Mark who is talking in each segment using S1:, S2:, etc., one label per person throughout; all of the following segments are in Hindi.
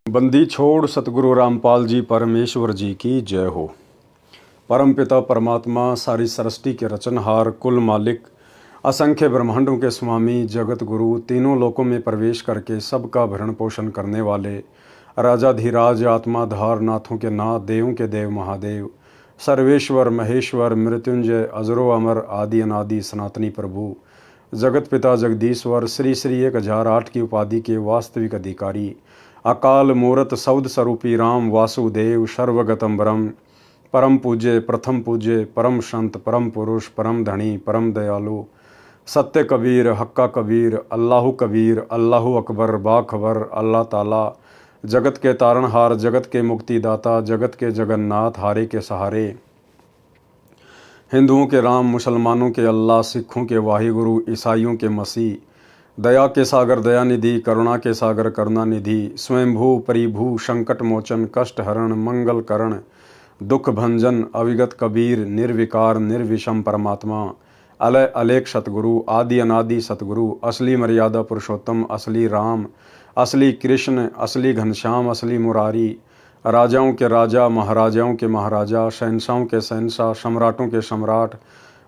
S1: बंदी छोड़ सतगुरु रामपाल जी परमेश्वर जी की जय हो। परमपिता परमात्मा सारी सृष्टि के रचनहार, कुल मालिक, असंख्य ब्रह्मांडों के स्वामी, जगत गुरु, तीनों लोकों में प्रवेश करके सबका भरण पोषण करने वाले राजाधिराज, आत्माधार, नाथों के नाथ, देवों के देव महादेव, सर्वेश्वर महेश्वर, मृत्युंजय, अजरो अमर, आदि अनादि सनातनी प्रभु, जगत पिता जगदीश्वर, श्री श्री 1008 की उपाधि के वास्तविक अधिकारी, अकाल मूरत सौद स्वरूपी राम वासुदेव, सर्वगतम ब्रह्म, परम पूज्य, प्रथम पूज्य, परम संत, परम पुरुष, परम धनी, परम दयालु, सत्य कबीर, हक्का कबीर, अल्लाहु कबीर, अल्लाहु अकबर, बाखबर, अल्लाह ताला, जगत के तारणहार, जगत के मुक्तिदाता, जगत के जगन्नाथ, हारे के सहारे, हिंदुओं के राम, मुसलमानों के अल्लाह, सिखों के वाहिगुरु, ईसाइयों के मसीह, दया के सागर दयानिधि, करुणा के सागर करुणानिधि, स्वयंभू परिभू, संकट मोचन, कष्ट हरण, मंगल करण, दुख भंजन, अविगत कबीर, निर्विकार निर्विषम परमात्मा, अलय अलेख सतगुरु, आदि अनादि सतगुरु, असली मर्यादा पुरुषोत्तम, असली राम, असली कृष्ण, असली घनश्याम, असली मुरारी, राजाओं के राजा, महाराजाओं के महाराजा, शहंशाहों के शहंशाह, सम्राटों के सम्राट,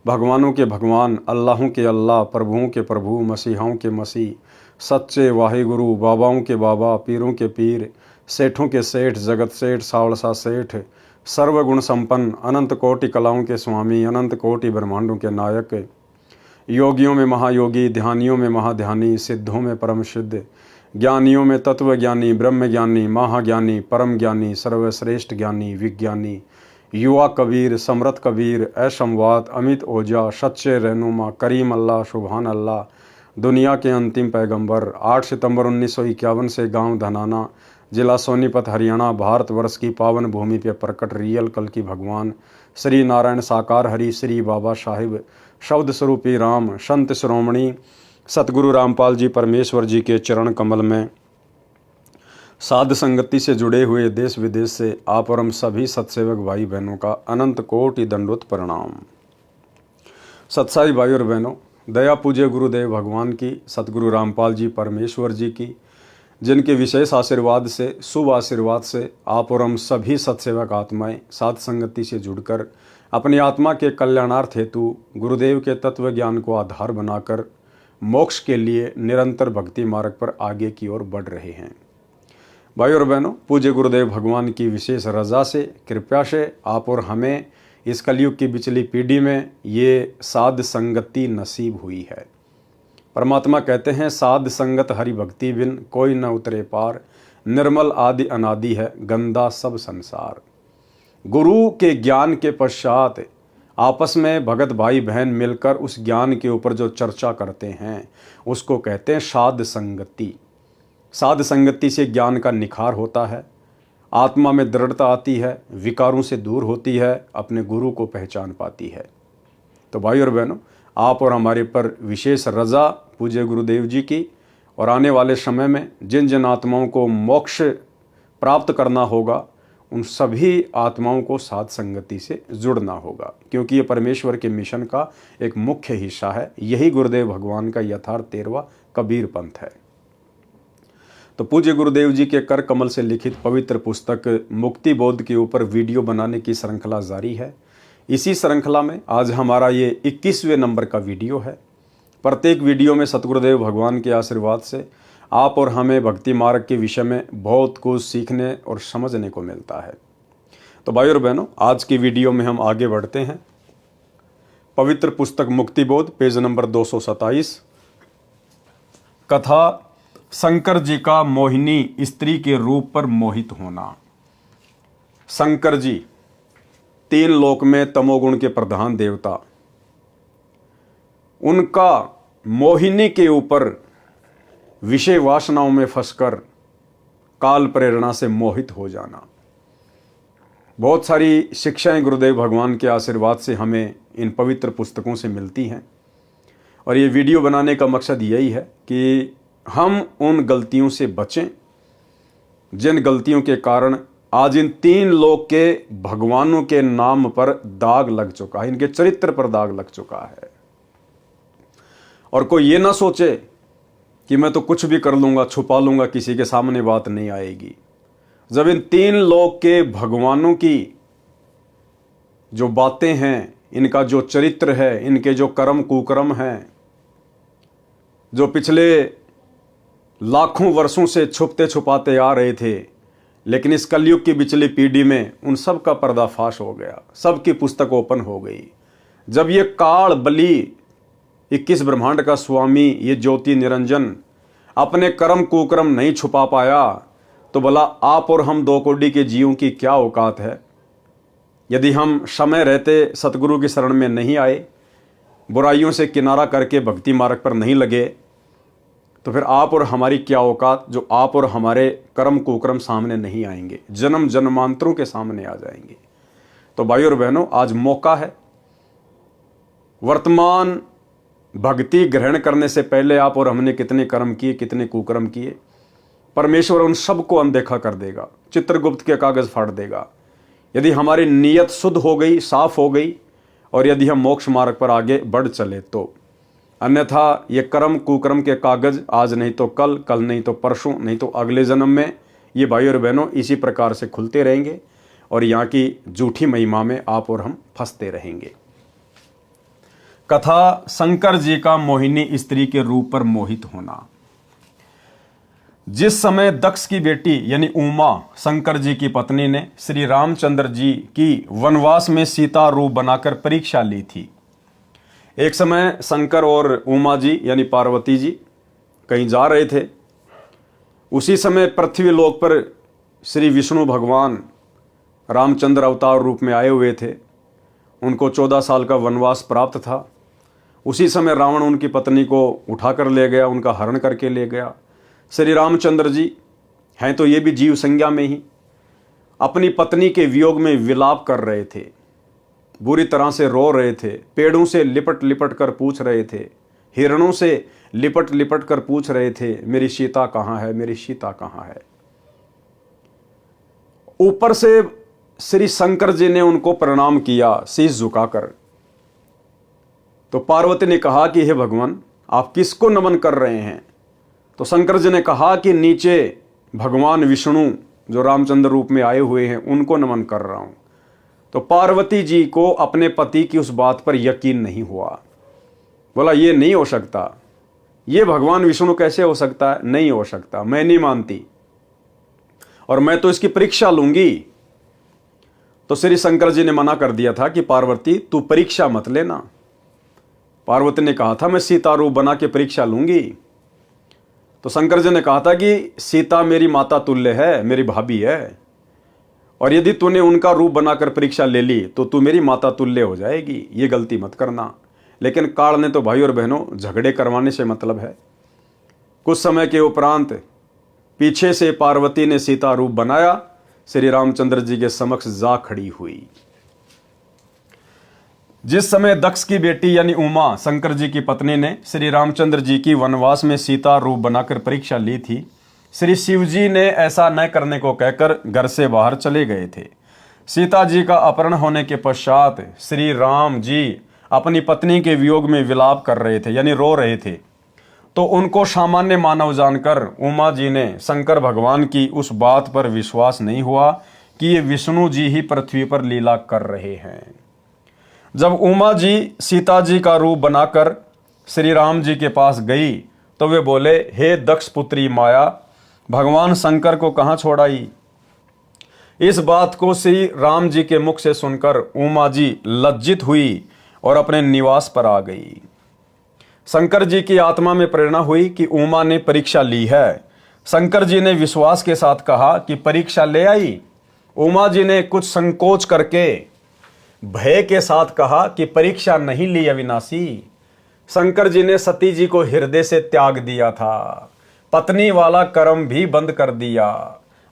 S1: भगवानों के भगवान, अल्लाहों के अल्लाह, प्रभुओं के प्रभु, मसीहाओं के मसीह, सच्चे वाहिगुरु, बाबाओं के बाबा, पीरों के पीर, सेठों के सेठ, जगत सेठ, सावलसा सेठ, सर्वगुण संपन्न, अनंत कोटि कलाओं के स्वामी, अनंत कोटि ब्रह्मांडों के नायक, योगियों में महायोगी, ध्यानियों में महाध्यानी, सिद्धों में परम सिद्ध, ज्ञानियों में तत्व ज्ञानी, ब्रह्म ज्ञानी, महाज्ञानी, परम ज्ञानी, सर्वश्रेष्ठ ज्ञानी, विज्ञानी, युवा कबीर, समृत कबीर, असंवाद, अमित ओजा, सच्चे रहनुमा, करीम अल्लाह, सुबहान अल्लाह, दुनिया के अंतिम पैगंबर, 8 सितंबर 1951 से गांव धनाना, जिला सोनीपत, हरियाणा, भारतवर्ष की पावन भूमि पर प्रकट रियल कल की भगवान श्री नारायण साकार हरि, श्री बाबा साहिब, शब्द स्वरूपी राम, संत श्रोमणी सतगुरु रामपाल जी परमेश्वर जी के चरण कमल में साध संगति से जुड़े हुए देश विदेश से आप और हम सभी सत्सेवक भाई बहनों का अनंत कोटि दंडोत प्रणाम। सत्साई भाई और बहनों, दया पूज्य गुरुदेव भगवान की, सतगुरु रामपाल जी परमेश्वर जी की, जिनके विशेष आशीर्वाद से, शुभ आशीर्वाद से आप और हम सभी सत्सेवक आत्माएं साध संगति से जुड़कर अपनी आत्मा के कल्याणार्थ हेतु गुरुदेव के तत्व ज्ञान को आधार बनाकर मोक्ष के लिए निरंतर भक्ति मार्ग पर आगे की ओर बढ़ रहे हैं। भाई और बहनों, पूज्य गुरुदेव भगवान की विशेष रजा से, कृपा से आप और हमें इस कलयुग की बिचली पीढ़ी में ये साध संगति नसीब हुई है। परमात्मा कहते हैं, साध संगत हरि भक्ति बिन कोई न उतरे पार, निर्मल आदि अनादि है गंदा सब संसार। गुरु के ज्ञान के पश्चात आपस में भगत भाई बहन मिलकर उस ज्ञान के ऊपर जो चर्चा करते हैं उसको कहते हैं साध संगति। साध संगति से ज्ञान का निखार होता है, आत्मा में दृढ़ता आती है, विकारों से दूर होती है, अपने गुरु को पहचान पाती है। तो भाई और बहनों, आप और हमारे पर विशेष रजा पूज्य गुरुदेव जी की, और आने वाले समय में जिन जिन आत्माओं को मोक्ष प्राप्त करना होगा उन सभी आत्माओं को साध संगति से जुड़ना होगा, क्योंकि ये परमेश्वर के मिशन का एक मुख्य हिस्सा है। यही गुरुदेव भगवान का यथार्थ 13वां कबीर पंथ है। तो पूज्य गुरुदेव जी के कर कमल से लिखित पवित्र पुस्तक मुक्ति बोध के ऊपर वीडियो बनाने की श्रृंखला जारी है। इसी श्रृंखला में आज हमारा ये 21वें नंबर का वीडियो है। प्रत्येक वीडियो में सतगुरुदेव भगवान के आशीर्वाद से आप और हमें भक्ति मार्ग के विषय में बहुत कुछ सीखने और समझने को मिलता है। तो भाई और बहनों, आज की वीडियो में हम आगे बढ़ते हैं। पवित्र पुस्तक मुक्ति बोध, पेज नंबर 227, कथा शंकर जी का मोहिनी स्त्री के रूप पर मोहित होना। शंकर जी 3 लोक में तमोगुण के प्रधान देवता, उनका मोहिनी के ऊपर विषय वासनाओं में फंसकर काल प्रेरणा से मोहित हो जाना। बहुत सारी शिक्षाएं गुरुदेव भगवान के आशीर्वाद से हमें इन पवित्र पुस्तकों से मिलती हैं, और ये वीडियो बनाने का मकसद यही है कि हम उन गलतियों से बचें जिन गलतियों के कारण आज इन 3 लोक के भगवानों के नाम पर दाग लग चुका है, इनके चरित्र पर दाग लग चुका है। और कोई ये ना सोचे कि मैं तो कुछ भी कर लूँगा, छुपा लूँगा, किसी के सामने बात नहीं आएगी। जब इन तीन लोक के भगवानों की जो बातें हैं, इनका जो चरित्र है, इनके जो कर्म कुकर्म हैं, जो पिछले लाखों वर्षों से छुपते छुपाते आ रहे थे, लेकिन इस कलयुग की पिछली पीढ़ी में उन सब का पर्दाफाश हो गया, सबकी पुस्तक ओपन हो गई। जब ये काल बली 21 ब्रह्मांड का स्वामी, ये ज्योति निरंजन अपने कर्म कुकर्म नहीं छुपा पाया, तो भला आप और हम 2 कौड़ी के जीवों की क्या औकात है। यदि हम समय रहते सतगुरु की शरण में नहीं आए, बुराइयों से किनारा करके भक्ति मार्ग पर नहीं लगे, तो फिर आप और हमारी क्या औकात, जो आप और हमारे कर्म कुकर्म सामने नहीं आएंगे, जन्म जन्मांतरों के सामने आ जाएंगे। तो भाइयों और बहनों, आज मौका है। वर्तमान भक्ति ग्रहण करने से पहले आप और हमने कितने कर्म किए, कितने कुकर्म किए, परमेश्वर उन सबको अनदेखा कर देगा, चित्रगुप्त के कागज फाड़ देगा। यदि हमारी नीयत शुद्ध हो गई, साफ हो गई, और यदि हम मोक्ष मार्ग पर आगे बढ़ चले तो। अन्यथा ये कर्म कुकर्म के कागज आज नहीं तो कल, कल नहीं तो परसों, नहीं तो अगले जन्म में, ये भाई और बहनों इसी प्रकार से खुलते रहेंगे और यहाँ की झूठी महिमा में आप और हम फंसते रहेंगे। कथा शंकर जी का मोहिनी स्त्री के रूप पर मोहित होना। जिस समय दक्ष की बेटी यानी उमा शंकर जी की पत्नी ने श्री रामचंद्र जी की वनवास में सीता रूप बनाकर परीक्षा ली थी। एक समय शंकर और उमा जी यानी पार्वती जी कहीं जा रहे थे। उसी समय पृथ्वी लोक पर श्री विष्णु भगवान रामचंद्र अवतार रूप में आए हुए थे। उनको 14 साल का वनवास प्राप्त था। उसी समय रावण उनकी पत्नी को उठाकर ले गया, उनका हरण करके ले गया। श्री रामचंद्र जी हैं तो ये भी जीव संज्ञा में ही अपनी पत्नी के वियोग में विलाप कर रहे थे, बुरी तरह से रो रहे थे, पेड़ों से लिपट लिपट कर पूछ रहे थे, हिरणों से लिपट लिपट कर पूछ रहे थे, मेरी सीता कहाँ है, मेरी सीता कहाँ है। ऊपर से श्री शंकर जी ने उनको प्रणाम किया शीश झुकाकर। तो पार्वती ने कहा कि हे भगवान, आप किसको नमन कर रहे हैं। तो शंकर जी ने कहा कि नीचे भगवान विष्णु जो रामचंद्र रूप में आए हुए हैं उनको नमन कर रहा हूं। तो पार्वती जी को अपने पति की उस बात पर यकीन नहीं हुआ। बोला ये नहीं हो सकता, ये भगवान विष्णु कैसे हो सकता है, नहीं हो सकता, मैं नहीं मानती और मैं तो इसकी परीक्षा लूंगी। तो श्री शंकर जी ने मना कर दिया था कि पार्वती तू परीक्षा मत लेना। पार्वती ने कहा था मैं सीता रूप बना के परीक्षा लूंगी। तो शंकर जी ने कहा था कि सीता मेरी माता तुल्य है, मेरी भाभी है, और यदि तूने उनका रूप बनाकर परीक्षा ले ली तो तू मेरी माता तुल्य हो जाएगी, ये गलती मत करना। लेकिन काल ने तो भाई और बहनों झगड़े करवाने से मतलब है। कुछ समय के उपरांत पीछे से पार्वती ने सीता रूप बनाया, श्री रामचंद्र जी के समक्ष जा खड़ी हुई। जिस समय दक्ष की बेटी यानी उमा शंकर जी की पत्नी ने श्री रामचंद्र जी की वनवास में सीता रूप बनाकर परीक्षा ली थी, श्री शिव जी ने ऐसा न करने को कहकर घर से बाहर चले गए थे। सीता जी का अपहरण होने के पश्चात श्री राम जी अपनी पत्नी के वियोग में विलाप कर रहे थे यानी रो रहे थे। तो उनको सामान्य मानव जानकर उमा जी ने शंकर भगवान की उस बात पर विश्वास नहीं हुआ कि ये विष्णु जी ही पृथ्वी पर लीला कर रहे हैं। जब उमा जी सीता जी का रूप बनाकर श्री राम जी के पास गई तो वे बोले, हे दक्ष पुत्री माया, भगवान शंकर को कहाँ छोड़ाई। इस बात को श्री राम जी के मुख से सुनकर उमा जी लज्जित हुई और अपने निवास पर आ गई। शंकर जी की आत्मा में प्रेरणा हुई कि उमा ने परीक्षा ली है। शंकर जी ने विश्वास के साथ कहा कि परीक्षा ले आई। उमा जी ने कुछ संकोच करके भय के साथ कहा कि परीक्षा नहीं ली अविनाशी। शंकर जी ने सती जी को हृदय से त्याग दिया था, पत्नी वाला कर्म भी बंद कर दिया,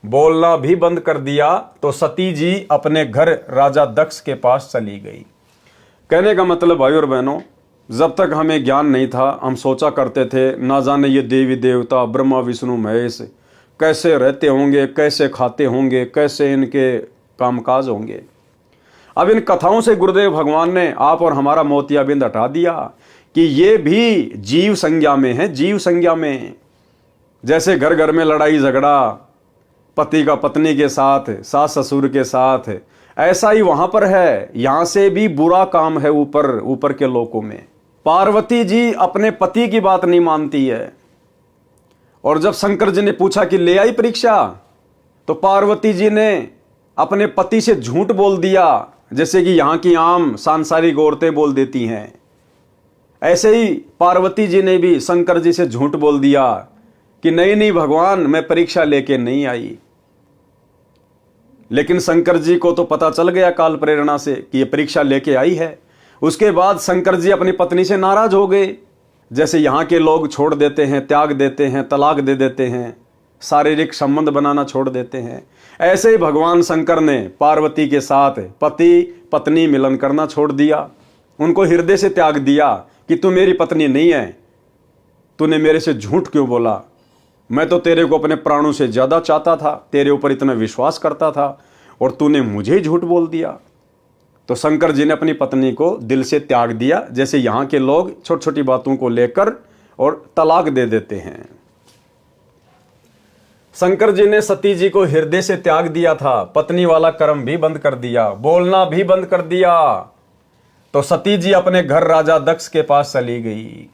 S1: बोलना भी बंद कर दिया। तो सती जी अपने घर राजा दक्ष के पास चली गई। कहने का मतलब भाई और बहनों, जब तक हमें ज्ञान नहीं था हम सोचा करते थे ना जाने ये देवी देवता ब्रह्मा विष्णु महेश कैसे रहते होंगे, कैसे खाते होंगे, कैसे इनके कामकाज होंगे। अब इन कथाओं से गुरुदेव भगवान ने आप और हमारा मोतियाबिंद हटा दिया कि ये भी जीव संज्ञा में है, जीव संज्ञा में। जैसे घर घर में लड़ाई झगड़ा, पति का पत्नी के साथ, सास ससुर के साथ, ऐसा ही वहां पर है। यहां से भी बुरा काम है ऊपर के लोकों में। पार्वती जी अपने पति की बात नहीं मानती है। और जब शंकर जी ने पूछा कि ले आई परीक्षा, तो पार्वती जी ने अपने पति से झूठ बोल दिया, जैसे कि यहां की आम सांसारिक औरतें बोल देती हैं। ऐसे ही पार्वती जी ने भी शंकर जी से झूठ बोल दिया कि नहीं भगवान, मैं परीक्षा लेके नहीं आई। लेकिन शंकर जी को तो पता चल गया काल प्रेरणा से कि ये परीक्षा लेके आई है। उसके बाद शंकर जी अपनी पत्नी से नाराज हो गए, जैसे यहां के लोग छोड़ देते हैं, त्याग देते हैं, तलाक दे देते हैं, शारीरिक संबंध बनाना छोड़ देते हैं। ऐसे ही भगवान शंकर ने पार्वती के साथ पति पत्नी मिलन करना छोड़ दिया। उनको हृदय से त्याग दिया कि तू मेरी पत्नी नहीं है, तूने मेरे से झूठ क्यों बोला, मैं तो तेरे को अपने प्राणों से ज्यादा चाहता था, तेरे ऊपर इतना विश्वास करता था, और तूने मुझे ही झूठ बोल दिया। तो शंकर जी ने अपनी पत्नी को दिल से त्याग दिया, जैसे यहां के लोग छोटी छोटी बातों को लेकर और तलाक दे देते हैं। शंकर जी ने सती जी को हृदय से त्याग दिया था, पत्नी वाला कर्म भी बंद कर दिया, बोलना भी बंद कर दिया। तो सती जी अपने घर राजा दक्ष के पास चली गई।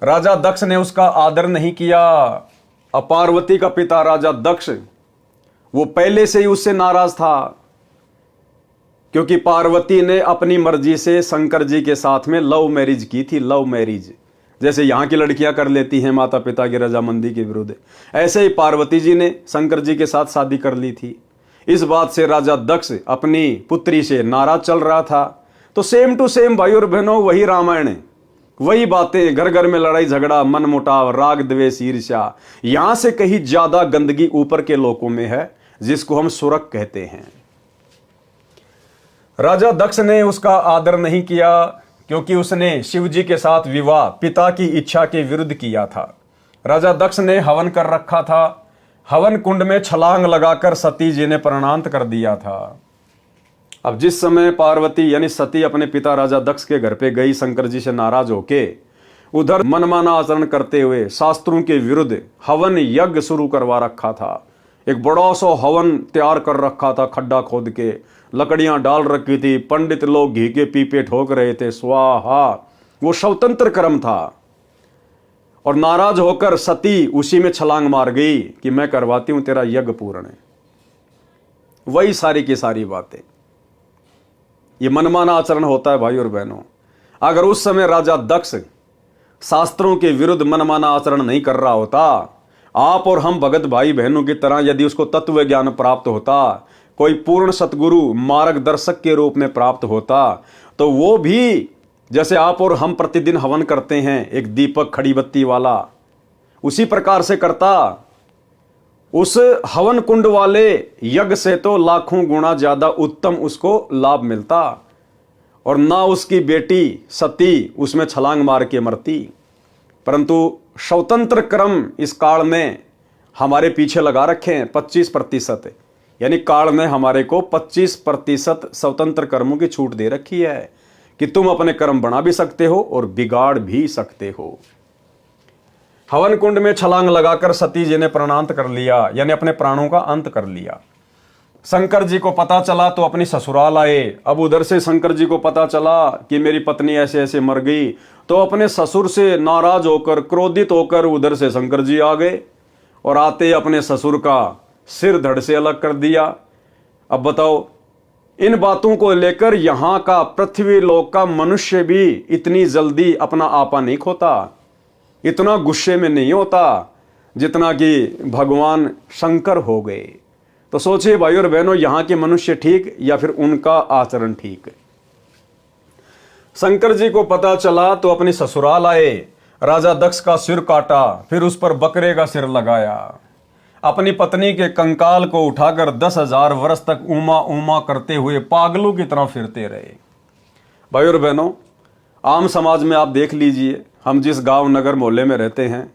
S1: राजा दक्ष ने उसका आदर नहीं किया। पार्वती का पिता राजा दक्ष, वो पहले से ही उससे नाराज था, क्योंकि पार्वती ने अपनी मर्जी से शंकर जी के साथ में लव मैरिज की थी। लव मैरिज जैसे यहाँ की लड़कियां कर लेती हैं माता पिता की रजामंदी के विरुद्ध, ऐसे ही पार्वती जी ने शंकर जी के साथ शादी कर ली थी। इस बात से राजा दक्ष अपनी पुत्री से नाराज चल रहा था। तो सेम टू सेम भाई और बहनों, वही रामायण, वही बातें, घर घर में लड़ाई झगड़ा, मनमुटाव, राग द्वेष, ईर्ष्या, यहां से कहीं ज्यादा गंदगी ऊपर के लोकों में है, जिसको हम सुरक कहते हैं। राजा दक्ष ने उसका आदर नहीं किया, क्योंकि उसने शिव जी के साथ विवाह पिता की इच्छा के विरुद्ध किया था। राजा दक्ष ने हवन कर रखा था, हवन कुंड में छलांग लगाकर सती जी ने प्राणांत कर दिया था। अब जिस समय पार्वती यानी सती अपने पिता राजा दक्ष के घर पे गई शंकर जी से नाराज होके, उधर मनमाना आचरण करते हुए शास्त्रों के विरुद्ध हवन यज्ञ शुरू करवा रखा था। एक बड़ा सा हवन तैयार कर रखा था, खड्डा खोद के लकड़ियां डाल रखी थी, पंडित लोग घी के पीपे ठोक रहे थे, स्वाहा, वो स्वतंत्र कर्म था। और नाराज होकर सती उसी में छलांग मार गई कि मैं करवाती हूं तेरा यज्ञ पूर्ण। वही सारी की सारी बातें, ये मनमाना आचरण होता है भाई और बहनों। अगर उस समय राजा दक्ष शास्त्रों के विरुद्ध मनमाना आचरण नहीं कर रहा होता, आप और हम भगत भाई बहनों की तरह यदि उसको तत्व ज्ञान प्राप्त होता, कोई पूर्ण सतगुरु मार्गदर्शक के रूप में प्राप्त होता, तो वो भी जैसे आप और हम प्रतिदिन हवन करते हैं एक दीपक खड़ी बत्ती वाला, उसी प्रकार से करता। उस हवन कुंड वाले यज्ञ से तो लाखों गुना ज्यादा उत्तम उसको लाभ मिलता, और ना उसकी बेटी सती उसमें छलांग मार के मरती। परंतु स्वतंत्र क्रम इस काल में हमारे पीछे लगा रखे हैं 25%, यानी काल ने हमारे को 25% स्वतंत्र कर्मों की छूट दे रखी है कि तुम अपने कर्म बना भी सकते हो और बिगाड़ भी सकते हो। हवन कुंड में छलांग लगाकर सती जी ने प्राणांत कर लिया, यानी अपने प्राणों का अंत कर लिया। शंकर जी को पता चला तो अपनी ससुराल आए। अब उधर से शंकर जी को पता चला कि मेरी पत्नी ऐसे ऐसे मर गई, तो अपने ससुर से नाराज होकर, क्रोधित होकर उधर से शंकर जी आ गए और आते अपने ससुर का सिर धड़ से अलग कर दिया। अब बताओ, इन बातों को लेकर यहां का पृथ्वी लोक का मनुष्य भी इतनी जल्दी अपना आपा नहीं खोता, इतना गुस्से में नहीं होता जितना कि भगवान शंकर हो गए। तो सोचिए भाई और बहनों, यहां के मनुष्य ठीक या फिर उनका आचरण ठीक। शंकर जी को पता चला तो अपनी ससुराल आए, राजा दक्ष का सिर काटा, फिर उस पर बकरे का सिर लगाया, अपनी पत्नी के कंकाल को उठाकर 10,000 वर्ष तक उमा उमा करते हुए पागलों की तरह फिरते रहे। भाई और बहनों, आम समाज में आप देख लीजिए, हम जिस गांव नगर मोहल्ले में रहते हैं,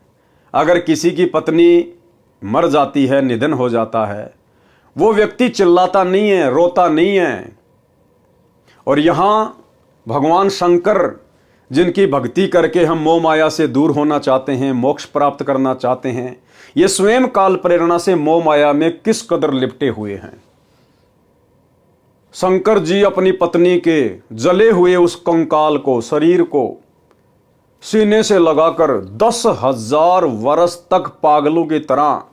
S1: अगर किसी की पत्नी मर जाती है, निधन हो जाता है, वो व्यक्ति चिल्लाता नहीं है, रोता नहीं है। और यहां भगवान शंकर जिनकी भक्ति करके हम मोह माया से दूर होना चाहते हैं, मोक्ष प्राप्त करना चाहते हैं, ये स्वयं काल प्रेरणा से मोह माया में किस कदर लिपटे हुए हैं। शंकर जी अपनी पत्नी के जले हुए उस कंकाल को, शरीर को सीने से लगाकर 10,000 वर्ष तक पागलों की तरह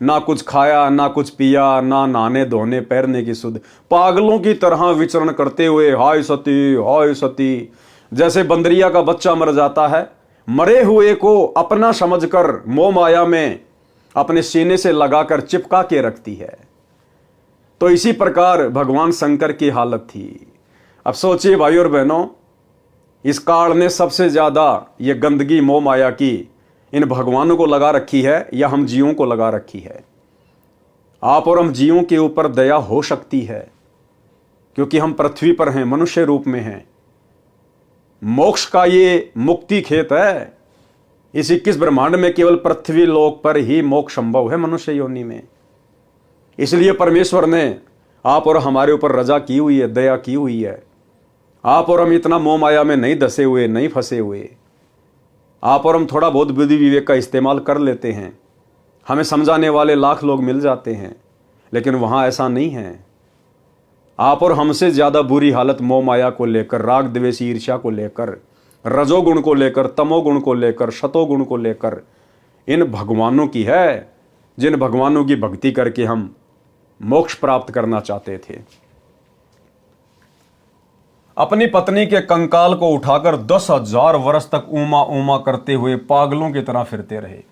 S1: ना कुछ खाया, ना कुछ पिया, ना नहाने धोने पैरने की सुध, पागलों की तरह विचरण करते हुए हाय सती, जैसे बंदरिया का बच्चा मर जाता है, मरे हुए को अपना समझकर मोह माया में अपने सीने से लगाकर चिपका के रखती है। तो इसी प्रकार भगवान शंकर की हालत थी। अब सोचिए भाई और बहनों, इस काल ने सबसे ज्यादा ये गंदगी मोह माया की इन भगवानों को लगा रखी है या हम जीवों को लगा रखी है। आप और हम जीवों के ऊपर दया हो सकती है क्योंकि हम पृथ्वी पर हैं, मनुष्य रूप में हैं। मोक्ष का ये मुक्ति खेत है। इस 21 ब्रह्मांड में केवल पृथ्वी लोक पर ही मोक्ष संभव है, मनुष्य योनि में। इसलिए परमेश्वर ने आप और हमारे ऊपर रजा की हुई है, दया की हुई है। आप और हम इतना मोह माया में नहीं धसे हुए, नहीं फंसे हुए। आप और हम थोड़ा बहुत बुद्धि विवेक का इस्तेमाल कर लेते हैं, हमें समझाने वाले लाख लोग मिल जाते हैं, लेकिन वहां ऐसा नहीं है। आप और हमसे ज्यादा बुरी हालत मोह माया को लेकर, राग द्वेष ईर्ष्या को लेकर, रजोगुण को लेकर, तमोगुण को लेकर, शतोगुण को लेकर इन भगवानों की है, जिन भगवानों की भक्ति करके हम मोक्ष प्राप्त करना चाहते थे। अपनी पत्नी के कंकाल को उठाकर 10,000 वर्ष तक ऊमा ऊमा करते हुए पागलों की तरह फिरते रहे।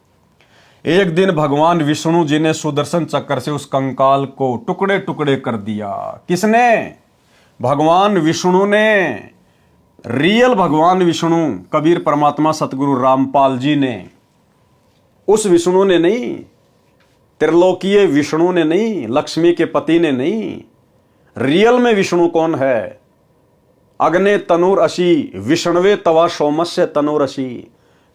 S1: एक दिन भगवान विष्णु जी ने सुदर्शन चक्र से उस कंकाल को टुकड़े टुकड़े कर दिया। किसने? भगवान विष्णु ने। रियल भगवान विष्णु, कबीर परमात्मा सतगुरु रामपाल जी ने। उस विष्णु ने नहीं, त्रिलोकीय विष्णु ने नहीं, लक्ष्मी के पति ने नहीं। रियल में विष्णु कौन है? अग्ने तनुर असी, विष्णवे तवा सोमस्य तनुर असी,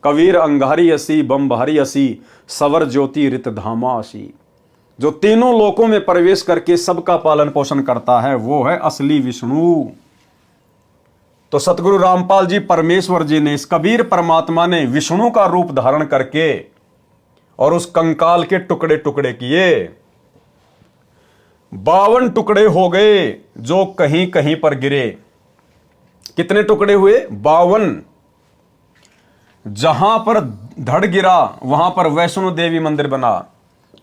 S1: कबीर अंगारी असी, बम्भारी असी, सवर ज्योति रित धामा असी। जो तीनों लोकों में प्रवेश करके सबका पालन पोषण करता है, वो है असली विष्णु। तो सतगुरु रामपाल जी परमेश्वर जी ने, इस कबीर परमात्मा ने विष्णु का रूप धारण करके और उस कंकाल के टुकड़े टुकड़े किए। 52 टुकड़े हो गए जो कहीं कहीं पर गिरे। कितने टुकड़े हुए? 52। जहां पर धड़ गिरा वहां पर वैष्णो देवी मंदिर बना,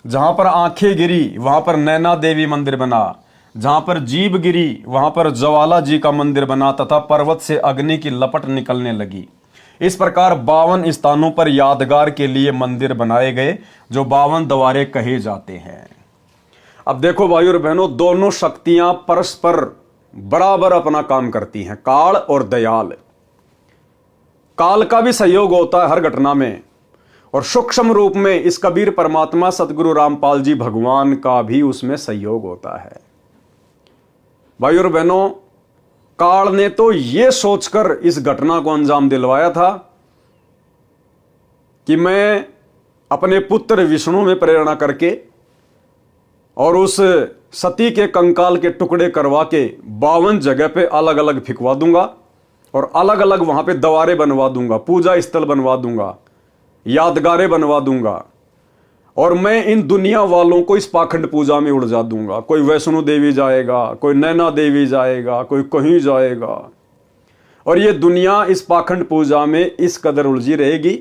S1: जहां पर आंखें गिरी वहां पर नैना देवी मंदिर बना, जहां पर जीभ गिरी वहां पर ज्वाला जी का मंदिर बना तथा पर्वत से अग्नि की लपट निकलने लगी। इस प्रकार 52 स्थानों पर यादगार के लिए मंदिर बनाए गए, जो 52 द्वारे कहे जाते हैं। अब देखो भाई और बहनों, दोनों शक्तियां परस्पर बराबर अपना काम करती हैं, काल और दयाल। काल का भी सहयोग होता है हर घटना में, और सूक्ष्म रूप में इस कबीर परमात्मा सतगुरु रामपाल जी भगवान का भी उसमें सहयोग होता है। भाई और बहनों, काल ने तो यह सोचकर इस घटना को अंजाम दिलवाया था कि मैं अपने पुत्र विष्णु में प्रेरणा करके और उस सती के कंकाल के टुकड़े करवा के 52 जगह पे अलग अलग फिकवा दूंगा और अलग अलग वहां पे द्वारे बनवा दूंगा, पूजा स्थल बनवा दूंगा, यादगारें बनवा दूंगा, और मैं इन दुनिया वालों को इस पाखंड पूजा में उड़ जा दूंगा। कोई वैष्णो देवी जाएगा, कोई नैना देवी जाएगा, कोई कहीं जाएगा, और ये दुनिया इस पाखंड पूजा में इस कदर उलझी रहेगी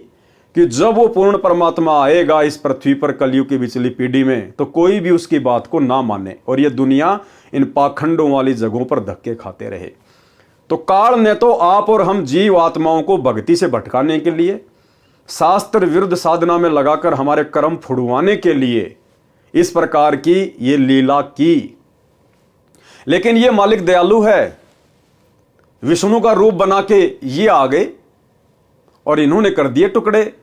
S1: कि जब वो पूर्ण परमात्मा आएगा इस पृथ्वी पर कलयुग की बिचली पीढ़ी में, तो कोई भी उसकी बात को ना माने और ये दुनिया इन पाखंडों वाली जगहों पर धक्के खाते रहे। तो काल ने तो आप और हम जीव आत्माओं को भक्ति से भटकाने के लिए, शास्त्र विरुद्ध साधना में लगाकर हमारे कर्म फुड़वाने के लिए इस प्रकार की ये लीला की। लेकिन ये मालिक दयालु है, विष्णु का रूप बना के ये आ गए और इन्होंने कर दिए टुकड़े।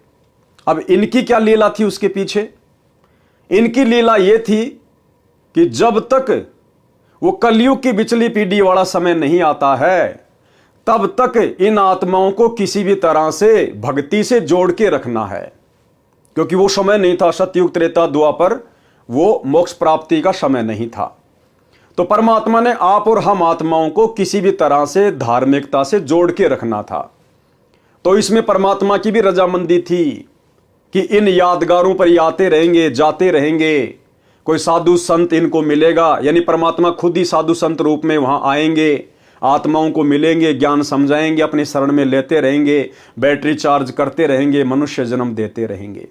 S1: अब इनकी क्या लीला थी उसके पीछे? इनकी लीला यह थी कि जब तक वो कलयुग की बिचली पीढ़ी वाला समय नहीं आता है, तब तक इन आत्माओं को किसी भी तरह से भक्ति से जोड़ के रखना है, क्योंकि वो समय नहीं था सतयुग त्रेता द्वापर, वो मोक्ष प्राप्ति का समय नहीं था। तो परमात्मा ने आप और हम आत्माओं को किसी भी तरह से धार्मिकता से जोड़ के रखना था। तो इसमें परमात्मा की भी रजामंदी थी कि इन यादगारों पर ये आते रहेंगे, जाते रहेंगे, कोई साधु संत इनको मिलेगा, यानी परमात्मा खुद ही साधु संत रूप में वहां आएंगे, आत्माओं को मिलेंगे, ज्ञान समझाएंगे, अपनी शरण में लेते रहेंगे, बैटरी चार्ज करते रहेंगे, मनुष्य जन्म देते रहेंगे।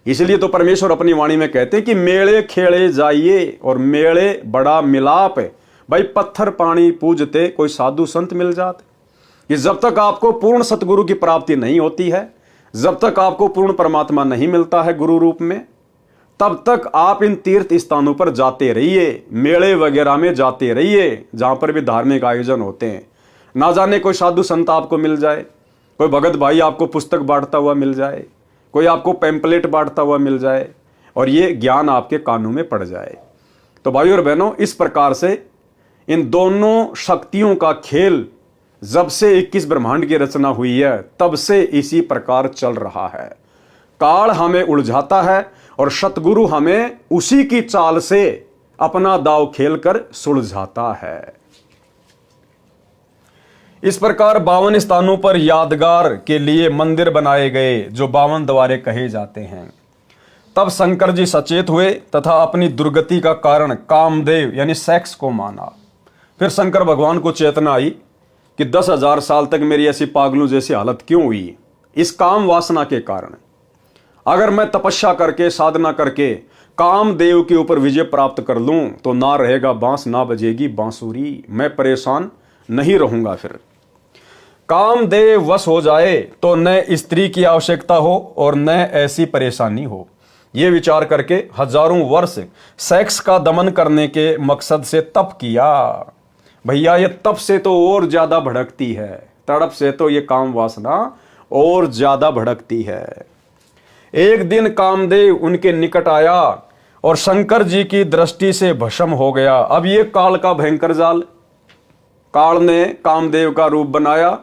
S1: इसलिए तो परमेश्वर अपनी वाणी में कहते हैं कि मेले खेले जाइए और मेले बड़ा मिलाप है। भाई पत्थर पानी पूजते कोई साधु संत मिल जाते। कि जब तक आपको पूर्ण सतगुरु की प्राप्ति नहीं होती है, जब तक आपको पूर्ण परमात्मा नहीं मिलता है गुरु रूप में, तब तक आप इन तीर्थ स्थानों पर जाते रहिए, मेले वगैरह में जाते रहिए, जहां पर भी धार्मिक आयोजन होते हैं। ना जाने कोई साधु संत आपको मिल जाए, कोई भगत भाई आपको पुस्तक बांटता हुआ मिल जाए, कोई आपको पैम्पलेट बांटता हुआ मिल जाए और ये ज्ञान आपके कानों में पड़ जाए। तो भाइयों और बहनों, इस प्रकार से इन दोनों शक्तियों का खेल जब से 21 ब्रह्मांड की रचना हुई है तब से इसी प्रकार चल रहा है। काल हमें उलझाता है और सतगुरु हमें उसी की चाल से अपना दांव खेलकर सुलझाता है। इस प्रकार 52 स्थानों पर यादगार के लिए मंदिर बनाए गए जो 52 द्वारे कहे जाते हैं। तब शंकर जी सचेत हुए तथा अपनी दुर्गति का कारण कामदेव यानी सेक्स को माना। फिर शंकर भगवान को चेतना आई कि 10,000 साल तक मेरी ऐसी पागलों जैसी हालत क्यों हुई, इस काम वासना के कारण। अगर मैं तपस्या करके साधना करके कामदेव के ऊपर विजय प्राप्त कर लूं तो ना रहेगा बांस, ना बजेगी बांसुरी, मैं परेशान नहीं रहूंगा। फिर कामदेव वश हो जाए तो न स्त्री की आवश्यकता हो और न ऐसी परेशानी हो। यह विचार करके हजारों वर्ष सेक्स का दमन करने के मकसद से तप किया। भैया ये तप से तो और ज्यादा भड़कती है, तड़प से तो ये काम वासना और ज्यादा भड़कती है। एक दिन कामदेव उनके निकट आया और शंकर जी की दृष्टि से भस्म हो गया। अब ये काल का भयंकर जाल, काल ने कामदेव का रूप बनाया,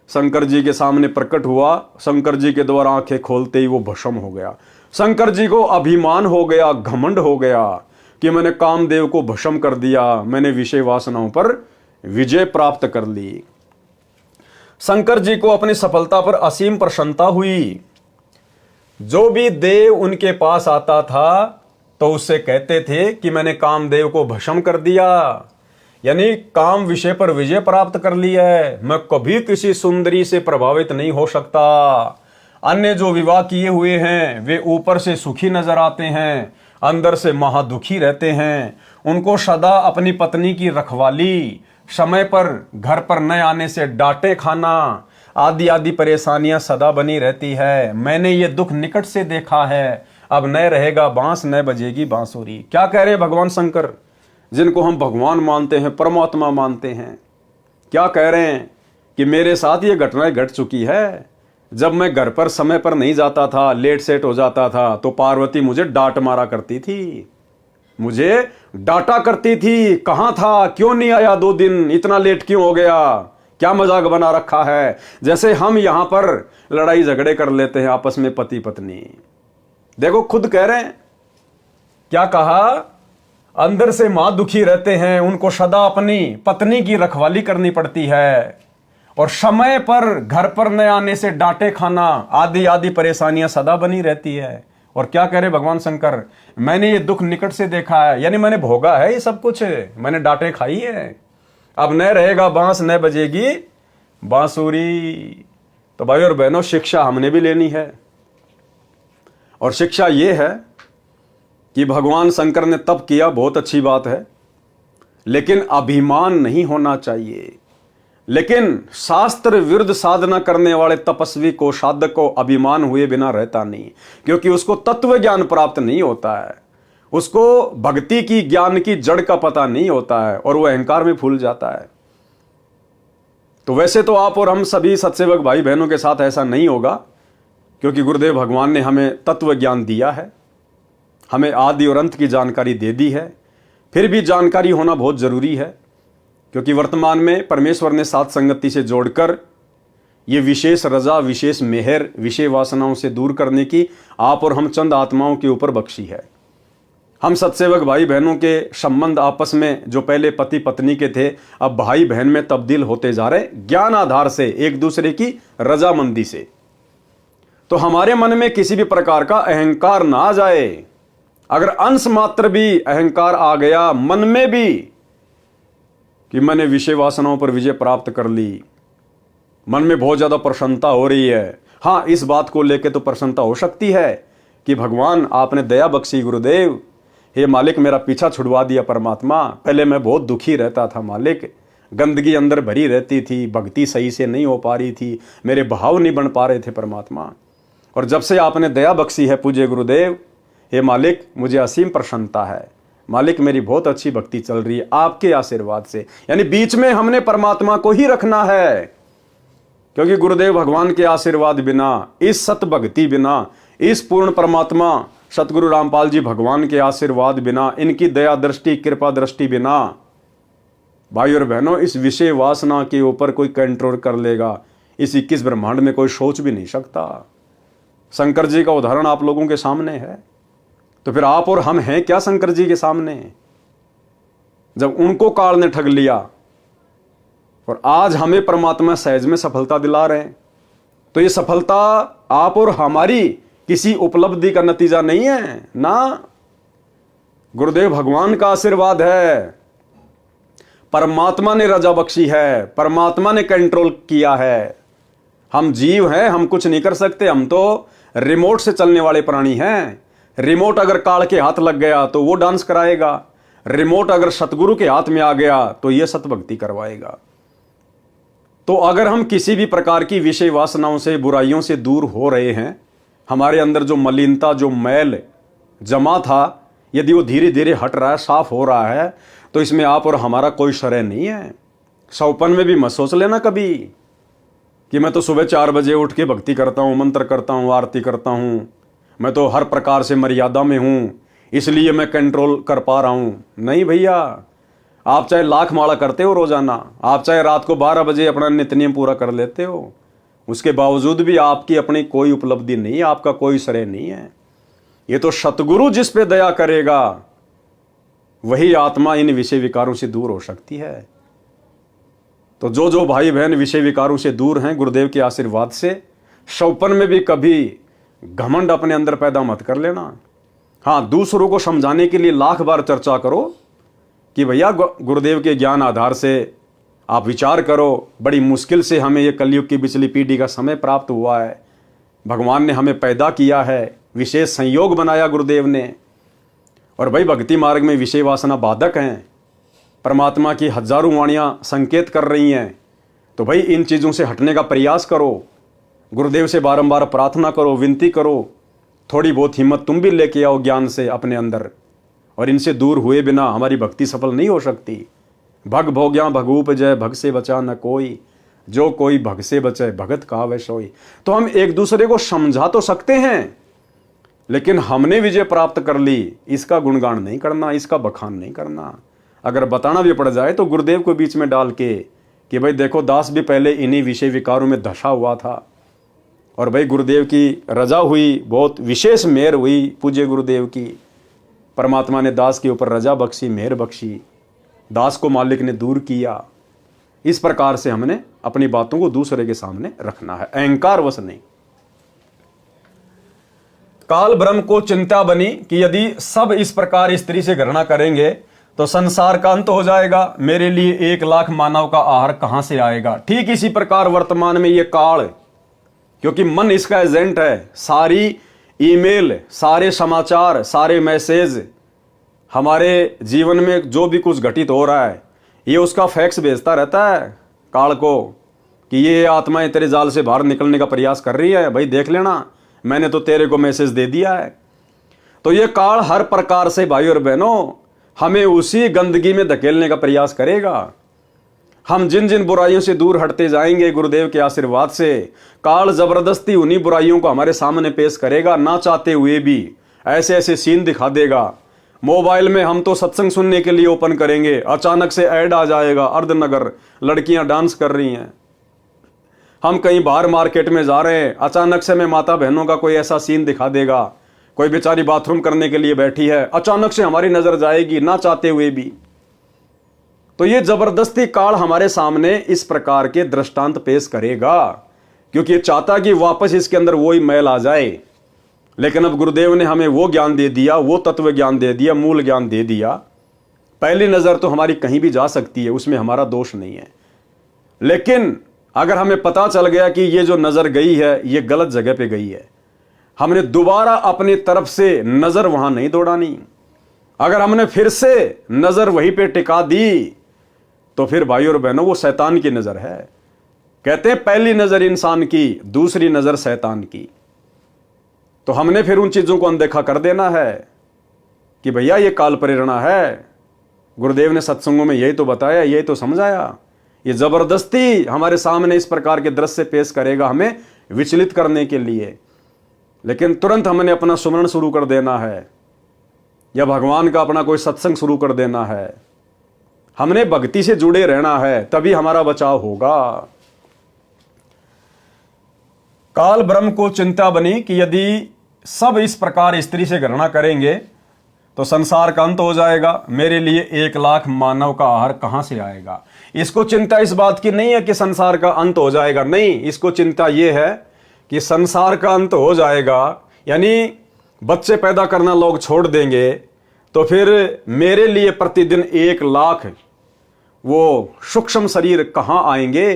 S1: शंकर जी के सामने प्रकट हुआ, शंकर जी के द्वारा आंखें खोलते ही वो भस्म हो गया। शंकर जी को अभिमान हो गया, घमंड हो गया कि मैंने कामदेव को भस्म कर दिया, मैंने विषय वासनाओं पर विजय प्राप्त कर ली। शंकर जी को अपनी सफलता पर असीम प्रसन्नता हुई। जो भी देव उनके पास आता था तो उससे कहते थे कि मैंने कामदेव को भस्म कर दिया, यानी काम विषय पर विजय प्राप्त कर ली है, मैं कभी किसी सुंदरी से प्रभावित नहीं हो सकता। अन्य जो विवाह किए हुए हैं वे ऊपर से सुखी नजर आते हैं, अंदर से महादुखी रहते हैं। उनको सदा अपनी पत्नी की रखवाली, समय पर घर पर न आने से डांटे खाना आदि आदि परेशानियां सदा बनी रहती है। मैंने ये दुख निकट से देखा है। अब न रहेगा बांस, न बजेगी बांसुरी। क्या कह रहे हैं भगवान शंकर, जिनको हम भगवान मानते हैं, परमात्मा मानते हैं? क्या कह रहे हैं कि मेरे साथ ये घटनाएं घट चुकी है। जब मैं घर पर समय पर नहीं जाता था, लेट सेट हो जाता था, तो पार्वती मुझे डांट मारा करती थी, मुझे डांटा करती थी। कहां था, क्यों नहीं आया 2 दिन, इतना लेट क्यों हो गया, क्या मजाक बना रखा है। जैसे हम यहां पर लड़ाई झगड़े कर लेते हैं आपस में पति पत्नी। देखो खुद कह रहे हैं, क्या कहा, अंदर से मां दुखी रहते हैं, उनको सदा अपनी पत्नी की रखवाली करनी पड़ती है और समय पर घर पर न आने से डांटे खाना आदि आदि परेशानियां सदा बनी रहती है। और क्या कह रहे भगवान शंकर, मैंने ये दुख निकट से देखा है, यानी मैंने भोगा है ये सब कुछ, मैंने डांटे खाई है। अब न रहेगा बांस, न बजेगी बांसुरी। तो भाई और बहनों, शिक्षा हमने भी लेनी है और शिक्षा ये है कि भगवान शंकर ने तप किया, बहुत अच्छी बात है, लेकिन अभिमान नहीं होना चाहिए। लेकिन शास्त्र विरुद्ध साधना करने वाले तपस्वी को, साधक को अभिमान हुए बिना रहता नहीं, क्योंकि उसको तत्व ज्ञान प्राप्त नहीं होता है, उसको भक्ति की ज्ञान की जड़ का पता नहीं होता है और वो अहंकार में फूल जाता है। तो वैसे तो आप और हम सभी सत्सेवक भाई बहनों के साथ ऐसा नहीं होगा, क्योंकि गुरुदेव भगवान ने हमें तत्व ज्ञान दिया है, हमें आदि और अंत की जानकारी दे दी है। फिर भी जानकारी होना बहुत जरूरी है, क्योंकि वर्तमान में परमेश्वर ने साथ संगति से जोड़कर ये विशेष रजा, विशेष मेहर, विषय वासनाओं से दूर करने की आप और हम चंद आत्माओं के ऊपर बख्शी है। हम सत्सेवक भाई बहनों के संबंध आपस में जो पहले पति पत्नी के थे, अब भाई बहन में तब्दील होते जा रहे, ज्ञान आधार से, एक दूसरे की रजामंदी से। तो हमारे मन में किसी भी प्रकार का अहंकार ना आ जाए। अगर अंश मात्र भी अहंकार आ गया मन में भी कि मैंने विषय वासनाओं पर विजय प्राप्त कर ली, मन में बहुत ज्यादा प्रसन्नता हो रही है, हाँ इस बात को लेकर तो प्रसन्नता हो सकती है कि भगवान आपने दया बख्शी, गुरुदेव हे मालिक मेरा पीछा छुड़वा दिया परमात्मा, पहले मैं बहुत दुखी रहता था मालिक, गंदगी अंदर भरी रहती थी, भक्ति सही से नहीं हो पा रही थी, मेरे भाव नहीं बन पा रहे थे परमात्मा, और जब से आपने दया बख्शी है पूज्य गुरुदेव, हे मालिक मुझे असीम प्रसन्नता है मालिक, मेरी बहुत अच्छी भक्ति चल रही है आपके आशीर्वाद से। यानी बीच में हमने परमात्मा को ही रखना है, क्योंकि गुरुदेव भगवान के आशीर्वाद बिना, इस सत भक्ति बिना, इस पूर्ण परमात्मा सतगुरु रामपाल जी भगवान के आशीर्वाद बिना, इनकी दया दृष्टि कृपा दृष्टि बिना, भाई और बहनों इस विषय वासना के ऊपर कोई कंट्रोल कर लेगा, इस 21 ब्रह्मांड में कोई सोच भी नहीं सकता। शंकर जी का उदाहरण आप लोगों के सामने है, तो फिर आप और हम हैं क्या शंकर जी के सामने? जब उनको काल ने ठग लिया और आज हमें परमात्मा सहज में सफलता दिला रहे हैं, तो ये सफलता आप और हमारी किसी उपलब्धि का नतीजा नहीं है ना, गुरुदेव भगवान का आशीर्वाद है, परमात्मा ने रजा बख्शी है, परमात्मा ने कंट्रोल किया है। हम जीव हैं, हम कुछ नहीं कर सकते, हम तो रिमोट से चलने वाले प्राणी हैं। रिमोट अगर काल के हाथ लग गया तो वो डांस कराएगा, रिमोट अगर सतगुरु के हाथ में आ गया तो ये सतभक्ति करवाएगा। तो अगर हम किसी भी प्रकार की विषय वासनाओं से, बुराइयों से दूर हो रहे हैं, हमारे अंदर जो मलिनता, जो मैल जमा था, यदि वो धीरे धीरे हट रहा है, साफ हो रहा है, तो इसमें आप और हमारा कोई श्रेय नहीं है। सौपन में भी मत सोच लेना कभी कि मैं तो सुबह 4 बजे उठ के भक्ति करता हूँ, मंत्र करता हूँ, आरती करता हूँ, मैं तो हर प्रकार से मर्यादा में हूँ, इसलिए मैं कंट्रोल कर पा रहा हूँ। नहीं भैया, आप चाहे लाख माला करते हो रोजाना, आप चाहे रात को 12 बजे अपना नित्य नियम पूरा कर लेते हो, उसके बावजूद भी आपकी अपनी कोई उपलब्धि नहीं है, आपका कोई श्रेय नहीं है। ये तो सतगुरु जिस पे दया करेगा वही आत्मा इन विषय विकारों से दूर हो सकती है। तो जो जो भाई बहन विषय विकारों से दूर हैं, गुरुदेव के आशीर्वाद से, सौपन में भी कभी घमंड अपने अंदर पैदा मत कर लेना। हाँ, दूसरों को समझाने के लिए लाख बार चर्चा करो कि भैया गुरुदेव के ज्ञान आधार से आप विचार करो, बड़ी मुश्किल से हमें ये कलयुग की पिछली पीढ़ी का समय प्राप्त हुआ है, भगवान ने हमें पैदा किया है, विशेष संयोग बनाया गुरुदेव ने, और भाई भक्ति मार्ग में विषय वासना बाधक हैं, परमात्मा की हजारों वाणियाँ संकेत कर रही हैं। तो भाई इन चीज़ों से हटने का प्रयास करो, गुरुदेव से बारंबार प्रार्थना करो, विनती करो, थोड़ी बहुत हिम्मत तुम भी लेके आओ ज्ञान से अपने अंदर, और इनसे दूर हुए बिना हमारी भक्ति सफल नहीं हो सकती। भग भोग्या भगूप जय, भग से बचा न कोई, जो कोई भग से बचे भगत कहावे सोई। तो हम एक दूसरे को समझा तो सकते हैं, लेकिन हमने विजय प्राप्त कर ली, इसका गुणगान नहीं करना, इसका बखान नहीं करना। अगर बताना भी पड़ जाए तो गुरुदेव को बीच में डाल के कि भाई देखो, दास भी पहले इन्हीं विषय विकारों में धसा हुआ था, और भाई गुरुदेव की रजा हुई, बहुत विशेष मेहर हुई पूज्य गुरुदेव की, परमात्मा ने दास के ऊपर रजा बख्शी, मेहर बख्शी, दास को मालिक ने दूर किया। इस प्रकार से हमने अपनी बातों को दूसरे के सामने रखना है, अहंकार वश नहीं। काल ब्रह्म को चिंता बनी कि यदि सब इस प्रकार स्त्री से घृणा करेंगे तो संसार का अंत हो जाएगा, मेरे लिए 1 लाख मानव का आहार कहां से आएगा। ठीक इसी प्रकार वर्तमान में ये काल, क्योंकि मन इसका एजेंट है, सारी ईमेल, सारे समाचार, सारे मैसेज, हमारे जीवन में जो भी कुछ घटित हो रहा है, ये उसका फैक्स भेजता रहता है काल को कि ये आत्माएं तेरे जाल से बाहर निकलने का प्रयास कर रही है, भाई देख लेना, मैंने तो तेरे को मैसेज दे दिया है। तो ये काल हर प्रकार से भाई और बहनों हमें उसी गंदगी में धकेलने का प्रयास करेगा। हम जिन जिन बुराइयों से दूर हटते जाएंगे गुरुदेव के आशीर्वाद से, काल जबरदस्ती उन्हीं बुराइयों को हमारे सामने पेश करेगा, ना चाहते हुए भी ऐसे ऐसे सीन दिखा देगा। मोबाइल में हम तो सत्संग सुनने के लिए ओपन करेंगे, अचानक से ऐड आ जाएगा, अर्धनगर लड़कियां डांस कर रही हैं। हम कहीं बाहर मार्केट में जा रहे हैं, अचानक से मैं माता बहनों का कोई ऐसा सीन दिखा देगा, कोई बेचारी बाथरूम करने के लिए बैठी है, अचानक से हमारी नजर जाएगी ना चाहते हुए भी। तो ये जबरदस्ती काल हमारे सामने इस प्रकार के दृष्टांत पेश करेगा, क्योंकि ये चाहता कि वापस इसके अंदर वही मैल आ जाए। लेकिन अब गुरुदेव ने हमें वो ज्ञान दे दिया, वो तत्व ज्ञान दे दिया, मूल ज्ञान दे दिया। पहली नजर तो हमारी कहीं भी जा सकती है, उसमें हमारा दोष नहीं है। लेकिन अगर हमें पता चल गया कि ये जो नजर गई है ये गलत जगह पे गई है, हमने दोबारा अपनी तरफ से नजर वहां नहीं दौड़ानी। अगर हमने फिर से नजर वहीं पे टिका दी तो फिर भाई और बहनों वो शैतान की नजर है। कहते हैं पहली नजर इंसान की, दूसरी नजर शैतान की। तो हमने फिर उन चीजों को अनदेखा कर देना है कि भैया ये काल प्रेरणा है। गुरुदेव ने सत्संगों में यही तो बताया, यही तो समझाया। ये जबरदस्ती हमारे सामने इस प्रकार के दृश्य पेश करेगा हमें विचलित करने के लिए। लेकिन तुरंत हमने अपना सुमरण शुरू कर देना है या भगवान का अपना कोई सत्संग शुरू कर देना है। हमने भक्ति से जुड़े रहना है, तभी हमारा बचाव होगा। काल ब्रह्म को चिंता बनी कि यदि सब इस प्रकार स्त्री से गणना करेंगे तो संसार का अंत हो जाएगा। मेरे लिए 1 लाख मानव का आहार कहां से आएगा। इसको चिंता इस बात की नहीं है कि संसार का अंत हो जाएगा, नहीं, इसको चिंता यह है कि संसार का अंत हो जाएगा, यानी बच्चे पैदा करना लोग छोड़ देंगे, तो फिर मेरे लिए प्रतिदिन 1 लाख वो सूक्ष्म शरीर कहां आएंगे।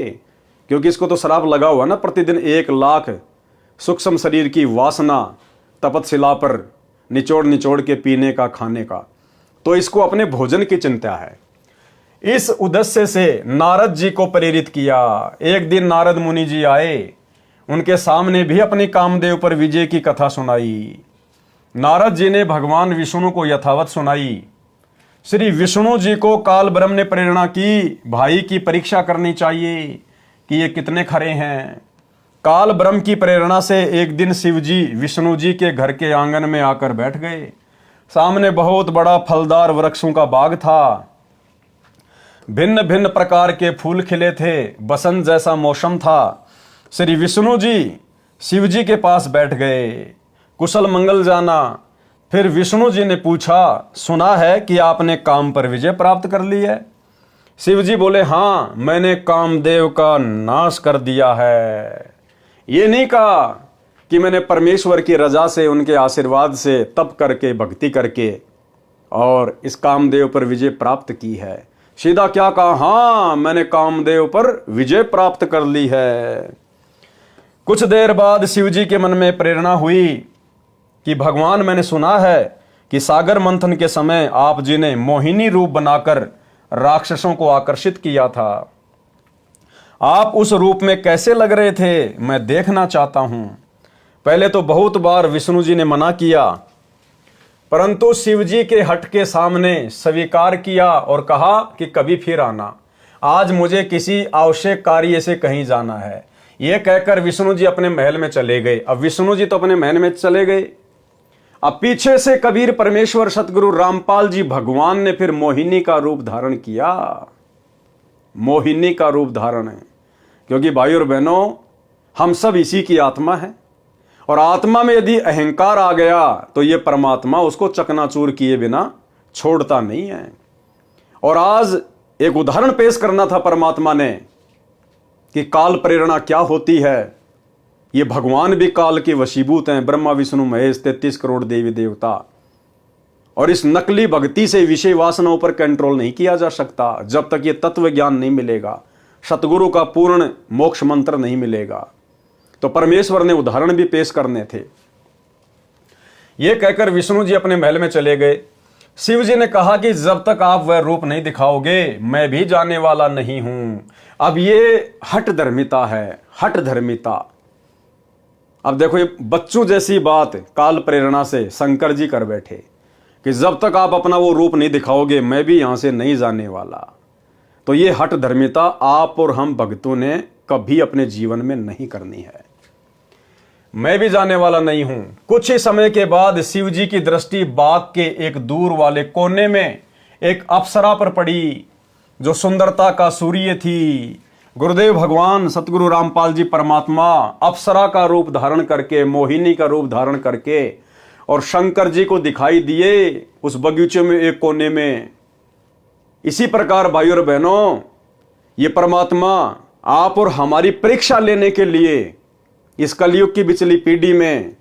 S1: क्योंकि इसको तो श्राप लगा हुआ ना, प्रतिदिन 1 लाख सूक्ष्म शरीर की वासना तपतशिला पर निचोड़ निचोड़ के पीने का, खाने का। तो इसको अपने भोजन की चिंता है। इस उद्देश्य से नारद जी को प्रेरित किया। एक दिन नारद मुनि जी आए, उनके सामने भी अपनी कामदेव पर विजय की कथा सुनाई। नारद जी ने भगवान विष्णु को यथावत सुनाई। श्री विष्णु जी को काल ब्रह्म ने प्रेरणा की, भाई की परीक्षा करनी चाहिए कि ये कितने खरे हैं। काल ब्रह्म की प्रेरणा से एक दिन शिव जी विष्णु जी के घर के आंगन में आकर बैठ गए। सामने बहुत बड़ा फलदार वृक्षों का बाग था। भिन्न भिन्न प्रकार के फूल खिले थे, बसंत जैसा मौसम था। श्री विष्णु जी शिव जी के पास बैठ गए, कुशल मंगल जाना। फिर विष्णु जी ने पूछा, सुना है कि आपने काम पर विजय प्राप्त कर ली है। शिव जी बोले, हाँ, मैंने कामदेव का नाश कर दिया है। ये नहीं कहा कि मैंने परमेश्वर की रजा से, उनके आशीर्वाद से तप करके, भक्ति करके और इस कामदेव पर विजय प्राप्त की है। सीधा क्या कहा, हाँ, मैंने कामदेव पर विजय प्राप्त कर ली है। कुछ देर बाद शिव जी के मन में प्रेरणा हुई कि भगवान, मैंने सुना है कि सागर मंथन के समय आप जी ने मोहिनी रूप बनाकर राक्षसों को आकर्षित किया था। आप उस रूप में कैसे लग रहे थे, मैं देखना चाहता हूं। पहले तो बहुत बार विष्णु जी ने मना किया, परंतु शिव जी के हट के सामने स्वीकार किया और कहा कि कभी फिर आना, आज मुझे किसी आवश्यक कार्य से कहीं जाना है। यह कहकर विष्णु जी अपने महल में चले गए। अब विष्णु जी तो अपने महल में चले गए, अब पीछे से कबीर परमेश्वर सतगुरु रामपाल जी भगवान ने फिर मोहिनी का रूप धारण किया। मोहिनी का रूप धारण है, क्योंकि भाई और बहनों, हम सब इसी की आत्मा है और आत्मा में यदि अहंकार आ गया तो ये परमात्मा उसको चकनाचूर किए बिना छोड़ता नहीं है। और आज एक उदाहरण पेश करना था परमात्मा ने कि काल प्रेरणा क्या होती है। ये भगवान भी काल के वशीभूत हैं, ब्रह्मा विष्णु महेश 33 करोड़ देवी देवता। और इस नकली भक्ति से विषय वासनाओं पर कंट्रोल नहीं किया जा सकता जब तक ये तत्व ज्ञान नहीं मिलेगा, सतगुरु का पूर्ण मोक्ष मंत्र नहीं मिलेगा। तो परमेश्वर ने उदाहरण भी पेश करने थे। ये कहकर विष्णु जी अपने महल में चले गए। शिव जी ने कहा कि जब तक आप वह रूप नहीं दिखाओगे मैं भी जाने वाला नहीं हूं। अब ये हठ धर्मिता है, हठ धर्मिता। अब देखो, ये बच्चों जैसी बात काल प्रेरणा से शंकर जी कर बैठे कि जब तक आप अपना वो रूप नहीं दिखाओगे मैं भी यहां से नहीं जाने वाला। तो ये हठ धर्मिता आप और हम भक्तों ने कभी अपने जीवन में नहीं करनी है। मैं भी जाने वाला नहीं हूं। कुछ ही समय के बाद शिव जी की दृष्टि बाग के एक दूर वाले कोने में एक अप्सरा पर पड़ी जो सुंदरता का सूर्य थी। गुरुदेव भगवान सतगुरु रामपाल जी परमात्मा अप्सरा का रूप धारण करके, मोहिनी का रूप धारण करके और शंकर जी को दिखाई दिए उस बगीचे में एक कोने में। इसी प्रकार भाइयों और बहनों, ये परमात्मा आप और हमारी परीक्षा लेने के लिए इस कलयुग की बिचली पीढ़ी में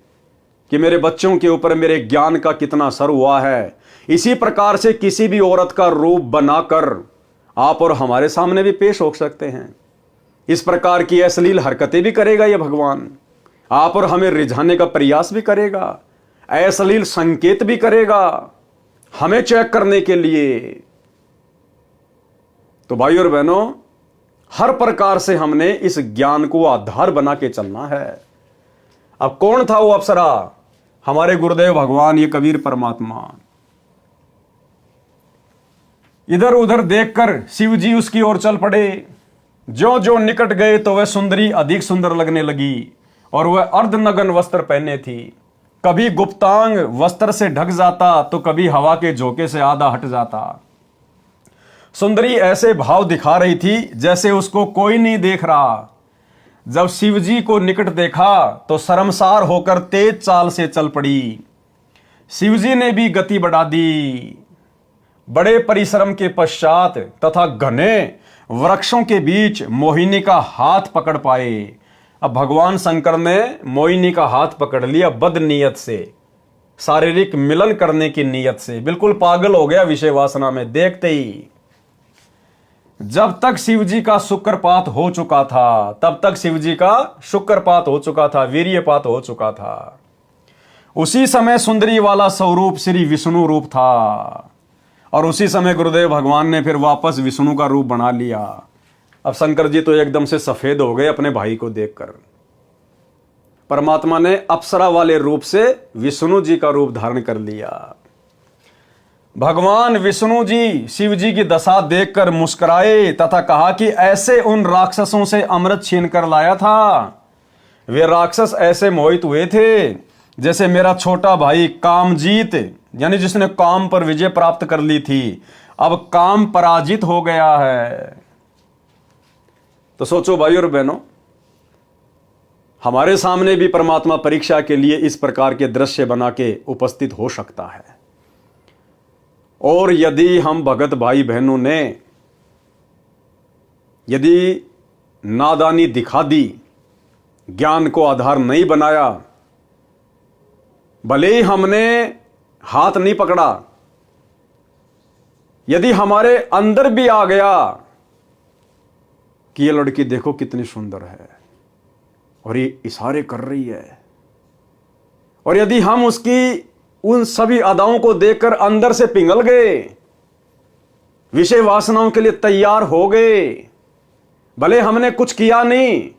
S1: कि मेरे बच्चों के ऊपर मेरे ज्ञान का कितना असर हुआ है, इसी प्रकार से किसी भी औरत का रूप बनाकर आप और हमारे सामने भी पेश हो सकते हैं। इस प्रकार की अश्लील हरकतें भी करेगा ये भगवान, आप और हमें रिझाने का प्रयास भी करेगा, अश्लील संकेत भी करेगा हमें चेक करने के लिए। तो भाइयों और बहनों, हर प्रकार से हमने इस ज्ञान को आधार बना के चलना है। अब कौन था वो अप्सरा? हमारे गुरुदेव भगवान, ये कबीर परमात्मा। इधर उधर देखकर शिव जी उसकी ओर चल पड़े। जो जो निकट गए तो वह सुंदरी अधिक सुंदर लगने लगी और वह अर्धनग्न वस्त्र पहने थी। कभी गुप्तांग वस्त्र से ढक जाता तो कभी हवा के झोंके से आधा हट जाता। सुंदरी ऐसे भाव दिखा रही थी जैसे उसको कोई नहीं देख रहा। जब शिवजी को निकट देखा तो शर्मसार होकर तेज चाल से चल पड़ी। शिवजी ने भी गति बढ़ा दी। बड़े परिश्रम के पश्चात तथा घने वृक्षों के बीच मोहिनी का हाथ पकड़ पाए। अब भगवान शंकर ने मोहिनी का हाथ पकड़ लिया बद नीयत से, शारीरिक मिलन करने की नीयत से। बिल्कुल पागल हो गया विषय वासना में देखते ही। जब तक शिवजी का शुक्रपात हो चुका था, तब तक शिवजी का शुक्रपात हो चुका था, वीर्यपात हो चुका था। उसी समय सुंदरी वाला स्वरूप श्री विष्णु रूप था और उसी समय गुरुदेव भगवान ने फिर वापस विष्णु का रूप बना लिया। अब शंकर जी तो एकदम से सफेद हो गए अपने भाई को देखकर। परमात्मा ने अप्सरा वाले रूप से विष्णु जी का रूप धारण कर लिया। भगवान विष्णु जी शिव जी की दशा देखकर मुस्कुराए तथा कहा कि ऐसे उन राक्षसों से अमृत छीन कर लाया था। वे राक्षस ऐसे मोहित हुए थे जैसे मेरा छोटा भाई कामजीत, यानी जिसने काम पर विजय प्राप्त कर ली थी, अब काम पराजित हो गया है। तो सोचो भाई और बहनों, हमारे सामने भी परमात्मा परीक्षा के लिए इस प्रकार के दृश्य बना के उपस्थित हो सकता है। और यदि हम भगत भाई बहनों ने यदि नादानी दिखा दी, ज्ञान को आधार नहीं बनाया, भले ही हमने हाथ नहीं पकड़ा, यदि हमारे अंदर भी आ गया कि ये लड़की देखो कितनी सुंदर है और ये इशारे कर रही है, और यदि हम उसकी उन सभी अदाओं को देखकर अंदर से पिघल गए, विषय वासनाओं के लिए तैयार हो गए, भले हमने कुछ किया नहीं,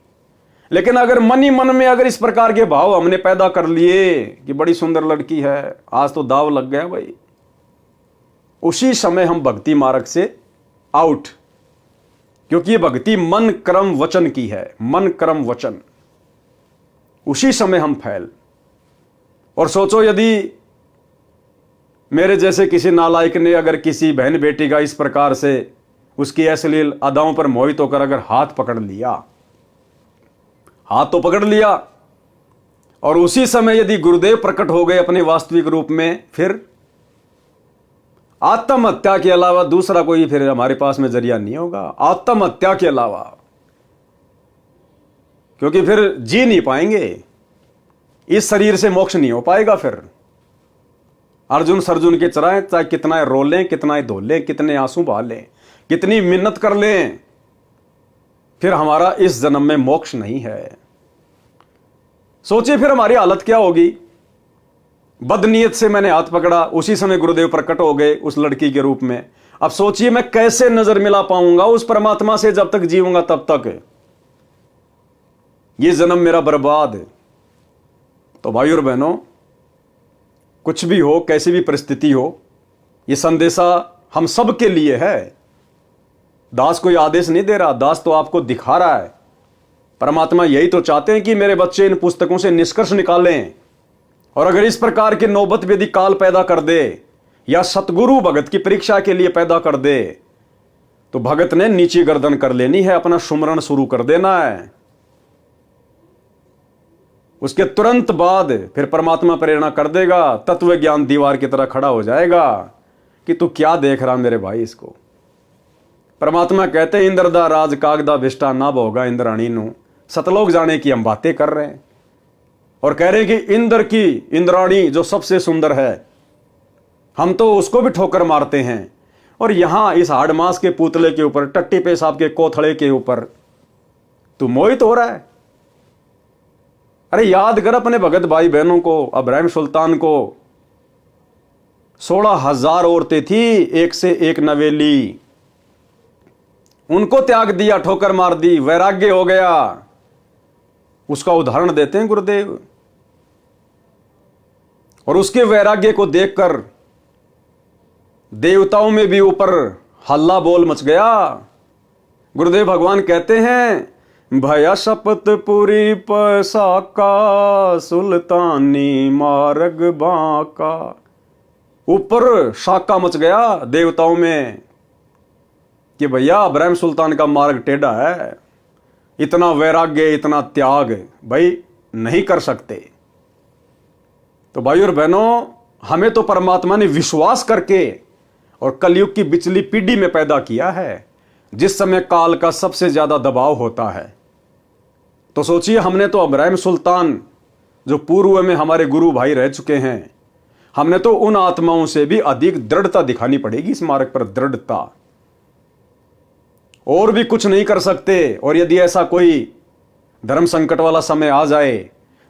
S1: लेकिन अगर मन ही मन में अगर इस प्रकार के भाव हमने पैदा कर लिए कि बड़ी सुंदर लड़की है, आज तो दाव लग गया भाई, उसी समय हम भक्ति मार्ग से आउट। क्योंकि ये भक्ति मन कर्म वचन की है, मन कर्म वचन, उसी समय हम फैल। और सोचो यदि मेरे जैसे किसी नालायक ने अगर किसी बहन बेटी का इस प्रकार से उसकी अश्लील अदाओं पर मोहित होकर अगर हाथ पकड़ लिया, हाथ तो पकड़ लिया, और उसी समय यदि गुरुदेव प्रकट हो गए अपने वास्तविक रूप में, फिर आत्महत्या के अलावा दूसरा कोई फिर हमारे पास में जरिया नहीं होगा, आत्महत्या के अलावा। क्योंकि फिर जी नहीं पाएंगे, इस शरीर से मोक्ष नहीं हो पाएगा। फिर अर्जुन सर्जुन के चराए, चाहे कितना रोलें, कितना धोलें, कितने आंसू बहालें, कितनी मिन्नत कर लें, फिर हमारा इस जन्म में मोक्ष नहीं है। सोचिए फिर हमारी हालत क्या होगी। बदनीयत से मैंने हाथ पकड़ा, उसी समय गुरुदेव प्रकट हो गए उस लड़की के रूप में। अब सोचिए मैं कैसे नजर मिला पाऊंगा उस परमात्मा से जब तक जीऊंगा तब तक, ये जन्म मेरा बर्बाद। तो भाई और बहनों, कुछ भी हो, कैसी भी परिस्थिति हो, ये संदेशा हम सब के लिए है। दास कोई आदेश नहीं दे रहा, दास तो आपको दिखा रहा है। परमात्मा यही तो चाहते हैं कि मेरे बच्चे इन पुस्तकों से निष्कर्ष निकालें, और अगर इस प्रकार की नौबत यदि काल पैदा कर दे या सतगुरु भगत की परीक्षा के लिए पैदा कर दे, तो भगत ने नीची गर्दन कर लेनी है, अपना सुमरण शुरू कर देना है। उसके तुरंत बाद फिर परमात्मा प्रेरणा कर देगा, तत्व ज्ञान दीवार की तरह खड़ा हो जाएगा कि तू क्या देख रहा मेरे भाई इसको। परमात्मा कहते इंद्र दा राज कागदा विष्टा ना भोगा इंद्राणी नु। सतलोक जाने की हम बातें कर रहे हैं और कह रहे हैं कि इंद्र की इंद्राणी जो सबसे सुंदर है, हम तो उसको भी ठोकर मारते हैं। और यहां इस हाड़ मास के पुतले के ऊपर, टट्टी पेशाब के कोथड़े के ऊपर तू मोहित हो रहा है। अरे याद कर अपने भगत भाई बहनों को, अब्राहिम सुल्तान को 16,000 औरतें थी, एक से एक नवेली, उनको त्याग दिया, ठोकर मार दी, वैराग्य हो गया। उसका उदाहरण देते हैं गुरुदेव। और उसके वैराग्य को देखकर देवताओं में भी ऊपर हल्ला बोल मच गया। गुरुदेव भगवान कहते हैं भया शपथ पूरी पसाका सुल्तानी मार्ग बाका। ऊपर शाका मच गया देवताओं में कि भैया इब्राहिम सुल्तान का मार्ग टेढ़ा है, इतना वैराग्य, इतना त्याग भाई नहीं कर सकते। तो भाई और बहनों, हमें तो परमात्मा ने विश्वास करके और कलयुग की बिचली पीढ़ी में पैदा किया है, जिस समय काल का सबसे ज्यादा दबाव होता है। तो सोचिए, हमने तो इब्राहिम सुल्तान जो पूर्व में हमारे गुरु भाई रह चुके हैं, हमने तो उन आत्माओं से भी अधिक दृढ़ता दिखानी पड़ेगी इस मार्ग पर, दृढ़ता। और भी कुछ नहीं कर सकते। और यदि ऐसा कोई धर्म संकट वाला समय आ जाए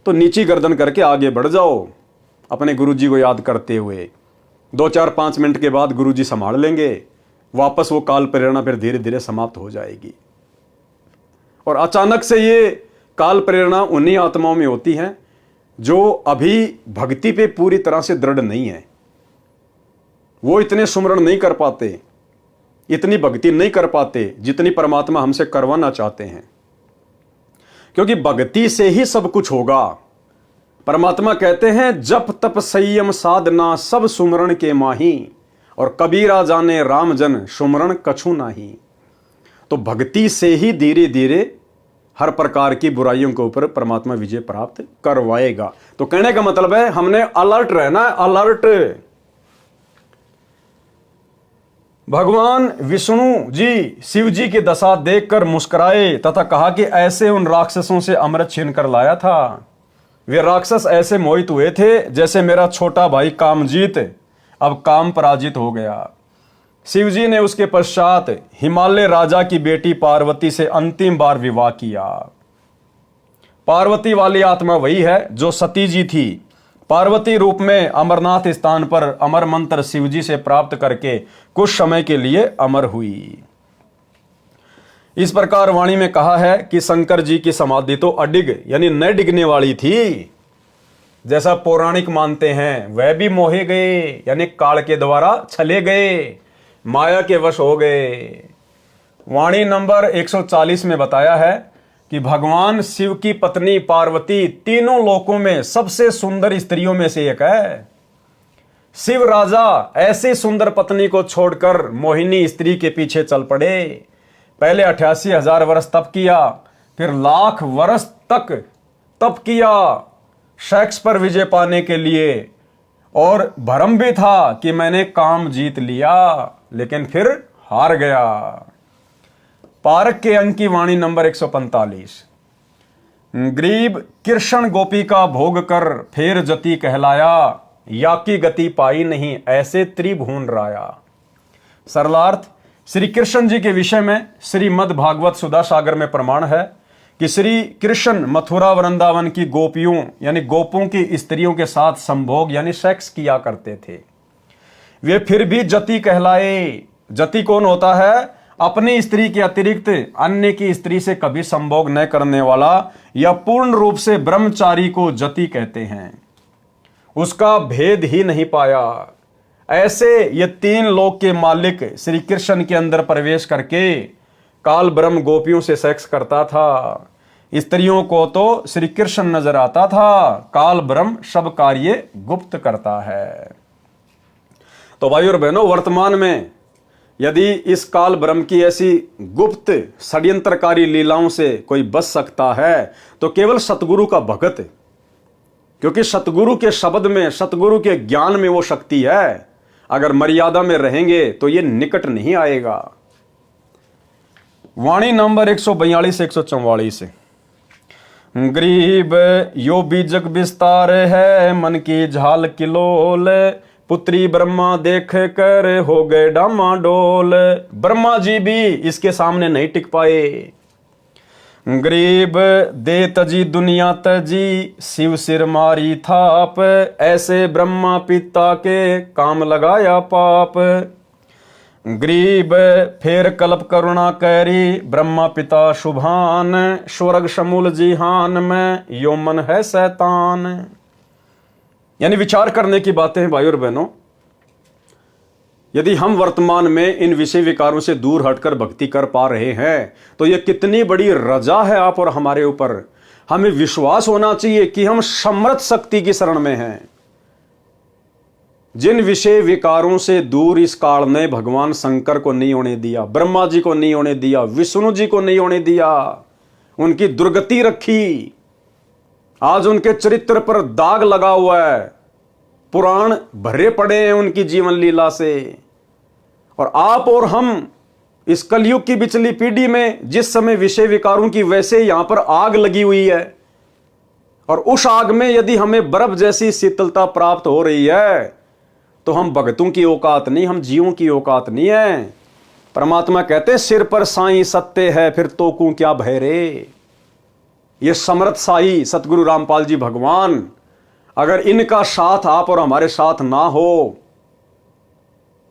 S1: तो नीची गर्दन करके आगे बढ़ जाओ, अपने गुरुजी को याद करते हुए। 2-4-5 मिनट के बाद गुरुजी संभाल लेंगे, वापस वो काल प्रेरणा फिर धीरे धीरे समाप्त हो जाएगी। और अचानक से ये काल प्रेरणा उन्हीं आत्माओं में होती है जो अभी भक्ति पे पूरी तरह से दृढ़ नहीं है। वो इतने सुमरण नहीं कर पाते, इतनी भक्ति नहीं कर पाते जितनी परमात्मा हमसे करवाना चाहते हैं, क्योंकि भक्ति से ही सब कुछ होगा। परमात्मा कहते हैं जप तप संयम साधना सब सुमरण के माही, और कबीरा जाने राम जन सुमरण कछु नाही। तो भक्ति से ही धीरे धीरे हर प्रकार की बुराइयों के ऊपर परमात्मा विजय प्राप्त करवाएगा। तो कहने का मतलब है हमने अलर्ट रहना है, अलर्ट। भगवान विष्णु जी शिव जी की दशा देखकर मुस्कुराए तथा कहा कि ऐसे उन राक्षसों से अमृत छीन कर लाया था। वे राक्षस ऐसे मोहित हुए थे जैसे मेरा छोटा भाई कामजीत अब काम पराजित हो गया। शिव जी ने उसके पश्चात हिमालय राजा की बेटी पार्वती से अंतिम बार विवाह किया। पार्वती वाली आत्मा वही है जो सती जी थी। पार्वती रूप में अमरनाथ स्थान पर अमर मंत्र शिव जी से प्राप्त करके कुछ समय के लिए अमर हुई। इस प्रकार वाणी में कहा है कि शंकर जी की समाधि तो अडिग यानी न डिगने वाली थी, जैसा पौराणिक मानते हैं। वह भी मोहे गए यानी काल के द्वारा छले गए, माया के वश हो गए। वाणी नंबर 140 में बताया है कि भगवान शिव की पत्नी पार्वती तीनों लोकों में सबसे सुंदर स्त्रियों में से एक है। शिव राजा ऐसी सुंदर पत्नी को छोड़कर मोहिनी स्त्री के पीछे चल पड़े। पहले 88,000 वर्ष तप किया, फिर लाख वर्ष तक तप किया सेक्स पर विजय पाने के लिए, और भ्रम भी था कि मैंने काम जीत लिया, लेकिन फिर हार गया। पारक के अंक की वाणी नंबर 145। गरीब कृष्ण गोपी का भोग कर फेर जति कहलाया, या की गति पाई नहीं ऐसे त्रिभुवन राया। सरलार्थ, श्री कृष्ण जी के विषय में श्रीमद् भागवत सुधा सागर में प्रमाण है कि श्री कृष्ण मथुरा वृंदावन की गोपियों यानी गोपों की स्त्रियों के साथ संभोग यानी सेक्स किया करते थे। वे फिर भी जति कहलाए। जति कौन होता है? अपनी स्त्री के अतिरिक्त अन्य की स्त्री से कभी संभोग न करने वाला या पूर्ण रूप से ब्रह्मचारी को जति कहते हैं। उसका भेद ही नहीं पाया। ऐसे ये 3 लोक के मालिक श्री कृष्ण के अंदर प्रवेश करके काल ब्रह्म गोपियों से सेक्स करता था। स्त्रियों को तो श्री कृष्ण नजर आता था, काल ब्रह्म सब कार्य गुप्त करता है। तो भाई और बहनों, वर्तमान में यदि इस काल ब्रह्म की ऐसी गुप्त षड्यंत्रकारी लीलाओं से कोई बच सकता है तो केवल सतगुरु का भगत क्योंकि सतगुरु के शब्द में, सतगुरु के ज्ञान में वो शक्ति है। अगर मर्यादा में रहेंगे तो ये निकट नहीं आएगा। वाणी नंबर 142 से 144। गरीब यो बीजक विस्तार है, मन की झाल किलोल, पुत्री ब्रह्मा देख कर हो गए डामाडोल। ब्रह्मा जी भी इसके सामने नहीं टिक पाए। गरीब दे तजी दुनिया तजी, शिव सिर मारी थाप, ऐसे ब्रह्मा पिता के काम लगाया पाप। गरीब फेर कल्प करुणा कैरी, ब्रह्मा पिता शुभान, स्वर्ग शमूल जिहान में यो मन है शैतान। यानी विचार करने की बातें हैं भाई और बहनों। यदि हम वर्तमान में इन विषय विकारों से दूर हटकर भक्ति कर पा रहे हैं तो यह कितनी बड़ी रजा है आप और हमारे ऊपर। हमें विश्वास होना चाहिए कि हम समर्थ शक्ति की शरण में हैं। जिन विषय विकारों से दूर इस काल ने भगवान शंकर को नहीं होने दिया, ब्रह्मा जी को नहीं होने दिया, विष्णु जी को नहीं होने दिया, उनकी दुर्गति रखी। आज उनके चरित्र पर दाग लगा हुआ है, पुराण भरे पड़े हैं उनकी जीवन लीला से। और आप और हम इस कलयुग की बिचली पीढ़ी में जिस समय विषय विकारों की वैसे यहां पर आग लगी हुई है, और उस आग में यदि हमें बर्फ जैसी शीतलता प्राप्त हो रही है तो हम भगतों की औकात नहीं, हम जीवों की औकात नहीं है। परमात्मा कहते हैं सिर पर साईं सत्य है, फिर तोकू क्या भय रे। ये समर्थ साई सतगुरु रामपाल जी भगवान, अगर इनका साथ आप और हमारे साथ ना हो,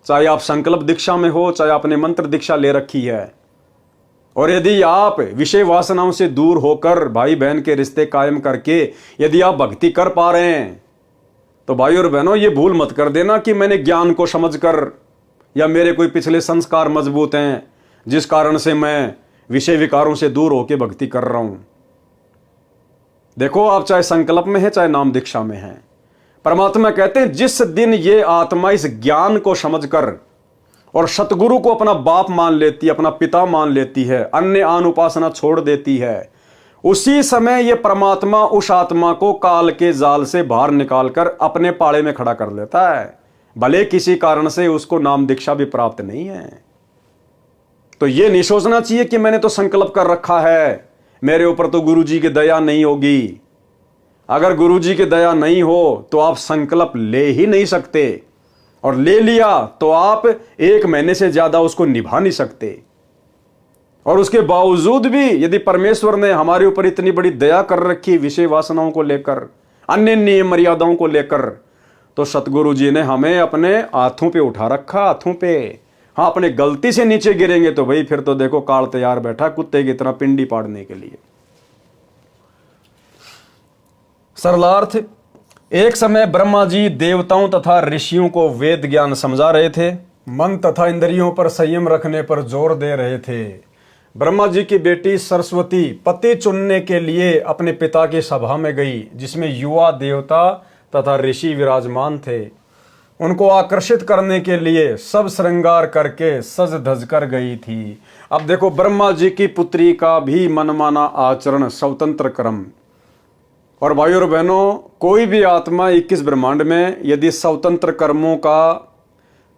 S1: चाहे आप संकल्प दीक्षा में हो, चाहे आपने मंत्र दीक्षा ले रखी है, और यदि आप विषय वासनाओं से दूर होकर भाई बहन के रिश्ते कायम करके यदि आप भक्ति कर पा रहे हैं तो भाई और बहनों ये भूल मत कर देना कि मैंने ज्ञान को समझकर या मेरे कोई पिछले संस्कार मजबूत हैं जिस कारण से मैं विषय विकारों से दूर होकर भक्ति कर रहा हूं। देखो, आप चाहे संकल्प में है चाहे नाम दीक्षा में है, परमात्मा कहते हैं जिस दिन ये आत्मा इस ज्ञान को समझकर और सतगुरु को अपना बाप मान लेती है, अपना पिता मान लेती है, अन्य आन उपासना छोड़ देती है, उसी समय ये परमात्मा उस आत्मा को काल के जाल से बाहर निकालकर अपने पाड़े में खड़ा कर लेता है, भले किसी कारण से उसको नाम दीक्षा भी प्राप्त नहीं है। तो ये नहीं सोचना चाहिए कि मैंने तो संकल्प कर रखा है, मेरे ऊपर तो गुरु जी की दया नहीं होगी। अगर गुरु जी की दया नहीं हो तो आप संकल्प ले ही नहीं सकते, और ले लिया तो आप 1 महीने से ज्यादा उसको निभा नहीं सकते। और उसके बावजूद भी यदि परमेश्वर ने हमारे ऊपर इतनी बड़ी दया कर रखी विषय वासनाओं को लेकर, अन्य नियम मर्यादाओं को लेकर, तो सतगुरु जी ने हमें अपने हाथों पे उठा रखा, हाथों पे। हाँ, अपने गलती से नीचे गिरेंगे तो भाई फिर तो देखो काल तैयार बैठा कुत्ते की तरह पिंडी पाड़ने के लिए। सरलार्थ, एक समय ब्रह्मा जी देवताओं तथा ऋषियों को वेद ज्ञान समझा रहे थे, मन तथा इंद्रियों पर संयम रखने पर जोर दे रहे थे। ब्रह्मा जी की बेटी सरस्वती पति चुनने के लिए अपने पिता की सभा में गई, जिसमें युवा देवता तथा ऋषि विराजमान थे। उनको आकर्षित करने के लिए सब श्रृंगार करके सज धज कर गई थी। अब देखो, ब्रह्मा जी की पुत्री का भी मनमाना आचरण, स्वतंत्र कर्म। और भाई और बहनों, कोई भी आत्मा 21 ब्रह्मांड में यदि स्वतंत्र कर्मों का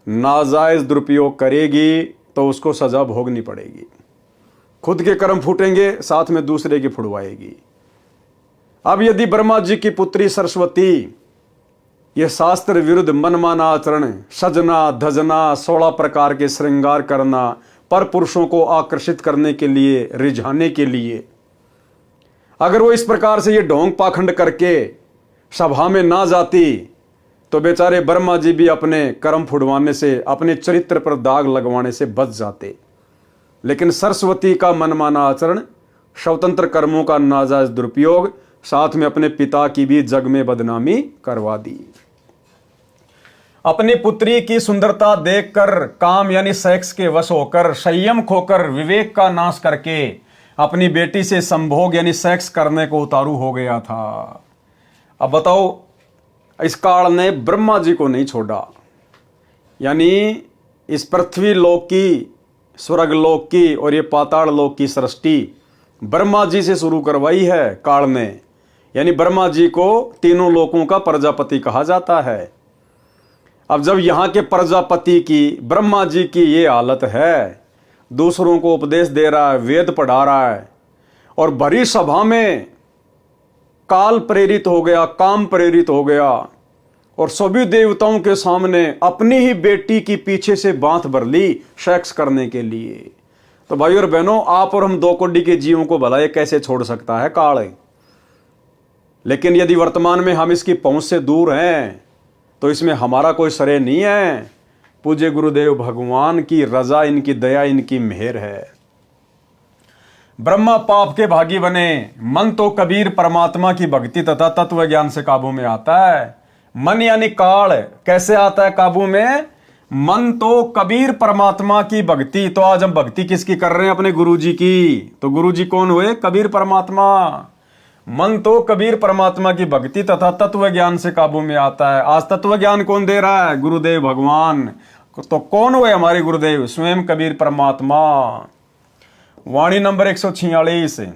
S1: नाजायज दुरुपयोग करेगी तो उसको सजा भोगनी पड़ेगी। खुद के कर्म फूटेंगे, साथ में दूसरे की फुड़वाएगी। अब यदि ब्रह्मा जी की पुत्री सरस्वती यह शास्त्र विरुद्ध मनमाना आचरण, सजना धजना, 16 प्रकार के श्रृंगार करना, पर पुरुषों को आकर्षित करने के लिए, रिझाने के लिए, अगर वो इस प्रकार से ये ढोंग पाखंड करके सभा में ना जाती तो बेचारे ब्रह्मा जी भी अपने कर्म फुड़वाने से, अपने चरित्र पर दाग लगवाने से बच जाते। लेकिन सरस्वती का मनमाना आचरण, स्वतंत्र कर्मों का नाजायज दुरुपयोग, साथ में अपने पिता की भी जग में बदनामी करवा दी। अपनी पुत्री की सुंदरता देखकर काम यानी सेक्स के वश होकर, संयम खोकर, विवेक का नाश करके अपनी बेटी से संभोग यानी सेक्स करने को उतारू हो गया था। अब बताओ, इस काल ने ब्रह्मा जी को नहीं छोड़ा। यानी इस पृथ्वी लोक की, स्वर्ग लोक की और ये पाताल लोक की सृष्टि ब्रह्मा जी से शुरू करवाई है काल ने। यानी ब्रह्मा जी को तीनों लोकों का प्रजापति कहा जाता है। अब जब यहाँ के प्रजापति की, ब्रह्मा जी की ये हालत है, दूसरों को उपदेश दे रहा है, वेद पढ़ा रहा है, और भरी सभा में काल प्रेरित हो गया, काम प्रेरित हो गया, और सभी देवताओं के सामने अपनी ही बेटी की पीछे से बांध भर ली सेक्स करने के लिए। तो भाई और बहनों, आप और हम 2 कोटि के जीवों को भला ये कैसे छोड़ सकता है काल। लेकिन यदि वर्तमान में हम इसकी पहुंच से दूर हैं तो इसमें हमारा कोई श्रेय नहीं है। पूज्य गुरुदेव भगवान की रजा, इनकी दया, इनकी मेहर है। ब्रह्मा पाप के भागी बने, मन तो कबीर परमात्मा की भक्ति तथा तत्व ज्ञान से काबू में आता है। मन यानी काल कैसे आता है काबू में? मन तो कबीर परमात्मा की भक्ति। तो आज हम भक्ति किसकी कर रहे हैं? अपने गुरुजी की। तो गुरुजी कौन हुए? कबीर परमात्मा। मन तो कबीर परमात्मा की भक्ति तथा तत्व ज्ञान से काबू में आता है। आज तत्व ज्ञान कौन दे रहा है? गुरुदेव भगवान। तो कौन हुए हमारे गुरुदेव? स्वयं कबीर परमात्मा। वाणी नंबर 146।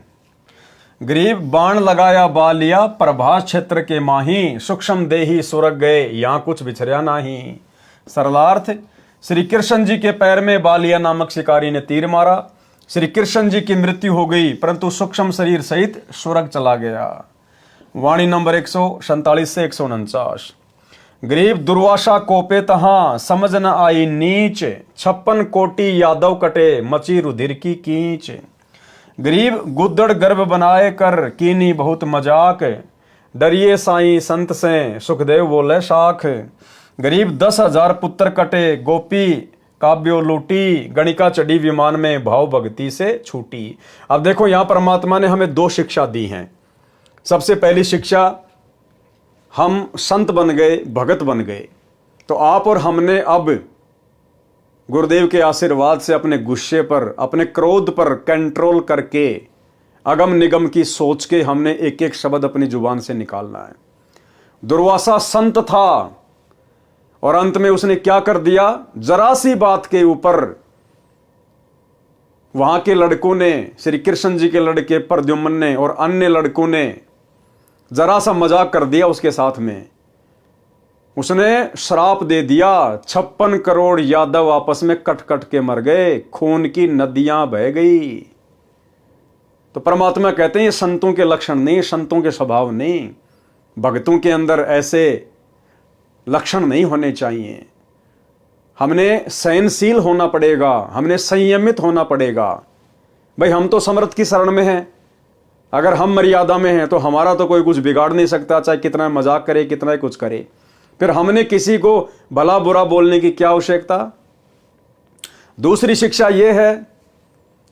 S1: गरीब बाण लगाया बा लिया, प्रभास क्षेत्र के माही, सूक्ष्म देही सुरग गए, यहाँ कुछ बिछरिया नाही। सरलार्थ, श्री कृष्ण जी के पैर में बालिया नामक शिकारी ने तीर मारा। श्री कृष्ण जी की मृत्यु हो गई, परंतु सूक्ष्म शरीर सहित स्वर्ग चला गया। वाणी नंबर 147 से 149। गरीब दुर्वासा कोपे तहां, समझ न आई नीच, 56 कोटि यादव कटे, मची रुधिर की कींच। गरीब गुद्दड़ गर्भ बनाए कर, कीनी बहुत मजाक, डरिए साईं संत से, सुखदेव बोले शाख। गरीब 10,000 पुत्र कटे, गोपी काव्यो लूटी, गणिका चढ़ी विमान में, भाव भक्ति से छूटी। अब देखो यहां परमात्मा ने हमें 2 शिक्षा दी हैं। सबसे पहली शिक्षा, हम संत बन गए, भगत बन गए। तो आप और हमने अब गुरुदेव के आशीर्वाद से अपने गुस्से पर, अपने क्रोध पर कंट्रोल करके अगम निगम की सोच के हमने एक एक शब्द अपनी जुबान से निकालना है। दुर्वासा संत था और अंत में उसने क्या कर दिया? जरा सी बात के ऊपर वहां के लड़कों ने, श्री कृष्ण जी के लड़के प्रद्युम्न ने और अन्य लड़कों ने जरा सा मजाक कर दिया उसके साथ में। उसने श्राप दे दिया, 56 करोड़ यादव आपस में कट कट के मर गए, खून की नदियां बह गई। तो परमात्मा कहते हैं ये संतों के लक्षण नहीं, संतों के स्वभाव नहीं, भक्तों के अंदर ऐसे लक्षण नहीं होने चाहिए। हमने सहनशील होना पड़ेगा, हमने संयमित होना पड़ेगा। भाई हम तो समर्थ की शरण में हैं, अगर हम मर्यादा में हैं तो हमारा तो कोई कुछ बिगाड़ नहीं सकता, चाहे कितना मजाक करे, कितना कुछ करे। फिर हमने किसी को भला बुरा बोलने की क्या आवश्यकता? दूसरी शिक्षा यह है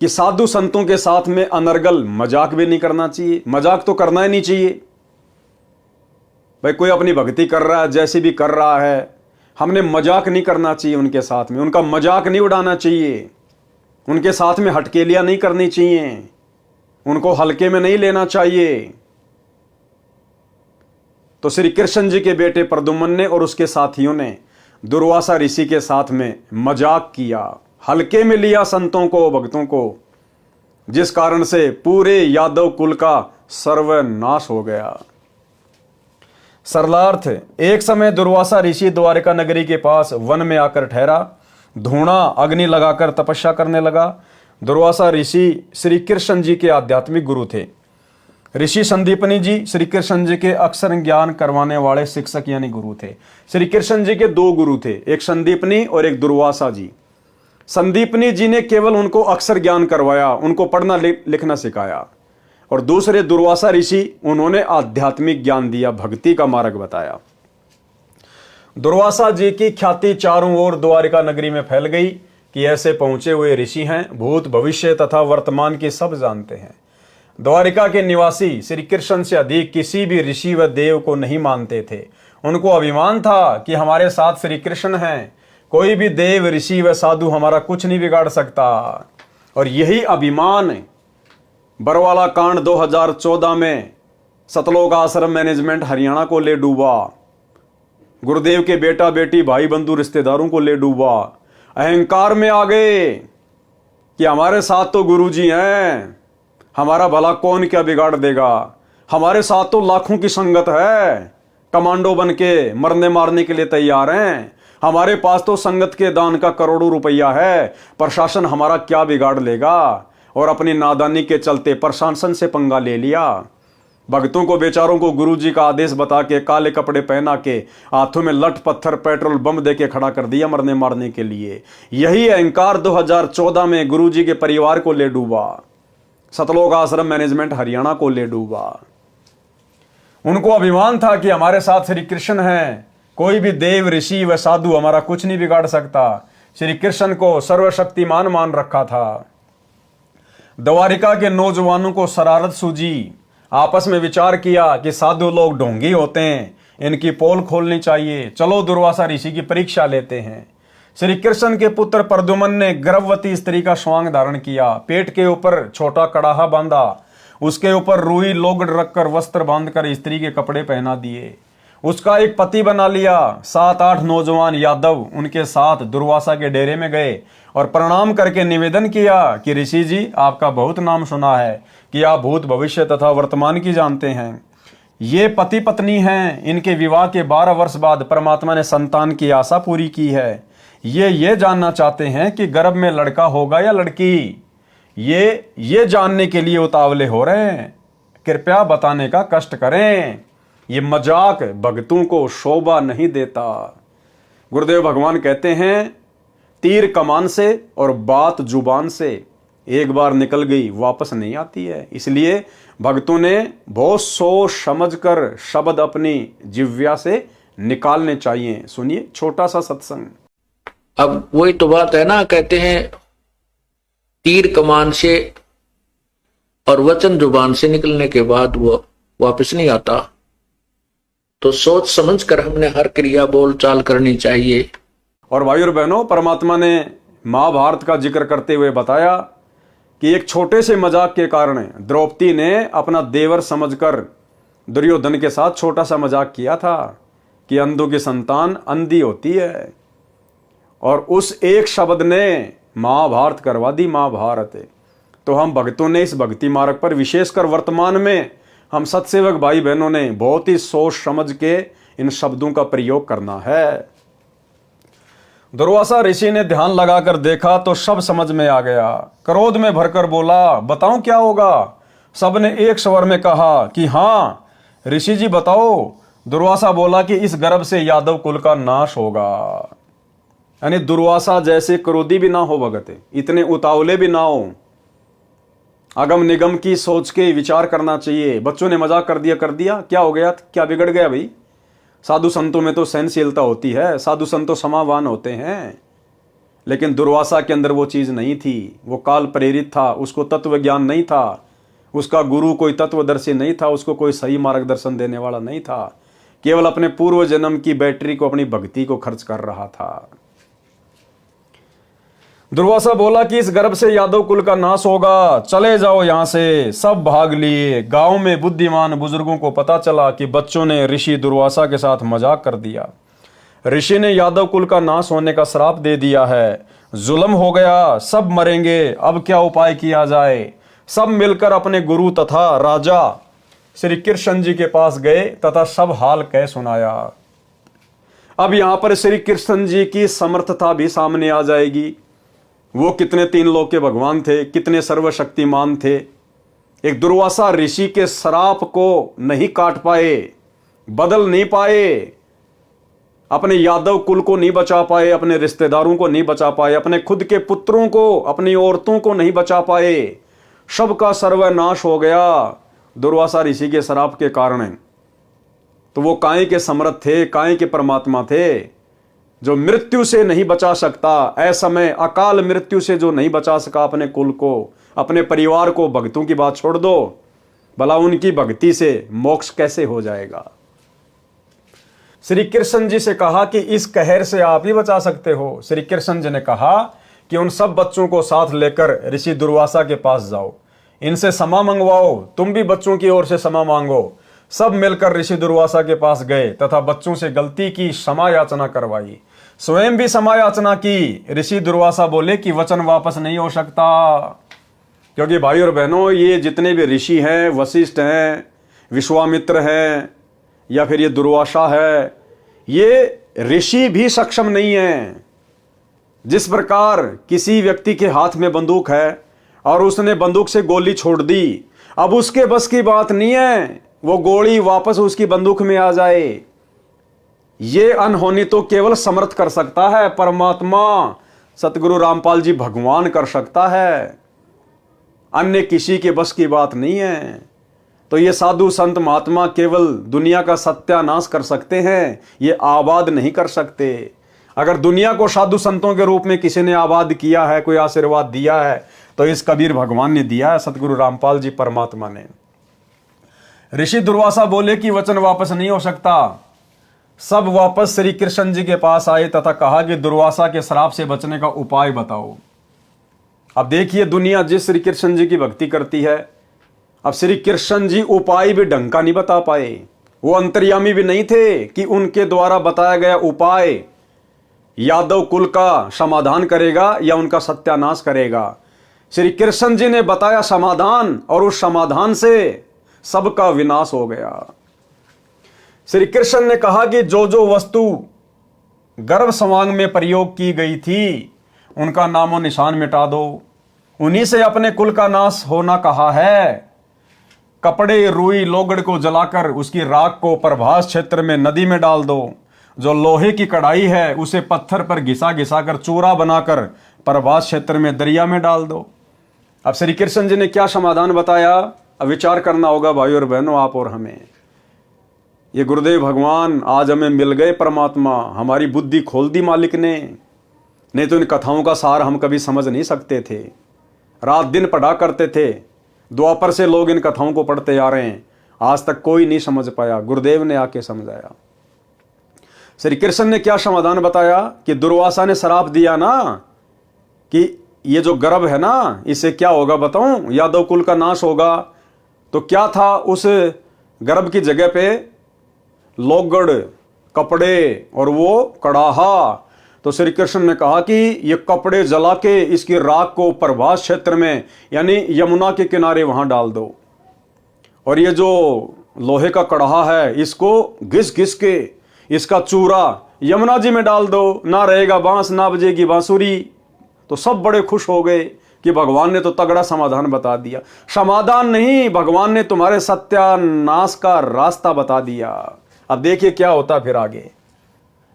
S1: कि साधु संतों के साथ में अनर्गल मजाक भी नहीं करना चाहिए। मजाक तो करना ही नहीं चाहिए। भाई कोई अपनी भक्ति कर रहा है, जैसी भी कर रहा है, हमने मजाक नहीं करना चाहिए उनके साथ में, उनका मजाक नहीं उड़ाना चाहिए, उनके साथ में हटकेलियां नहीं करनी चाहिए, उनको हल्के में नहीं लेना चाहिए। तो श्री कृष्ण जी के बेटे प्रद्युम्न ने और उसके साथियों ने दुर्वासा ऋषि के साथ में मजाक किया, हल्के में लिया संतों को, भक्तों को, जिस कारण से पूरे यादव कुल का सर्वनाश हो गया। सरलार्थ, एक समय दुर्वासा ऋषि द्वारिका नगरी के पास वन में आकर ठहरा, धूणा अग्नि लगाकर तपस्या करने लगा। दुर्वासा ऋषि श्री कृष्ण जी के आध्यात्मिक गुरु थे। ऋषि संदीपनी जी श्री कृष्ण जी के अक्षर ज्ञान करवाने वाले शिक्षक यानी गुरु थे। श्री कृष्ण जी के 2 गुरु थे, एक संदीपनी और एक दुर्वासा जी। संदीपनी जी ने केवल उनको अक्षर ज्ञान करवाया, उनको पढ़ना लिखना सिखाया, और दूसरे दुर्वासा ऋषि, उन्होंने आध्यात्मिक ज्ञान दिया, भक्ति का मार्ग बताया। दुर्वासा जी की ख्याति चारों ओर द्वारिका नगरी में फैल गई कि ऐसे पहुंचे हुए ऋषि हैं, भूत भविष्य तथा वर्तमान की सब जानते हैं। द्वारिका के निवासी श्री कृष्ण से अधिक किसी भी ऋषि व देव को नहीं मानते थे। उनको अभिमान था कि हमारे साथ श्री कृष्ण हैं, कोई भी देव ऋषि व साधु हमारा कुछ नहीं बिगाड़ सकता। और यही अभिमान बरवाला कांड 2014 में सतलोक आश्रम मैनेजमेंट हरियाणा को ले डूबा, गुरुदेव के बेटा बेटी भाई बंधु रिश्तेदारों को ले डूबा। अहंकार में आ गए कि हमारे साथ तो गुरुजी हैं, हमारा भला कौन क्या बिगाड़ देगा। हमारे साथ तो लाखों की संगत है, कमांडो बन के मरने मारने के लिए तैयार हैं। हमारे पास तो संगत के दान का करोड़ों रुपया है, प्रशासन हमारा क्या बिगाड़ लेगा। और अपनी नादानी के चलते प्रशासन से पंगा ले लिया। भक्तों को बेचारों को गुरुजी का आदेश बता के काले कपड़े पहना के हाथों में लठ पत्थर पेट्रोल बम दे के खड़ा कर दिया मरने मारने के लिए। यही अहंकार 2014 में गुरुजी के परिवार को ले डूबा, सतलोक आश्रम मैनेजमेंट हरियाणा को ले डूबा। उनको अभिमान था कि हमारे साथ श्री कृष्ण हैं, कोई भी देव ऋषि व साधु हमारा कुछ नहीं बिगाड़ सकता। श्री कृष्ण को सर्वशक्तिमान मान रखा था। द्वारिका के नौजवानों को शरारत सूझी, आपस में विचार किया कि साधु लोग ढोंगी होते हैं, इनकी पोल खोलनी चाहिए, चलो दुर्वासा ऋषि की परीक्षा लेते हैं। श्री कृष्ण के पुत्र प्रद्युम्न ने गर्भवती स्त्री का स्वांग धारण किया, पेट के ऊपर छोटा कड़ाहा बांधा, उसके ऊपर रुई लोगड़ रखकर वस्त्र बांधकर स्त्री के कपड़े पहना दिए, उसका एक पति बना लिया। 7-8 नौजवान यादव उनके साथ दुर्वासा के डेरे में गए और प्रणाम करके निवेदन किया कि ऋषि जी, आपका बहुत नाम सुना है कि आप भूत भविष्य तथा वर्तमान की जानते हैं। ये पति पत्नी हैं, इनके विवाह के 12 वर्ष बाद परमात्मा ने संतान की आशा पूरी की है। ये जानना चाहते हैं कि गर्भ में लड़का होगा या लड़की। ये जानने के लिए उतावले हो रहे हैं, कृपया बताने का कष्ट करें। ये मजाक भक्तों को शोभा नहीं देता। गुरुदेव भगवान कहते हैं, तीर कमान से और बात जुबान से एक बार निकल गई वापस नहीं आती है। इसलिए भक्तों ने बहुत सोच समझकर शब्द अपनी जिह्वा से निकालने चाहिए। सुनिए छोटा सा सत्संग।
S2: अब वही तो बात है ना, कहते हैं तीर कमान से और वचन जुबान से निकलने के बाद वो वापस नहीं आता। तो सोच समझ कर हमने हर क्रिया बोल चाल करनी चाहिए।
S1: और भाई और बहनों, परमात्मा ने महाभारत का जिक्र करते हुए बताया कि एक छोटे से मजाक के कारण द्रौपदी ने अपना देवर समझकर दुर्योधन के साथ छोटा सा मजाक किया था कि अंधों की संतान अंधी होती है। और उस एक शब्द ने महाभारत करवा दी, महाभारत। तो हम भक्तों ने इस भक्ति मार्ग पर, विशेषकर वर्तमान में हम सत्सेवक भाई बहनों ने बहुत ही सोच समझ के इन शब्दों का प्रयोग करना है। दुर्वासा ऋषि ने ध्यान लगाकर देखा तो सब समझ में आ गया। क्रोध में भरकर बोला, बताऊं क्या होगा। सबने एक स्वर में कहा कि हाँ ऋषि जी बताओ। दुर्वासा बोला कि इस गर्भ से यादव कुल का नाश होगा। यानी दुर्वासा जैसे क्रोधी भी ना हो भगत, इतने उतावले भी ना हो, अगम निगम की सोच के विचार करना चाहिए। बच्चों ने मजाक कर दिया, क्या हो गया, क्या बिगड़ गया भाई। साधु संतों में तो सहनशीलता होती है, साधु संत तो समावान होते हैं। लेकिन दुर्वासा के अंदर वो चीज नहीं थी, वो काल प्रेरित था, उसको तत्व ज्ञान नहीं था, उसका गुरु कोई तत्वदर्शी नहीं था, उसको कोई सही मार्गदर्शन देने वाला नहीं था, केवल अपने पूर्व जन्म की बैटरी को, अपनी भक्ति को खर्च कर रहा था। दुर्वासा बोला कि इस गर्भ से यादव कुल का नाश होगा, चले जाओ यहां से। सब भाग लिए। गांव में बुद्धिमान बुजुर्गों को पता चला कि बच्चों ने ऋषि दुर्वासा के साथ मजाक कर दिया। ऋषि ने यादव कुल का नाश होने का श्राप दे दिया है, जुल्म हो गया, सब मरेंगे, अब क्या उपाय किया जाए। सब मिलकर अपने गुरु तथा राजा श्री कृष्ण जी के पास गए तथा सब हाल कह सुनाया। अब यहां पर श्री कृष्ण जी की समर्थता भी सामने आ जाएगी। वो कितने 3 लोक के भगवान थे, कितने सर्वशक्तिमान थे। एक दुर्वासा ऋषि के श्राप को नहीं काट पाए, बदल नहीं पाए, अपने यादव कुल को नहीं बचा पाए, अपने रिश्तेदारों को नहीं बचा पाए, अपने खुद के पुत्रों को, अपनी औरतों को नहीं बचा पाए। सबका सर्वनाश हो गया दुर्वासा ऋषि के श्राप के कारण। तो वो काहे के समर्थ थे, काहे के परमात्मा थे, जो मृत्यु से नहीं बचा सकता। असमय अकाल मृत्यु से जो नहीं बचा सका अपने कुल को, अपने परिवार को, भक्तों की बात छोड़ दो, भला उनकी भक्ति से मोक्ष कैसे हो जाएगा। श्री कृष्ण जी से कहा कि इस कहर से आप ही बचा सकते हो। श्री कृष्ण जी ने कहा कि उन सब बच्चों को साथ लेकर ऋषि दुर्वासा के पास जाओ, इनसे क्षमा मंगवाओ, तुम भी बच्चों की ओर से क्षमा मांगो। सब मिलकर ऋषि दुर्वासा के पास गए तथा बच्चों से गलती की क्षमा याचना करवाई, स्वयं भी क्षमा याचना की। ऋषि दुर्वासा बोले कि वचन वापस नहीं हो सकता, क्योंकि भाई और बहनों ये जितने भी ऋषि हैं, वशिष्ठ हैं, विश्वामित्र है या फिर ये दुर्वासा है, ये ऋषि भी सक्षम नहीं है। जिस प्रकार किसी व्यक्ति के हाथ में बंदूक है और उसने बंदूक से गोली छोड़ दी, अब उसके बस की बात नहीं है वो गोली वापस उसकी बंदूक में आ जाए। ये अनहोनी तो केवल समर्थ कर सकता है, परमात्मा सतगुरु रामपाल जी भगवान कर सकता है, अन्य किसी के बस की बात नहीं है। तो ये साधु संत महात्मा केवल दुनिया का सत्यानाश कर सकते हैं, ये आबाद नहीं कर सकते। अगर दुनिया को साधु संतों के रूप में किसी ने आबाद किया है, कोई आशीर्वाद दिया है, तो इस कबीर भगवान ने दिया है, सतगुरु रामपाल जी परमात्मा ने। ऋषि दुर्वासा बोले कि वचन वापस नहीं हो सकता। सब वापस श्री कृष्ण जी के पास आए तथा कहा कि दुर्वासा के श्राप से बचने का उपाय बताओ। अब देखिए, दुनिया जिस श्री कृष्ण जी की भक्ति करती है, अब श्री कृष्ण जी उपाय भी ढंग का नहीं बता पाए। वो अंतर्यामी भी नहीं थे कि उनके द्वारा बताया गया उपाय यादव कुल का समाधान करेगा या उनका सत्यानाश करेगा। श्री कृष्ण जी ने बताया समाधान, और उस समाधान से सबका विनाश हो गया। श्री कृष्ण ने कहा कि जो जो वस्तु गर्भ समांग में प्रयोग की गई थी उनका नामो निशान मिटा दो, उन्हीं से अपने कुल का नाश होना कहा है। कपड़े रुई लोगड़ को जलाकर उसकी राख को प्रभास क्षेत्र में नदी में डाल दो। जो लोहे की कढ़ाई है उसे पत्थर पर घिसा घिसा कर चूरा बनाकर प्रभास क्षेत्र में दरिया में डाल दो। अब श्री कृष्ण जी ने क्या समाधान बताया, अब विचार करना होगा भाइयों और बहनों, आप और हमें। ये गुरुदेव भगवान आज हमें मिल गए, परमात्मा हमारी बुद्धि खोल दी मालिक ने, नहीं तो इन कथाओं का सार हम कभी समझ नहीं सकते थे। रात दिन पढ़ा करते थे, द्वापर से लोग इन कथाओं को पढ़ते आ रहे हैं, आज तक कोई नहीं समझ पाया, गुरुदेव ने आके समझाया। श्री कृष्ण ने क्या समाधान बताया कि दुर्वासा ने श्राप दिया ना कि ये जो गर्भ है ना इससे क्या होगा बताऊं, यादव कुल का नाश होगा। तो क्या था उस गर्भ की जगह पे, लोगड़, कपड़े और वो कड़ाहा। तो श्री कृष्ण ने कहा कि ये कपड़े जला के इसकी राख को प्रभास क्षेत्र में यानी यमुना के किनारे वहां डाल दो, और ये जो लोहे का कड़ाहा है इसको घिस घिस के इसका चूरा यमुना जी में डाल दो, ना रहेगा बांस ना बजेगी बांसुरी। तो सब बड़े खुश हो गए कि भगवान ने तो तगड़ा समाधान बता दिया। समाधान नहीं, भगवान ने तुम्हारे सत्यानाश का रास्ता बता दिया। अब देखिए क्या होता फिर आगे,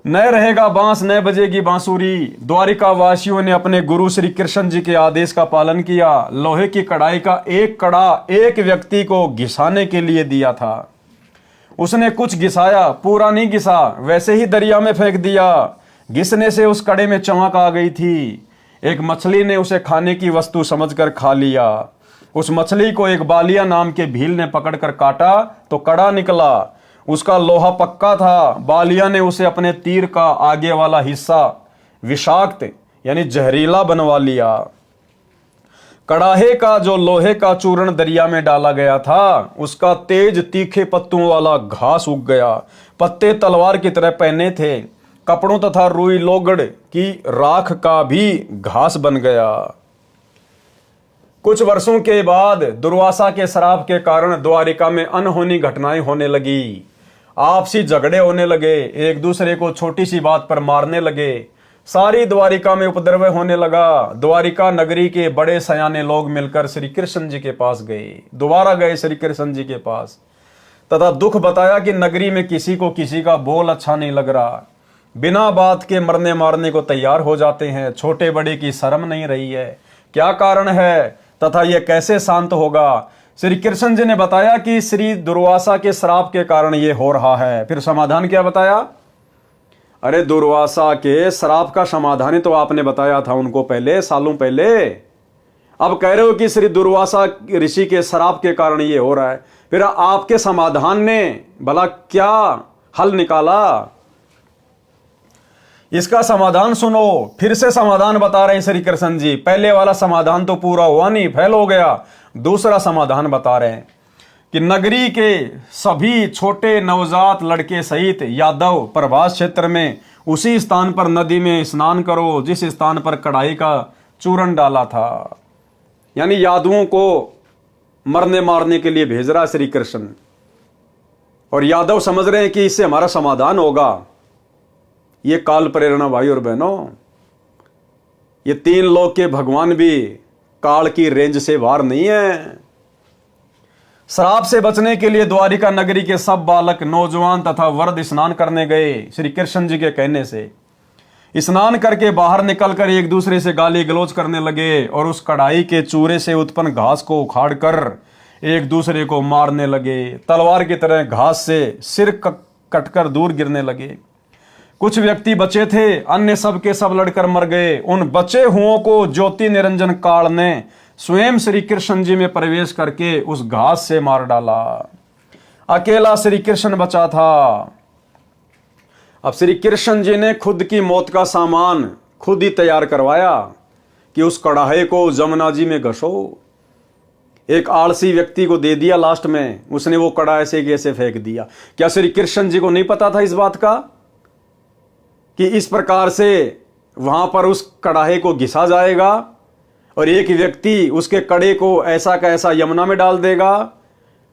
S1: न रहेगा बांस न बजेगी बांसुरी। द्वारिका वासियों ने अपने गुरु श्री कृष्ण जी के आदेश का पालन किया। लोहे की कढ़ाई का एक कड़ा एक व्यक्ति को घिसाने के लिए दिया था, उसने कुछ घिसाया, पूरा नहीं घिसा, वैसे ही दरिया में फेंक दिया। घिसने से उस कड़े में चमक आ गई थी। एक मछली ने उसे खाने की वस्तु समझकर खा लिया। उस मछली को एक बालिया नाम के भील ने पकड़कर काटा तो कड़ा निकला, उसका लोहा पक्का था। बालिया ने उसे अपने तीर का आगे वाला हिस्सा विषाक्त यानी जहरीला बनवा लिया। कड़ाहे का जो लोहे का चूर्ण दरिया में डाला गया था, उसका तेज तीखे पत्तों वाला घास उग गया। पत्ते तलवार की तरह पहने थे। कपड़ों तथा रुई लोगड़ की राख का भी घास बन गया। कुछ वर्षों के बाद दुर्वासा के श्राप के कारण द्वारिका में अनहोनी घटनाएं होने लगी। आपसी झगड़े होने लगे, एक दूसरे को छोटी सी बात पर मारने लगे। सारी द्वारिका में उपद्रव होने लगा। द्वारिका नगरी के बड़े सयाने लोग मिलकर श्री कृष्ण जी के पास गए, दोबारा गए श्री कृष्ण जी के पास, तथा दुख बताया कि नगरी में किसी को किसी का बोल अच्छा नहीं लग रहा। बिना बात के मरने मारने को तैयार हो जाते हैं। छोटे बड़े की शर्म नहीं रही है, क्या कारण है तथा यह कैसे शांत होगा। श्री कृष्ण जी ने बताया कि श्री दुर्वासा के श्राप के कारण यह हो रहा है। फिर समाधान क्या बताया, अरे दुर्वासा के श्राप का समाधान ही तो आपने बताया था उनको पहले, सालों पहले। अब कह रहे हो कि श्री दुर्वासा ऋषि के श्राप के कारण ये हो रहा है। फिर आपके समाधान ने भला क्या हल निकाला, इसका समाधान सुनो। फिर से समाधान बता रहे हैं श्री कृष्ण जी। पहले वाला समाधान तो पूरा हुआ नहीं, फेल हो गया। दूसरा समाधान बता रहे हैं कि नगरी के सभी छोटे नवजात लड़के सहित यादव प्रभास क्षेत्र में उसी स्थान पर नदी में स्नान करो जिस स्थान पर कढ़ाई का चूर्ण डाला था। यानी यादवों को मरने मारने के लिए भेज रहा श्री कृष्ण। और यादव समझ रहे हैं कि इससे हमारा समाधान होगा। ये काल प्रेरणा भाई और बहनों, ये तीन लोक के भगवान भी काल की रेंज से बाहर नहीं है। श्राप से बचने के लिए द्वारिका नगरी के सब बालक, नौजवान तथा वृद्ध स्नान करने गए। श्री कृष्ण जी के कहने से स्नान करके बाहर निकलकर एक दूसरे से गाली गलौज करने लगे और उस कढ़ाई के चूरे से उत्पन्न घास को उखाड़कर एक दूसरे को मारने लगे। तलवार की तरह घास से सिर कटकर दूर गिरने लगे। कुछ व्यक्ति बचे थे, अन्य सब के सब लड़कर मर गए। उन बचे हुओं को ज्योति निरंजन काल ने स्वयं श्री कृष्ण जी में प्रवेश करके उस घास से मार डाला। अकेला श्री कृष्ण बचा था। अब श्री कृष्ण जी ने खुद की मौत का सामान खुद ही तैयार करवाया कि उस कढ़ाई को जमुना जी में घसो। एक आलसी व्यक्ति को दे दिया, लास्ट में उसने वो कढ़ाई से कैसे फेंक दिया। क्या श्री कृष्ण जी को नहीं पता था इस बात का कि इस प्रकार से वहां पर उस कढ़ाई को घिसा जाएगा और एक व्यक्ति उसके कड़े को ऐसा का ऐसा यमुना में डाल देगा,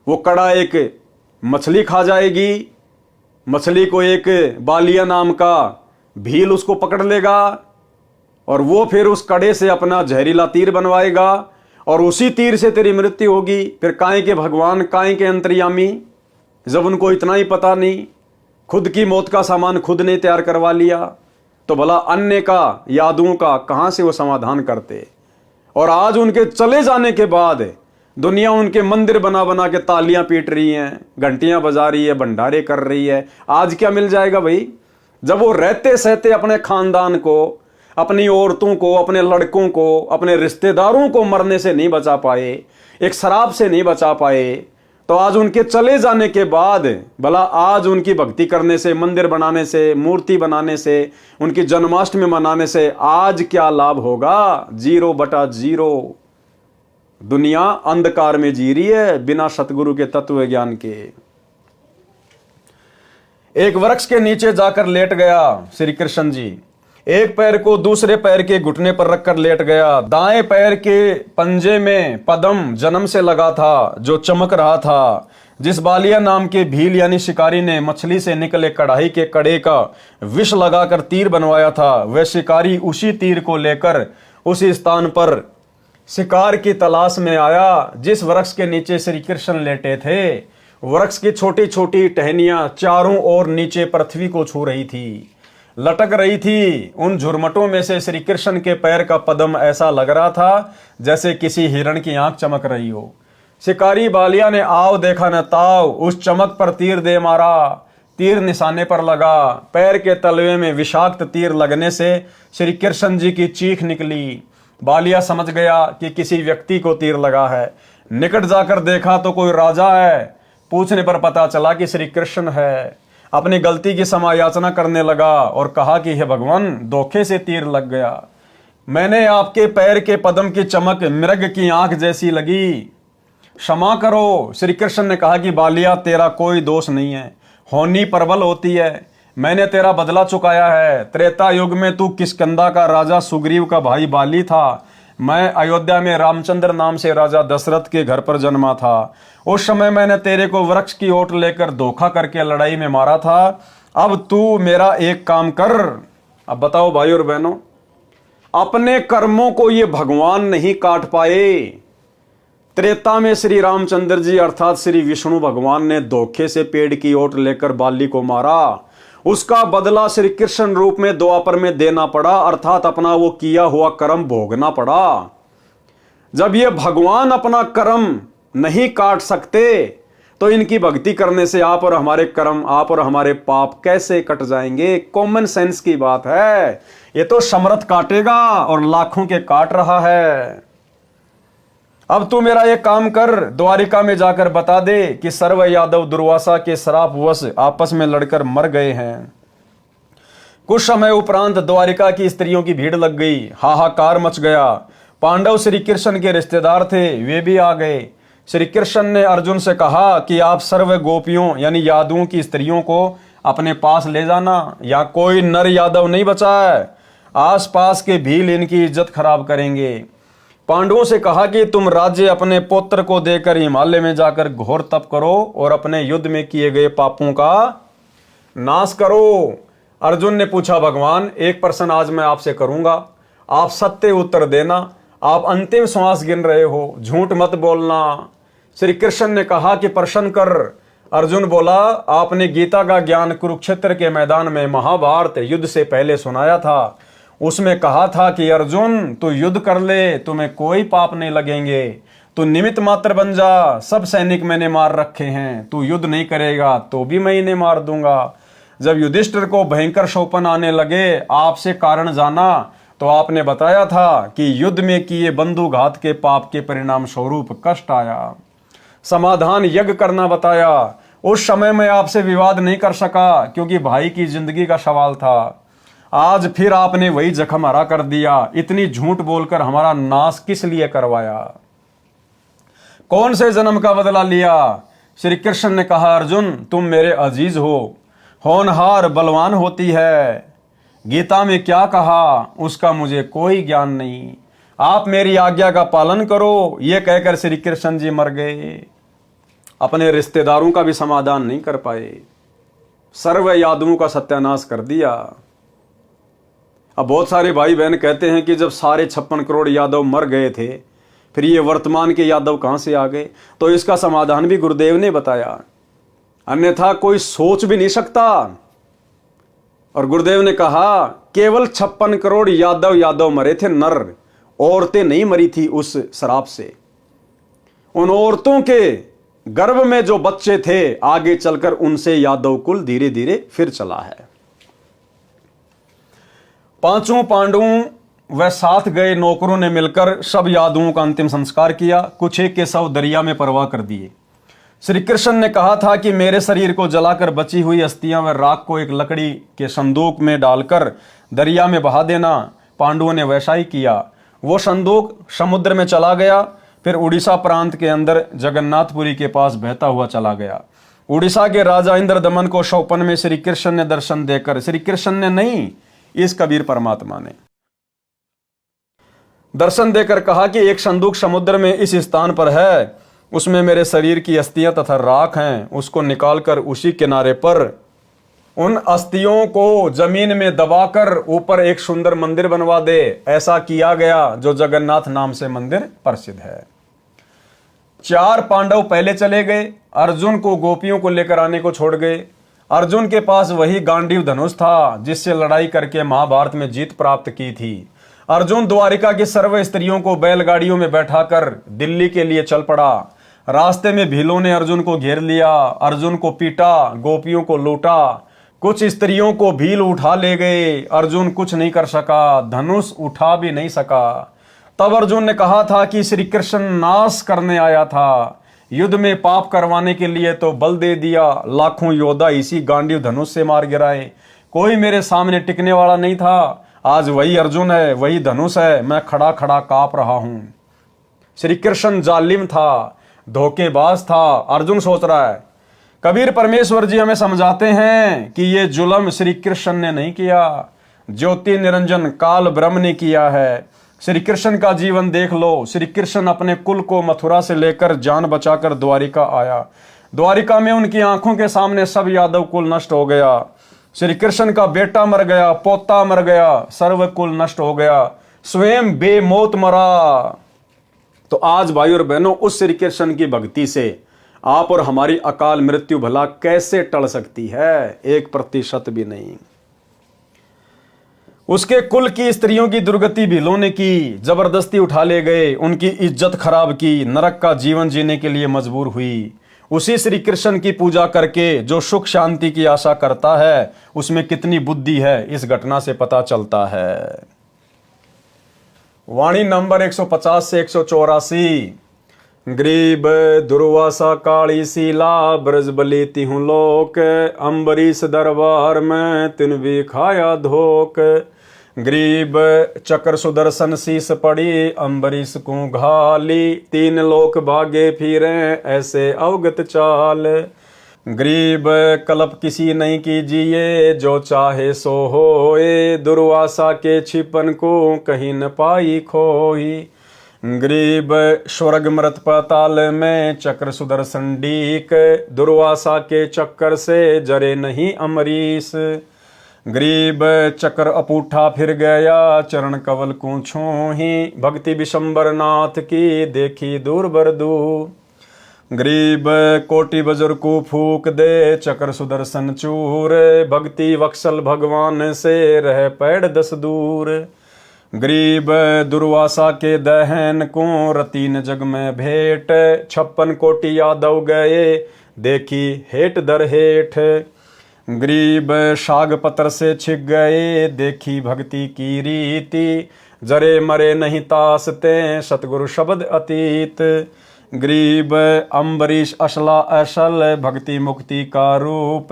S1: वो कड़ा एक मछली खा जाएगी, मछली को एक बालिया नाम का भील उसको पकड़ लेगा और वो फिर उस कड़े से अपना जहरीला तीर बनवाएगा और उसी तीर से तेरी मृत्यु होगी। फिर काहे के भगवान, काहे के अंतर्यामी, जब उनको इतना ही पता नहीं, खुद की मौत का सामान खुद ने तैयार करवा लिया, तो भला अन्य का, यादुओं का कहां से वो समाधान करते। और आज उनके चले जाने के बाद दुनिया उनके मंदिर बना बना के तालियां पीट रही हैं, घंटियां बजा रही है, भंडारे कर रही है। आज क्या मिल जाएगा भाई, जब वो रहते सहते अपने खानदान को, अपनी औरतों को, अपने लड़कों को, अपने रिश्तेदारों को मरने से नहीं बचा पाए, एक शराब से नहीं बचा पाए, तो आज उनके चले जाने के बाद भला आज उनकी भक्ति करने से, मंदिर बनाने से, मूर्ति बनाने से, उनकी जन्माष्टमी मनाने से आज क्या लाभ होगा? 0/0। दुनिया अंधकार में जी रही है बिना सतगुरु के तत्व ज्ञान के। एक वृक्ष के नीचे जाकर लेट गया श्री कृष्ण जी। एक पैर को दूसरे पैर के घुटने पर रखकर लेट गया। दाएं पैर के पंजे में पद्म जन्म से लगा था जो चमक रहा था। जिस बालिया नाम के भील यानी शिकारी ने मछली से निकले कढ़ाई के कड़े का विष लगाकर तीर बनवाया था, वह शिकारी उसी तीर को लेकर उसी स्थान पर शिकार की तलाश में आया जिस वृक्ष के नीचे श्री कृष्ण लेटे थे। वृक्ष की छोटी छोटी टहनियां चारों ओर नीचे पृथ्वी को छू रही थी, लटक रही थी। उन झुरमटों में से श्री कृष्ण के पैर का पद्म ऐसा लग रहा था जैसे किसी हिरण की आंख चमक रही हो। शिकारी बालिया ने आव देखा न ताव, उस चमक पर तीर दे मारा। तीर निशाने पर लगा। पैर के तलवे में विषाक्त तीर लगने से श्री कृष्ण जी की चीख निकली। बालिया समझ गया कि किसी व्यक्ति को तीर लगा है। निकट जाकर देखा तो कोई राजा है। पूछने पर पता चला कि श्री कृष्ण है। अपनी गलती की क्षमा याचना करने लगा और कहा कि हे भगवान, धोखे से तीर लग गया। मैंने आपके पैर के पद्म की चमक मृग की आंख जैसी लगी, क्षमा करो। श्री कृष्ण ने कहा कि बालिया, तेरा कोई दोष नहीं है, होनी प्रबल होती है। मैंने तेरा बदला चुकाया है। त्रेता युग में तू किष्किंधा का राजा सुग्रीव का भाई बाली था। मैं अयोध्या में रामचंद्र नाम से राजा दशरथ के घर पर जन्मा था। उस समय मैंने तेरे को वृक्ष की ओट लेकर धोखा करके लड़ाई में मारा था। अब तू मेरा एक काम कर। अब बताओ भाई और बहनों, अपने कर्मों को ये भगवान नहीं काट पाए। त्रेता में श्री रामचंद्र जी अर्थात श्री विष्णु भगवान ने धोखे से पेड़ की ओट लेकर बाली को मारा। उसका बदला श्री कृष्ण रूप में द्वापर में देना पड़ा, अर्थात अपना वो किया हुआ कर्म भोगना पड़ा। जब ये भगवान अपना कर्म नहीं काट सकते तो इनकी भक्ति करने से आप और हमारे कर्म, आप और हमारे पाप कैसे कट जाएंगे? कॉमन सेंस की बात है। ये तो समर्थ काटेगा और लाखों के काट रहा है। अब तू मेरा एक काम कर, द्वारिका में जाकर बता दे कि सर्व यादव दुर्वासा के श्रापवश आपस में लड़कर मर गए हैं। कुछ समय उपरांत द्वारिका की स्त्रियों की भीड़ लग गई, हाहाकार मच गया। पांडव श्री कृष्ण के रिश्तेदार थे, वे भी आ गए। श्री कृष्ण ने अर्जुन से कहा कि आप सर्व गोपियों यानी यादवों की स्त्रियों को अपने पास ले जाना, या कोई नर यादव नहीं बचा है। आसपास के भील इनकी इज्जत खराब करेंगे। पांडवों से कहा कि तुम राज्य अपने पुत्र को देकर हिमालय में जाकर घोर तप करो और अपने युद्ध में किए गए पापों का नाश करो। अर्जुन ने पूछा, भगवान एक प्रश्न आज मैं आपसे करूंगा, आप सत्य उत्तर देना। आप अंतिम श्वास गिन रहे हो, झूठ मत बोलना। श्री कृष्ण ने कहा कि प्रश्न कर। अर्जुन बोला, आपने गीता का ज्ञान कुरुक्षेत्र के मैदान में महाभारत युद्ध से पहले सुनाया था। उसमें कहा था कि अर्जुन तू युद्ध कर ले, तुम्हें कोई पाप नहीं लगेंगे, तू निमित्त मात्र बन जा, सब सैनिक मैंने मार रखे हैं, तू युद्ध नहीं करेगा तो भी मैं इन्हें मार दूंगा। जब युधिष्ठिर को भयंकर शोपन आने लगे, आपसे कारण जाना तो आपने बताया था कि युद्ध में किए बंधुघात के पाप के परिणाम स्वरूप कष्ट आया। समाधान यज्ञ करना बताया। उस समय मैं आपसे विवाद नहीं कर सका क्योंकि भाई की जिंदगी का सवाल था। आज फिर आपने वही जख्म हरा कर दिया। इतनी झूठ बोलकर हमारा नाश किस लिए करवाया? कौन से जन्म का बदला लिया? श्री कृष्ण ने कहा, अर्जुन तुम मेरे अजीज हो, होनहार बलवान होती है। गीता में क्या कहा उसका मुझे कोई ज्ञान नहीं, आप मेरी आज्ञा का पालन करो। ये कहकर श्री कृष्ण जी मर गए। अपने रिश्तेदारों का भी समाधान नहीं कर पाए, सर्व यादवों का सत्यानाश कर दिया। अब बहुत सारे भाई बहन कहते हैं कि जब सारे 56 करोड़ यादव मर गए थे, फिर ये वर्तमान के यादव कहां से आ गए? तो इसका समाधान भी गुरुदेव ने बताया, अन्यथा कोई सोच भी नहीं सकता। और गुरुदेव ने कहा केवल 56 करोड़ यादव मरे थे नर, औरतें नहीं मरी थी उस शराब से। उन औरतों के गर्भ में जो बच्चे थे, आगे चलकर उनसे यादव कुल धीरे धीरे फिर चला है। पांचों पांडवों व साथ गए नौकरों ने मिलकर सब यादवों का अंतिम संस्कार किया। कुछ एक के शव दरिया में परवाह कर दिए। श्री कृष्ण ने कहा था कि मेरे शरीर को जलाकर बची हुई अस्थियां व राख को एक लकड़ी के संदूक में डालकर दरिया में बहा देना। पांडवों ने वैसा ही किया। वो संदूक समुद्र में चला गया, फिर उड़ीसा प्रांत के अंदर जगन्नाथपुरी के पास बहता हुआ चला गया। उड़ीसा के राजा इंद्रदमन को शौपन में श्री कृष्ण ने दर्शन देकर, श्री कृष्ण ने नहीं, इस कबीर परमात्मा ने दर्शन देकर कहा कि एक संदूक समुद्र में इस स्थान पर है, उसमें मेरे शरीर की अस्थियां तथा राख हैं, उसको निकालकर उसी किनारे पर उन अस्थियों को जमीन में दबाकर ऊपर एक सुंदर मंदिर बनवा दे। ऐसा किया गया, जो जगन्नाथ नाम से मंदिर प्रसिद्ध है। 4 पांडव पहले चले गए, अर्जुन को गोपियों को लेकर आने को छोड़ गए। अर्जुन के पास वही गांडीव धनुष था जिससे लड़ाई करके महाभारत में जीत प्राप्त की थी। अर्जुन द्वारिका की सर्व स्त्रियों को बैलगाड़ियों में बैठाकर दिल्ली के लिए चल पड़ा। रास्ते में भीलों ने अर्जुन को घेर लिया, अर्जुन को पीटा, गोपियों को लूटा, कुछ स्त्रियों को भील उठा ले गए। अर्जुन कुछ नहीं कर सका, धनुष उठा भी नहीं सका। तब अर्जुन ने कहा था कि श्री कृष्ण नाश करने आया था, युद्ध में पाप करवाने के लिए तो बल दे दिया। लाखों योद्धा इसी गांडीव धनुष से मार गिराए, कोई मेरे सामने टिकने वाला नहीं था। आज वही अर्जुन है, वही धनुष है, मैं खड़ा खड़ा कांप रहा हूं। श्री कृष्ण जालिम था, धोखेबाज था, अर्जुन सोच रहा है। कबीर परमेश्वर जी हमें समझाते हैं कि ये जुल्म श्री कृष्ण ने नहीं किया, ज्योति निरंजन काल ब्रह्म ने किया है। श्री कृष्ण का जीवन देख लो। श्री कृष्ण अपने कुल को मथुरा से लेकर जान बचाकर द्वारिका आया। द्वारिका में उनकी आंखों के सामने सब यादव कुल नष्ट हो गया। श्री कृष्ण का बेटा मर गया, पोता मर गया, सर्व कुल नष्ट हो गया, स्वयं बेमौत मरा। तो आज भाई और बहनों, उस श्री कृष्ण की भक्ति से आप और हमारी अकाल मृत्यु भला कैसे टल सकती है? 1% भी नहीं। उसके कुल की स्त्रियों की दुर्गति भीलों ने की, जबरदस्ती उठा ले गए, उनकी इज्जत खराब की, नरक का जीवन जीने के लिए मजबूर हुई। उसी श्री कृष्ण की पूजा करके जो सुख शांति की आशा करता है, उसमें कितनी बुद्धि है, इस घटना से पता चलता है। वाणी नंबर 150 से 184। ग्रीब दुर्वासा काली सीला ब्रजबली तिहु लोक, अम्बरीश दरबार में तिन भी खाया धोक। ग्रीब चक्र सुदर्शन शीस पड़ी, अम्बरीश को घाली, 3 लोक भागे फिरे ऐसे अवगत चाल। ग्रीब कलप किसी नहीं कीजिए, जो चाहे सो होए, दुर्वासा के छिपन को कहीं न पाई खोई। गरीब स्वर्ग मृत पाताल में चक्र सुदर्शन डीक, दुर्वासा के चक्कर से जरे नहीं अमरीश। गरीब चक्र अपूठा फिर गया चरण कवल को छूही, भक्ति विशंबर नाथ की देखी दूर बरदू। गरीब कोटि बजुर को फूक दे चक्र सुदर्शन चूर, भक्ति वत्सल भगवान से रह पैड़ 10 दूर। गरीब दुर्वासा के दहन को रतीन जग में भेंट, 56 कोटि यादव गए देखी हेठ दर हेठ। गरीब शाग पत्र से छिक गए देखी भक्ति की रीति, जरे मरे नहीं तासते सतगुरु शब्द अतीत। गरीब अम्बरीश असला असल भक्ति मुक्ति का रूप,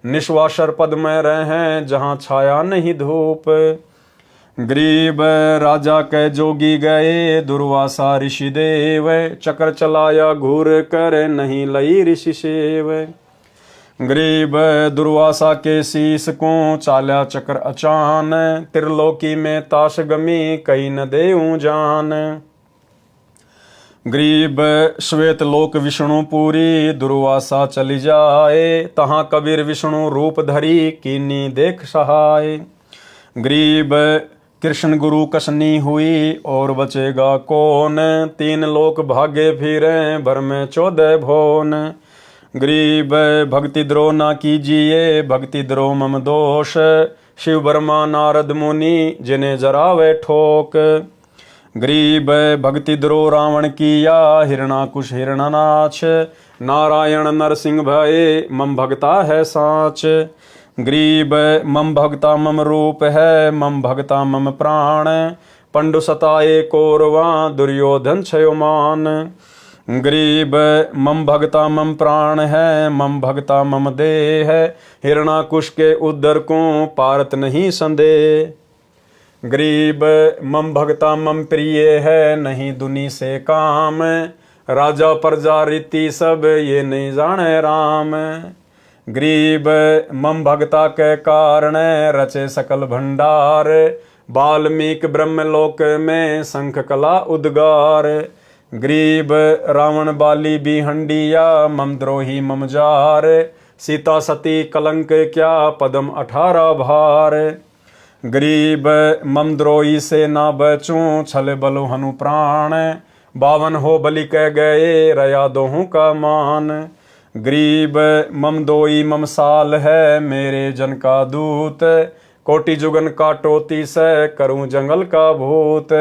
S1: निश्वासर पद में रहें जहाँ छाया नहीं धूप। गरीब राजा के जोगी गए दुर्वासा ऋषि देव, चक्र चलाया घूर कर नहीं लई ऋषि सेव। गरीब दुर्वासा के शीस को चाल्या चक्र अचान, त्रिलोकी में ताश गमी कई न देऊं जान। गरीब श्वेत लोक विष्णु पूरी दुर्वासा चली जाए, तहाँ कबीर विष्णु रूप धरी कीनी देख सहाय। गरीब कृष्ण गुरु कसनी हुई और बचेगा कौन, 3 लोक भागे फिरे भर में 14 भुवन। गरीब भक्ति द्रोह ना कीजिए भक्ति द्रोह मम दोष, शिव ब्रह्मा नारद मुनि जिन्हें जरावे ठोक। गरीब भक्ति द्रोह रावण किया हिरणाकुश हिरणानाच, नारायण नरसिंह भये मम भगता है साच। गरीब मम भगता मम रूप है मम भगता मम प्राण, पंडु सताए कौरवा दुर्योधन क्षयोमान। गरीब मम भगता मम प्राण है मम भगता मम देह, हिरणाकुश के उदर को पारत नहीं संदेह। गरीब मम भगता मम प्रिय है नहीं दुनी से काम, राजा प्रजा रीति सब ये नहीं जाने राम। गरीब मम भगता के कारण रचे सकल भंडार, वाल्मीकि ब्रह्मलोक में शंख कला उद्गार। गरीब रावण बाली भी हंडिया मम द्रोही मम जार, सीता सती कलंक क्या पदम 18 भार। गरीब मम द्रोही से ना बचूं छल बलो हनु प्राण, 52 हो बलि कह गए रया दोहूं का मान। गरीब मम दोई मम साल है मेरे जन का दूत, कोटि जुगन काटोती से करूं जंगल का भूत।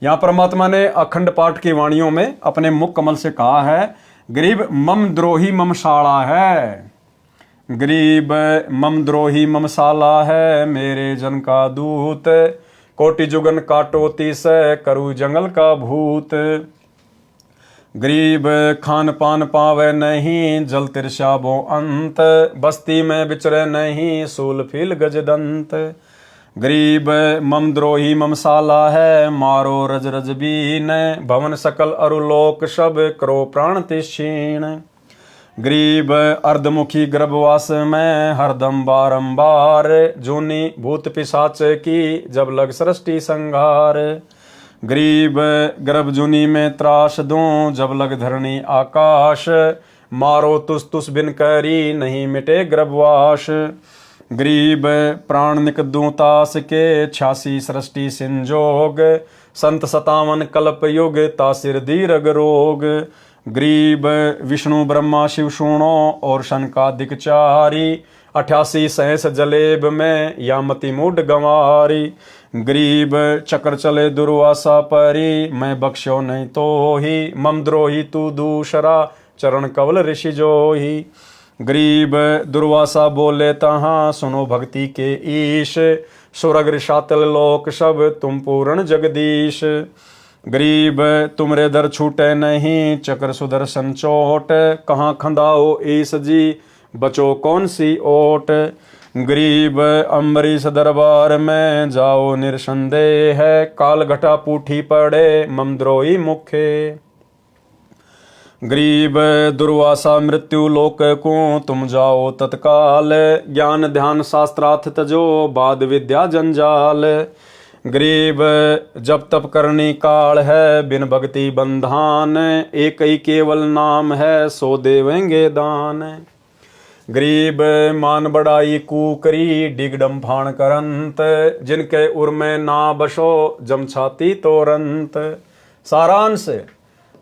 S1: यहाँ परमात्मा ने अखंड पाठ की वाणियों में अपने मुख कमल से कहा है, गरीब मम द्रोही मम साला है। गरीब मम द्रोही मम साला है मेरे जन का दूत, कोटि जुगन काटोती से करूं जंगल का भूत। गरीब खान पान पावे नहीं जल तिरशाबो अंत, बस्ती में विचरे नहीं सूल फील गजदंत। गरीब मम द्रोही मम साला है मारो रज रज बीन, भवन सकल अरुलोक सब करो प्राण तिक्षीण। गरीब अर्धमुखी गर्भवास में हरदम बारंबार, जूनी भूत पिशाच की जब लग सृष्टि संहार। गरीब गर्भ जूनी में त्रास दूं जब लग धरणी आकाश, मारो तुस तुस बिन करी नहीं मिटे गर्भवास। गरीब प्राण निक दूं तास के 86 सृष्टि संजोग, संत 57 कल्प युग तासिर दीर्घ रोग। गरीब विष्णु ब्रह्मा शिव सुनो और शनकादिक चारी, 88 सहस जलेब में यामति मूड गंवारी। गरीब चक्र चले दुर्वासा परी, मैं बख्शो नहीं तो ही मम द्रोही तू दूसरा चरण कवल ऋषि जोही। गरीब दुर्वासा बोले तहाँ सुनो भक्ति के ईश, स्वर्ग शातल लोक सब तुम पूर्ण जगदीश। गरीब तुमरे दर छूटे नहीं चक्र सुदर्शन चोट, कहाँ खंदाओ ईस जी बचो कौन सी ओट। गरीब अम्बरीश दरबार में जाओ निरसंदेह, काल घटा पूठी पड़े मम द्रोही मुखे। गरीब दुर्वासा मृत्यु लोक को तुम जाओ तत्काल, ज्ञान ध्यान शास्त्रार्थ तजो बाद विद्या जंजाल। गरीब जब तप करनी काल है, बिन भक्ति बंधान, एक ही केवल नाम है, सो देवेंगे दान। गरीब मान बड़ाई कूकरी, डिगडम फाण करंत, जिनके उर में ना बसो, जम छाती तोरंत। सारांश,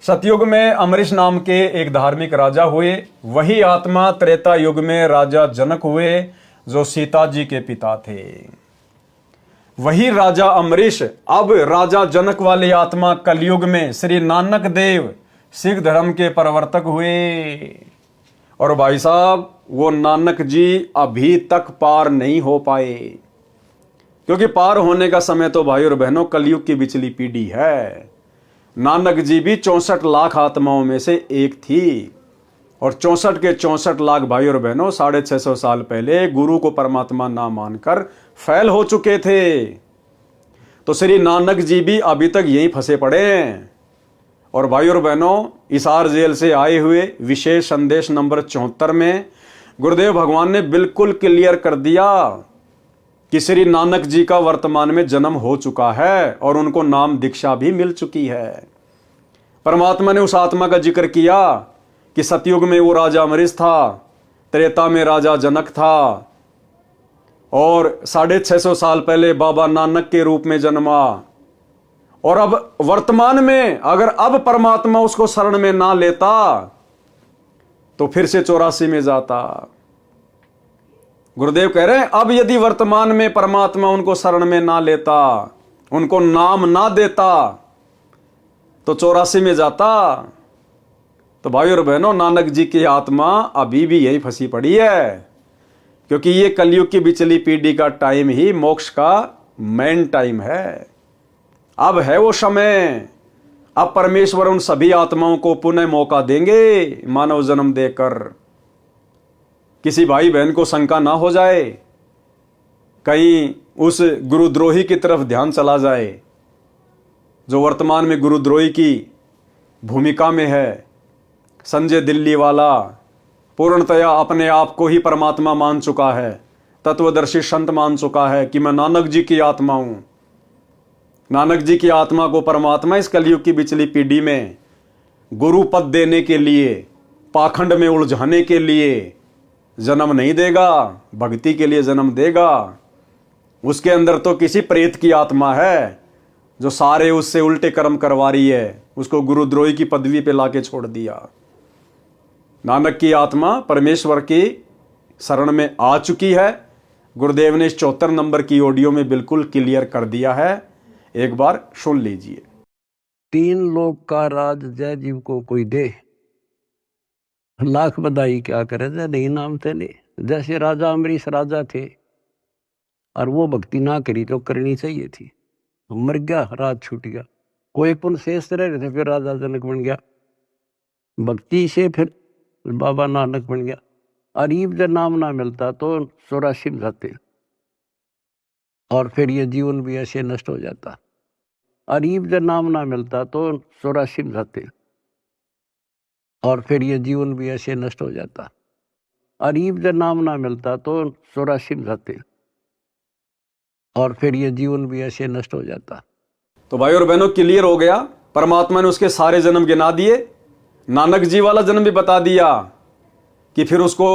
S1: सतयुग में अमरीश नाम के एक धार्मिक राजा हुए। वही आत्मा त्रेता युग में राजा जनक हुए, जो सीता जी के पिता थे। वही राजा अमरीश अब राजा जनक वाली आत्मा कलयुग में श्री नानक देव सिख धर्म के प्रवर्तक हुए। और भाई साहब, वो नानक जी अभी तक पार नहीं हो पाए, क्योंकि पार होने का समय तो भाई और बहनों कलयुग की बिचली पीढ़ी है। नानक जी भी 64 लाख आत्माओं में से एक थी, और 64 के 64 लाख भाई और बहनों 650 साल पहले गुरु को परमात्मा ना मानकर फैल हो चुके थे। तो श्री नानक जी भी अभी तक यहीं फंसे पड़े हैं। और भाई और बहनों, हिसार जेल से आए हुए विशेष संदेश नंबर 74 में गुरुदेव भगवान ने बिल्कुल क्लियर कर दिया कि श्री नानक जी का वर्तमान में जन्म हो चुका है और उनको नाम दीक्षा भी मिल चुकी है। परमात्मा ने उस आत्मा का जिक्र किया कि सतयुग में वो राजा अमरीश था, त्रेता में राजा जनक था, और 650 साल पहले बाबा नानक के रूप में जन्मा। और अब वर्तमान में अगर अब परमात्मा उसको शरण में ना लेता तो फिर से 84 में जाता। गुरुदेव कह रहे हैं, अब यदि वर्तमान में परमात्मा उनको शरण में ना लेता, उनको नाम ना देता, तो 84 में जाता। तो भाई और बहनों, नानक जी की आत्मा अभी भी यही फंसी पड़ी है, क्योंकि ये कलयुग की बिचली पीढ़ी का टाइम ही मोक्ष का मेन टाइम है। अब है वो समय, अब परमेश्वर उन सभी आत्माओं को पुनः मौका देंगे मानव जन्म देकर। किसी भाई बहन को शंका ना हो जाए, कहीं उस गुरुद्रोही की तरफ ध्यान चला जाए जो वर्तमान में गुरुद्रोही की भूमिका में है। संजय दिल्ली वाला पूर्णतया अपने आप को ही परमात्मा मान चुका है, तत्वदर्शी संत मान चुका है कि मैं नानक जी की आत्मा हूं। नानक जी की आत्मा को परमात्मा इस कलयुग की बिचली पीढ़ी में गुरु पद देने के लिए, पाखंड में उलझाने के लिए जन्म नहीं देगा, भक्ति के लिए जन्म देगा। उसके अंदर तो किसी प्रेत की आत्मा है जो सारे उससे उल्टे कर्म करवा रही है, उसको गुरुद्रोही की पदवी पे लाके छोड़ दिया। नानक की आत्मा परमेश्वर की शरण में आ चुकी है। गुरुदेव ने इस 74 नंबर की ऑडियो में बिल्कुल क्लियर कर दिया है, एक बार सुन लीजिए।
S3: 3 लोक का राज जय जीव को कोई दे, लाख बधाई क्या करे जय नहीं नाम थे नहीं। जैसे राजा अमरीश राजा थे और वो भक्ति ना करी जो करनी चाहिए थी, मर गया, राज छूट गया। कोई पुण्य शेष रह रहे थे, फिर राजा जनक बन गया। भक्ति से फिर बाबा नानक बन गया। अरीब जब नाम ना मिलता तो 84 में जाते, और फिर ये जीवन भी ऐसे नष्ट हो जाता। अरीब जब नाम ना मिलता तो 84 में जाते, और फिर ये जीवन भी ऐसे नष्ट हो जाता। अरीब जब नाम ना मिलता तो 84 में जाते, और फिर ये जीवन भी ऐसे नष्ट हो जाता।
S1: तो भाई और बहनों, क्लियर हो गया। परमात्मा ने उसके सारे जन्म गिना दिए, नानक जी वाला जन्म भी बता दिया कि फिर उसको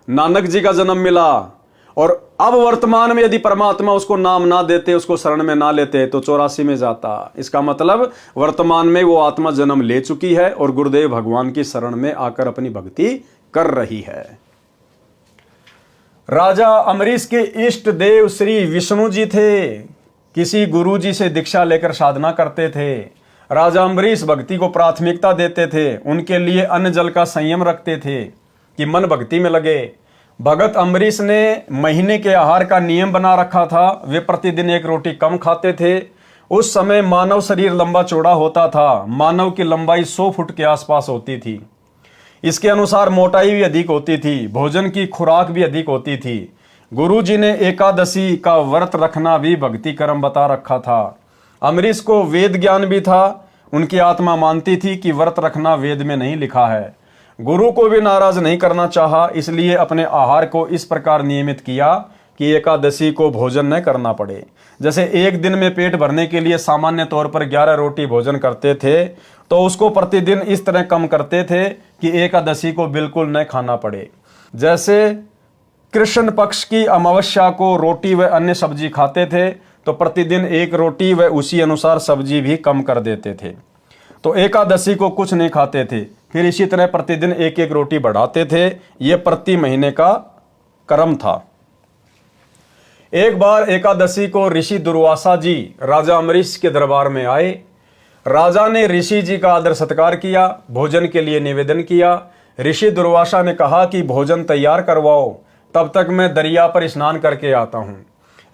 S1: नानक जी का जन्म मिला। और अब वर्तमान में यदि परमात्मा उसको नाम ना देते, उसको शरण में ना लेते, तो 84 में जाता। इसका मतलब वर्तमान में वो आत्मा जन्म ले चुकी है और गुरुदेव भगवान की शरण में आकर अपनी भक्ति कर रही है। राजा अमरीश के इष्ट देव श्री विष्णु जी थे, किसी गुरु जी से दीक्षा लेकर साधना करते थे। राजा अमरीश भक्ति को प्राथमिकता देते थे, उनके लिए अन्न जल का संयम रखते थे कि मन भक्ति में लगे। भगत अमरीश ने महीने के आहार का नियम बना रखा था, वे प्रतिदिन 1 रोटी कम खाते थे। उस समय मानव शरीर लंबा चौड़ा होता था, मानव की लंबाई 100 फुट के आसपास होती थी। इसके अनुसार मोटाई भी अधिक होती थी, भोजन की खुराक भी अधिक होती थी। गुरु जी ने एकादशी का व्रत रखना भी भक्ति कर्म बता रखा था। अमरीश को वेद ज्ञान भी था, उनकी आत्मा मानती थी कि व्रत रखना वेद में नहीं लिखा है। गुरु को भी नाराज नहीं करना चाहा, इसलिए अपने आहार को इस प्रकार नियमित किया कि एकादशी को भोजन न करना पड़े। जैसे एक दिन में पेट भरने के लिए सामान्य तौर पर 11 रोटी भोजन करते थे, तो उसको प्रतिदिन इस तरह कम करते थे कि एकादशी को बिल्कुल न खाना पड़े। जैसे कृष्ण पक्ष की अमावस्या को रोटी व अन्य सब्जी खाते थे, तो प्रतिदिन एक रोटी व उसी अनुसार सब्जी भी कम कर देते थे। तो एकादशी को कुछ नहीं खाते थे, फिर इसी तरह प्रतिदिन एक एक रोटी बढ़ाते थे। ये प्रति महीने का क्रम था। एक बार एकादशी को ऋषि दुर्वासा जी राजा अम्बरीश के दरबार में आए। राजा ने ऋषि जी का आदर सत्कार किया, भोजन के लिए निवेदन किया। ऋषि दुर्वासा ने कहा कि भोजन तैयार करवाओ, तब तक मैं दरिया पर स्नान करके आता हूँ।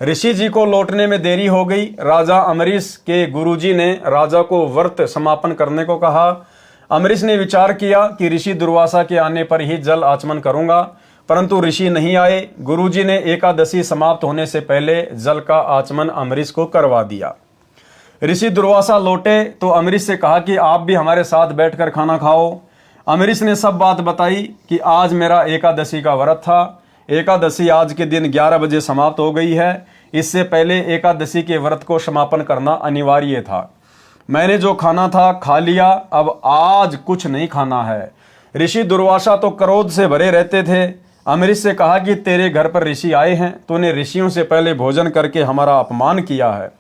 S1: ऋषि जी को लौटने में देरी हो गई। राजा अम्बरीश के गुरुजी ने राजा को व्रत समापन करने को कहा। अम्बरीश ने विचार किया कि ऋषि दुर्वासा के आने पर ही जल आचमन करूंगा, परंतु ऋषि नहीं आए। गुरुजी ने एकादशी समाप्त होने से पहले जल का आचमन अम्बरीश को करवा दिया। ऋषि दुर्वासा लौटे तो अम्बरीश से कहा कि आप भी हमारे साथ बैठकर खाना खाओ। अम्बरीश ने सब बात बताई कि आज मेरा एकादशी का व्रत था। एकादशी आज के दिन 11 बजे समाप्त हो गई है। इससे पहले एकादशी के व्रत को समापन करना अनिवार्य था। मैंने जो खाना था खा लिया, अब आज कुछ नहीं खाना है। ऋषि दुर्वासा तो क्रोध से भरे रहते थे। अम्बरीश से कहा कि तेरे घर पर ऋषि आए हैं, तूने ऋषियों से पहले भोजन करके हमारा अपमान किया है।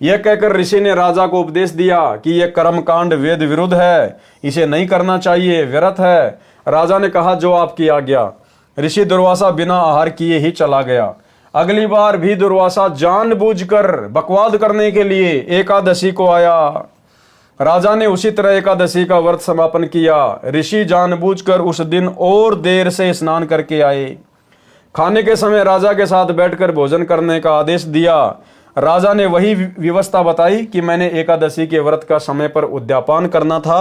S1: यह कहकर ऋषि ने राजा को उपदेश दिया कि यह कर्मकांड वेद विरुद्ध है, इसे नहीं करना चाहिए, व्यर्थ है। राजा ने कहा जो आपकी आज्ञा। ऋषि दुर्वासा बिना आहार किए ही चला गया। अगली बार भी दुर्वासा जानबूझकर बकवाद करने के लिए एकादशी को आया। राजा ने उसी तरह एकादशी का व्रत समापन किया। ऋषि जानबूझकर उस दिन और देर से स्नान करके आए। खाने के समय राजा के साथ बैठकर भोजन करने का आदेश दिया। राजा ने वही व्यवस्था बताई कि मैंने एकादशी के व्रत का समय पर उद्यापन करना था,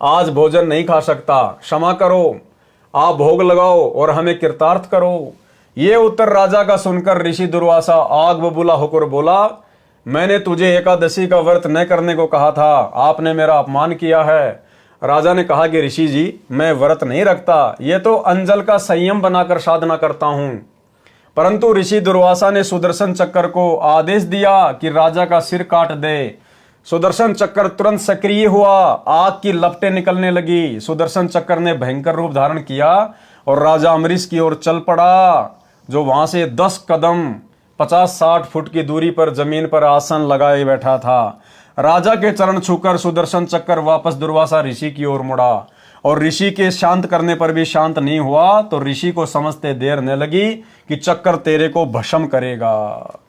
S1: आज भोजन नहीं खा सकता, क्षमा करो, आप भोग लगाओ और हमें कृतार्थ करो। ये उत्तर राजा का सुनकर ऋषि दुर्वासा आग बबूला होकर बोला, मैंने तुझे एकादशी का व्रत न करने को कहा था, आपने मेरा अपमान किया है। राजा ने कहा कि ऋषि जी, मैं व्रत नहीं रखता, ये तो अंजल का संयम बनाकर साधना करता हूं। परंतु ऋषि दुर्वासा ने सुदर्शन चक्र को आदेश दिया कि राजा का सिर काट दे। सुदर्शन चक्र तुरंत सक्रिय हुआ, आग की लपटें निकलने लगी। सुदर्शन चक्र ने भयंकर रूप धारण किया और राजा अम्बरीश की ओर चल पड़ा, जो वहां से 10 कदम 50-60 फुट की दूरी पर जमीन पर आसन लगाए बैठा था। राजा के चरण छूकर सुदर्शन चक्र वापस दुर्वासा ऋषि की ओर मुड़ा और ऋषि के शांत करने पर भी शांत नहीं हुआ, तो ऋषि को समझते देर न लगी कि चक्र तेरे को भस्म करेगा।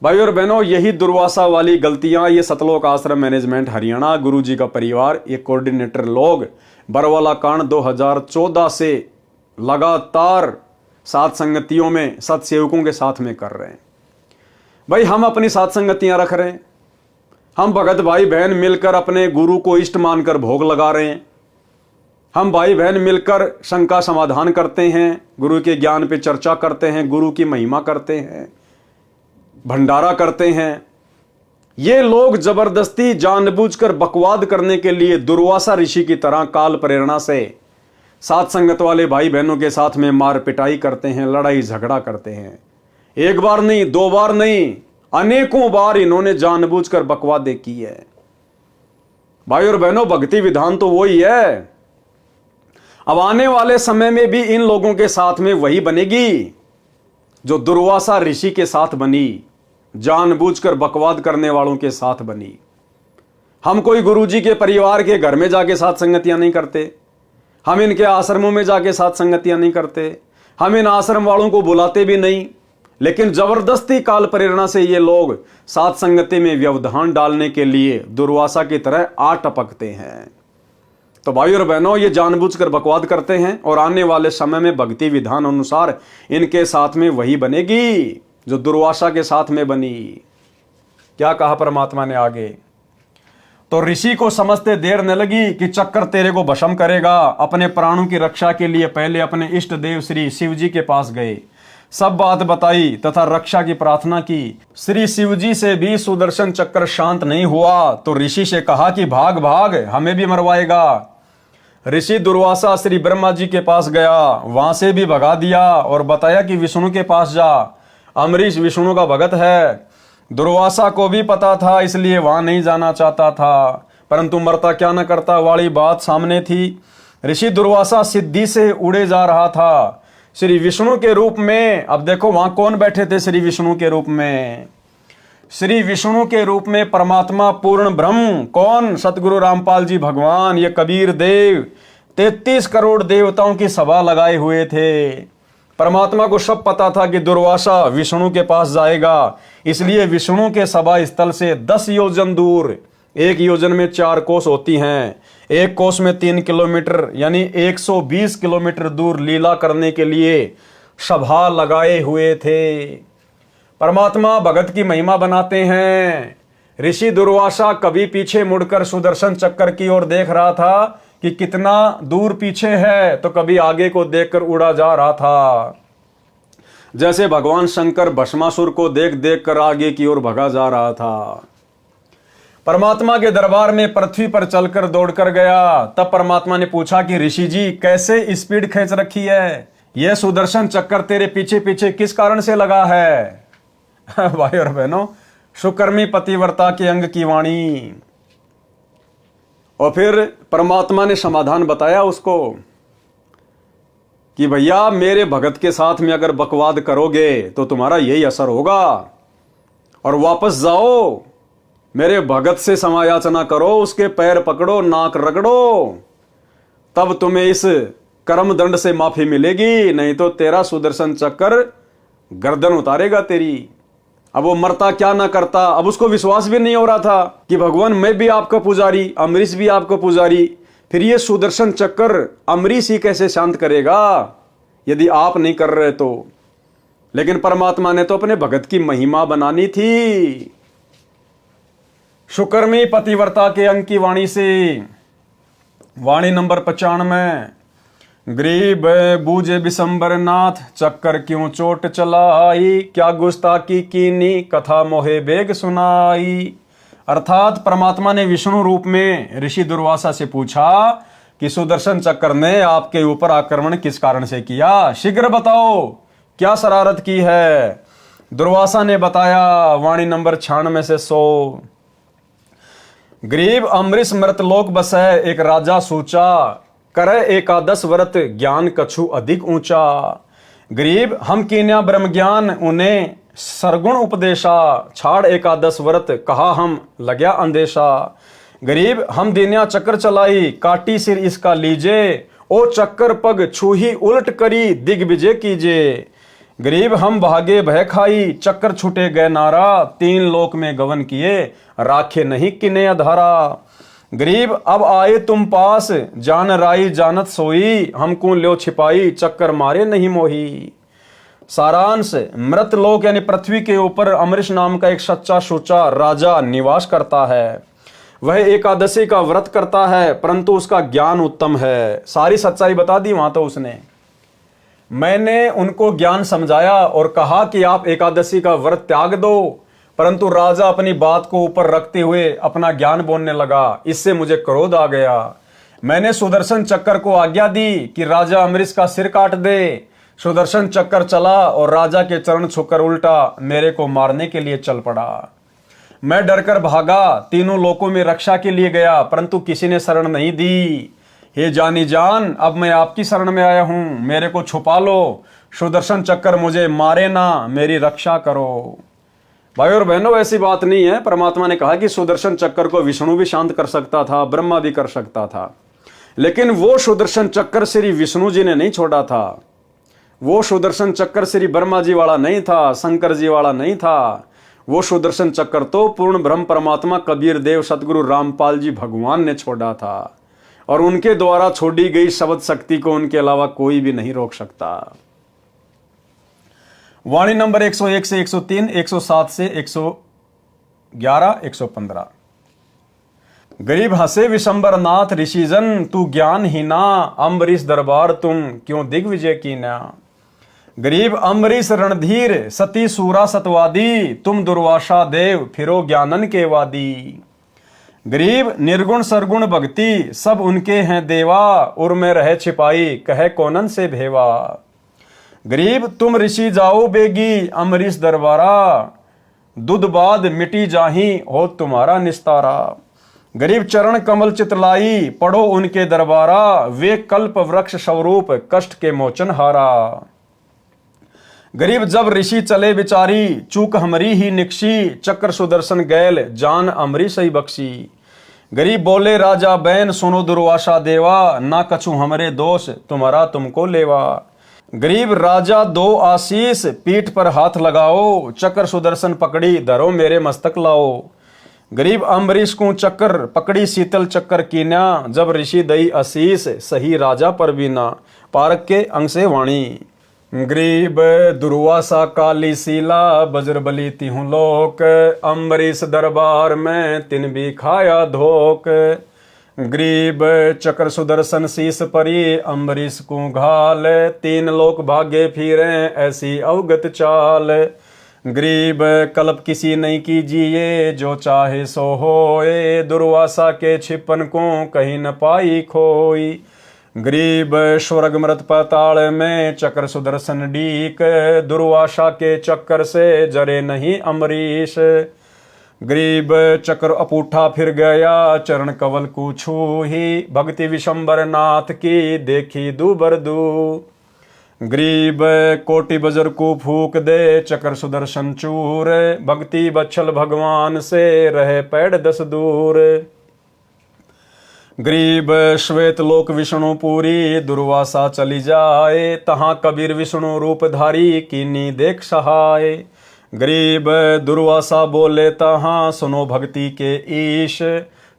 S1: भाई और बहनों, यही दुर्वासा वाली गलतियां ये सतलोक आश्रम मैनेजमेंट हरियाणा गुरुजी का परिवार, ये कोऑर्डिनेटर लोग बरवाला कांड 2014 से लगातार सात संगतियों में सत्सेवकों के साथ में कर रहे हैं। भाई हम अपनी सात संगतियां रख रहे हैं, हम भगत भाई बहन मिलकर अपने गुरु को इष्ट मानकर भोग लगा रहे हैं, हम भाई बहन मिलकर शंका समाधान करते हैं, गुरु के ज्ञान पे चर्चा करते हैं, गुरु की महिमा करते हैं, भंडारा करते हैं। ये लोग जबरदस्ती जानबूझकर बकवाद करने के लिए दुर्वासा ऋषि की तरह काल प्रेरणा से सात संगत वाले भाई बहनों के साथ में मार पिटाई करते हैं, लड़ाई झगड़ा करते हैं। एक बार नहीं, 2 बार नहीं, अनेकों बार इन्होंने जानबूझकर बकवादे की है। भाई और बहनों, भक्ति विधान तो वही है। अब आने वाले समय में भी इन लोगों के साथ में वही बनेगी जो दुर्वासा ऋषि के साथ बनी, जानबूझकर बकवाद करने वालों के साथ बनी। हम कोई गुरुजी के परिवार के घर में जाके साथ संगतियां नहीं करते, हम इनके आश्रमों में जाके साथ संगतियां नहीं करते, हम इन आश्रम वालों को बुलाते भी नहीं, लेकिन जबरदस्ती काल प्रेरणा से ये लोग साथ संगति में व्यवधान डालने के लिए दुर्वासा की तरह आ टपकते हैं। तो भाई और बहनों, ये जानबूझकर बकवाद करते हैं और आने वाले समय में भक्ति विधान अनुसार इनके साथ में वही बनेगी जो दुर्वासा के साथ में बनी। क्या कहा परमात्मा ने आगे? तो ऋषि को समझते देर न लगी कि चक्कर तेरे को भस्म करेगा। अपने प्राणों की रक्षा के लिए पहले अपने इष्ट देव श्री शिव जी के पास गए, सब बात बताई तथा रक्षा की प्रार्थना की। श्री शिव जी से भी सुदर्शन चक्र शांत नहीं हुआ, तो ऋषि से कहा कि भाग भाग, हमें भी मरवाएगा। ऋषि दुर्वासा श्री ब्रह्मा जी के पास गया, वहां से भी भगा दिया और बताया कि विष्णु के पास जा, अम्बरीश विष्णु का भगत है। दुर्वासा को भी पता था, इसलिए वहां नहीं जाना चाहता था, परंतु मरता क्या न करता वाली बात सामने थी। ऋषि दुर्वासा सिद्धि से उड़े जा रहा था श्री विष्णु के रूप में। अब देखो वहां कौन बैठे थे श्री विष्णु के रूप में? श्री विष्णु के रूप में परमात्मा पूर्ण ब्रह्म। कौन? सतगुरु रामपाल जी भगवान, ये कबीर देव 33 करोड़ देवताओं की सभा लगाए हुए थे। परमात्मा को सब पता था कि दुर्वासा विष्णु के पास जाएगा, इसलिए विष्णु के सभा स्थल से 10 योजन दूर, एक योजन में 4 कोस होती हैं, एक कोस में 3 किलोमीटर यानी 120 किलोमीटर दूर लीला करने के लिए सभा लगाए हुए थे। परमात्मा भगत की महिमा बनाते हैं। ऋषि दुर्वासा कभी पीछे मुड़कर सुदर्शन चक्कर की ओर देख रहा था कि कितना दूर पीछे है, तो कभी आगे को देखकर उड़ा जा रहा था। जैसे भगवान शंकर भस्मासुर को देख देख कर आगे की ओर भगा जा रहा था। परमात्मा के दरबार में पृथ्वी पर चलकर दौड़कर गया। तब परमात्मा ने पूछा कि ऋषि जी कैसे स्पीड खींच रखी है, यह सुदर्शन चक्कर तेरे पीछे पीछे किस कारण से लगा है? भाई और बहनों, सुकर्मी पतिव्रता के अंग की वाणी। और फिर परमात्मा ने समाधान बताया उसको कि भैया मेरे भगत के साथ में अगर बकवाद करोगे तो तुम्हारा यही असर होगा, और वापस जाओ, मेरे भगत से समायाचना करो, उसके पैर पकड़ो, नाक रगड़ो, तब तुम्हें इस कर्म दंड से माफी मिलेगी, नहीं तो तेरा सुदर्शन चक्कर गर्दन उतारेगा तेरी। अब वो मरता क्या ना करता, अब उसको विश्वास भी नहीं हो रहा था कि भगवान मैं भी आपका पुजारी, अम्बरीश भी आपका पुजारी, फिर ये सुदर्शन चक्कर अम्बरीश ही कैसे शांत करेगा यदि आप नहीं कर रहे तो। लेकिन परमात्मा ने तो अपने भगत की महिमा बनानी थी। सुकर्मी पतिव्रता के अंग की वाणी से, वाणी नंबर 95। गरीब बूझे बिशंबर नाथ, चक्कर क्यों चोट चलाई, क्या गुस्ताखी कीनी, कथा मोहे बेग सुनाई। अर्थात परमात्मा ने विष्णु रूप में ऋषि दुर्वासा से पूछा कि सुदर्शन चक्कर ने आपके ऊपर आक्रमण किस कारण से किया, शीघ्र बताओ क्या शरारत की है। दुर्वासा ने बताया, वाणी नंबर 96 से 100। गरीब अम्बरीश मृतलोक बसै, एक राजा सूचा, करे एकादश व्रत, ज्ञान कछु अधिक ऊंचा। गरीब हम कीन्या ब्रह्म ज्ञान, उन्हें सरगुण उपदेशा, छाड़ एकादश व्रत, कहा हम लग्या अंदेशा। गरीब हम दीन्या चक्कर चलाई, काटी सिर इसका लीजे, ओ चक्कर पग छूही उलट करी, दिग्विजय कीजे। गरीब हम भागे भय खाई, चक्कर छूटे गए नारा, 3 लोक में गवन किए, राखे नहीं किने अधारा। गरीब अब आए तुम पास, जान राई जानत सोई, हमको ल्यो छिपाई, चक्कर मारे नहीं मोही। सारांश, मृत लोक यानी पृथ्वी के ऊपर अम्बरीश नाम का एक सच्चा सोचा राजा निवास करता है। वह एकादशी का व्रत करता है, परंतु उसका ज्ञान उत्तम है। सारी सच्चाई बता दी वहां तो उसने। मैंने उनको ज्ञान समझाया और कहा कि आप एकादशी का व्रत त्याग दो, परंतु राजा अपनी बात को ऊपर रखते हुए अपना ज्ञान बोलने लगा। इससे मुझे क्रोध आ गया। मैंने सुदर्शन चक्कर को आज्ञा दी कि राजा अम्बरीश का सिर काट दे। सुदर्शन चक्कर चला और राजा के चरण छूकर उल्टा मेरे को मारने के लिए चल पड़ा। मैं डरकर भागा, तीनों लोकों में रक्षा के लिए गया, परंतु किसी ने शरण नहीं दी। हे जानी जान, अब मैं आपकी शरण में आया हूं, मेरे को छुपा लो, सुदर्शन चक्कर मुझे मारे ना, मेरी रक्षा करो। भाई और बहनों, ऐसी बात नहीं है। परमात्मा ने कहा कि सुदर्शन चक्कर को विष्णु भी शांत कर सकता था, ब्रह्मा भी कर सकता था, लेकिन वो सुदर्शन चक्कर श्री विष्णु जी ने नहीं छोड़ा था। वो सुदर्शन चक्कर श्री ब्रह्मा जी वाला नहीं था, शंकर जी वाला नहीं था। वो सुदर्शन चक्कर तो पूर्ण ब्रह्म परमात्मा कबीर देव सतगुरु रामपाल जी भगवान ने छोड़ा था, और उनके द्वारा छोड़ी गई शब्द शक्ति को उनके अलावा कोई भी नहीं रोक सकता। वाणी नंबर 101 से 103, 107 से 111, 115। गरीब हंसे विशंबर नाथ, ऋषिजन तू ज्ञान हीना, अम्बरीश दरबार तुम क्यों दिग्विजय कीना। गरीब अम्बरीश रणधीर, सती सूरा सतवादी, तुम दुर्वासा देव फिरो ज्ञानन के वादी। गरीब निर्गुण सरगुण भक्ति सब उनके हैं देवा, उर में रहे छिपाई कहे कोनन से भेवा। गरीब तुम ऋषि जाओ बेगी अमरीश दरबारा, दुध बाद मिटी जाही हो तुम्हारा निस्तारा। गरीब चरण कमल चितलाई पढ़ो उनके दरबारा, वे कल्प वृक्ष स्वरूप कष्ट के मोचन हारा। गरीब जब ऋषि चले विचारी चूक हमारी ही निकशी, चक्र सुदर्शन गैल जान अमरीश ही बख्शी। गरीब बोले राजा बैन सुनो दुर्वासा देवा, ना कछु हमरे दोष तुम्हारा तुमको लेवा। गरीब राजा दो आशीष पीठ पर हाथ लगाओ, चक्र सुदर्शन पकड़ी धरो मेरे मस्तक लाओ। गरीब अम्बरीश को चक्कर पकड़ी शीतल चक्कर कीन्या, जब ऋषि दई आशीष सही राजा पर बीना। पारक के अंग से वाणी। गरीब दुर्वासा काली सीला बजरबली तिहु लोक, अम्बरीश दरबार में तिन भी खाया धोक। गरीब चक्र सुदर्शन शीस परी अम्बरीश को घाल, तीन लोक भागे फिरे ऐसी अवगत चाल। गरीब कल्प किसी नहीं कीजिए जो चाहे सो होए, दुर्वासा के छिपन को कहीं न पाई खोई। गरीब स्वर्ग मृत पाताल में चक्र सुदर्शन डीक, दुर्वासा के चक्कर से जरे नहीं अमरीश। गरीब चक्र अपूठा फिर गया चरण कवल को छू ही, भक्ति विशंबर नाथ की देखी दूबर दू। गरीब कोटि बजर को फूक दे चक्र सुदर्शन चूर, भक्ति बच्छल भगवान से रहे पैड़ 10 दूर। गरीब श्वेत लोक विष्णु पूरी दुर्वासा चली जाए, तहां कबीर विष्णु रूपधारी कीनी देख सहाय। गरीब दुर्वासा बोले तहां सुनो भक्ति के ईश,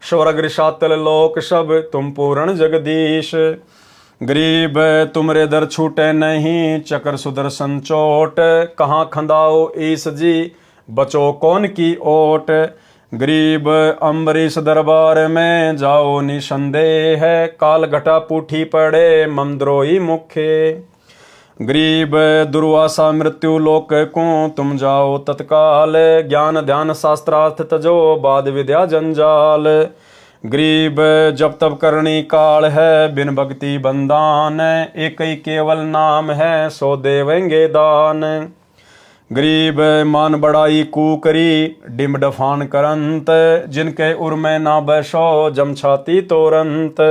S1: स्वर्ग ऋषातल लोक सब तुम पूर्ण जगदीश। गरीब तुमरे दर छूटे नहीं चक्र सुदर्शन चोट, कहाँ खंदाओ ईश जी बचो कौन की ओट। गरीब अम्बरीश दरबार में जाओ निसंदेह, काल घटा पूठी पड़े ममद्रोही मुखे। गरीब दुर्वासा मृत्यु लोक को तुम जाओ तत्काल, ज्ञान ध्यान शास्त्रार्थ तजो बाद विद्या जंजाल। गरीब जब तब करनी काल है बिन भक्ति बंदान, एक ही केवल नाम है सो देवेंगे दान। गरीब मान बड़ाई कूकरी डिम डफान करंत, जिनके उर में ना बैसो जम छाती तोरंत।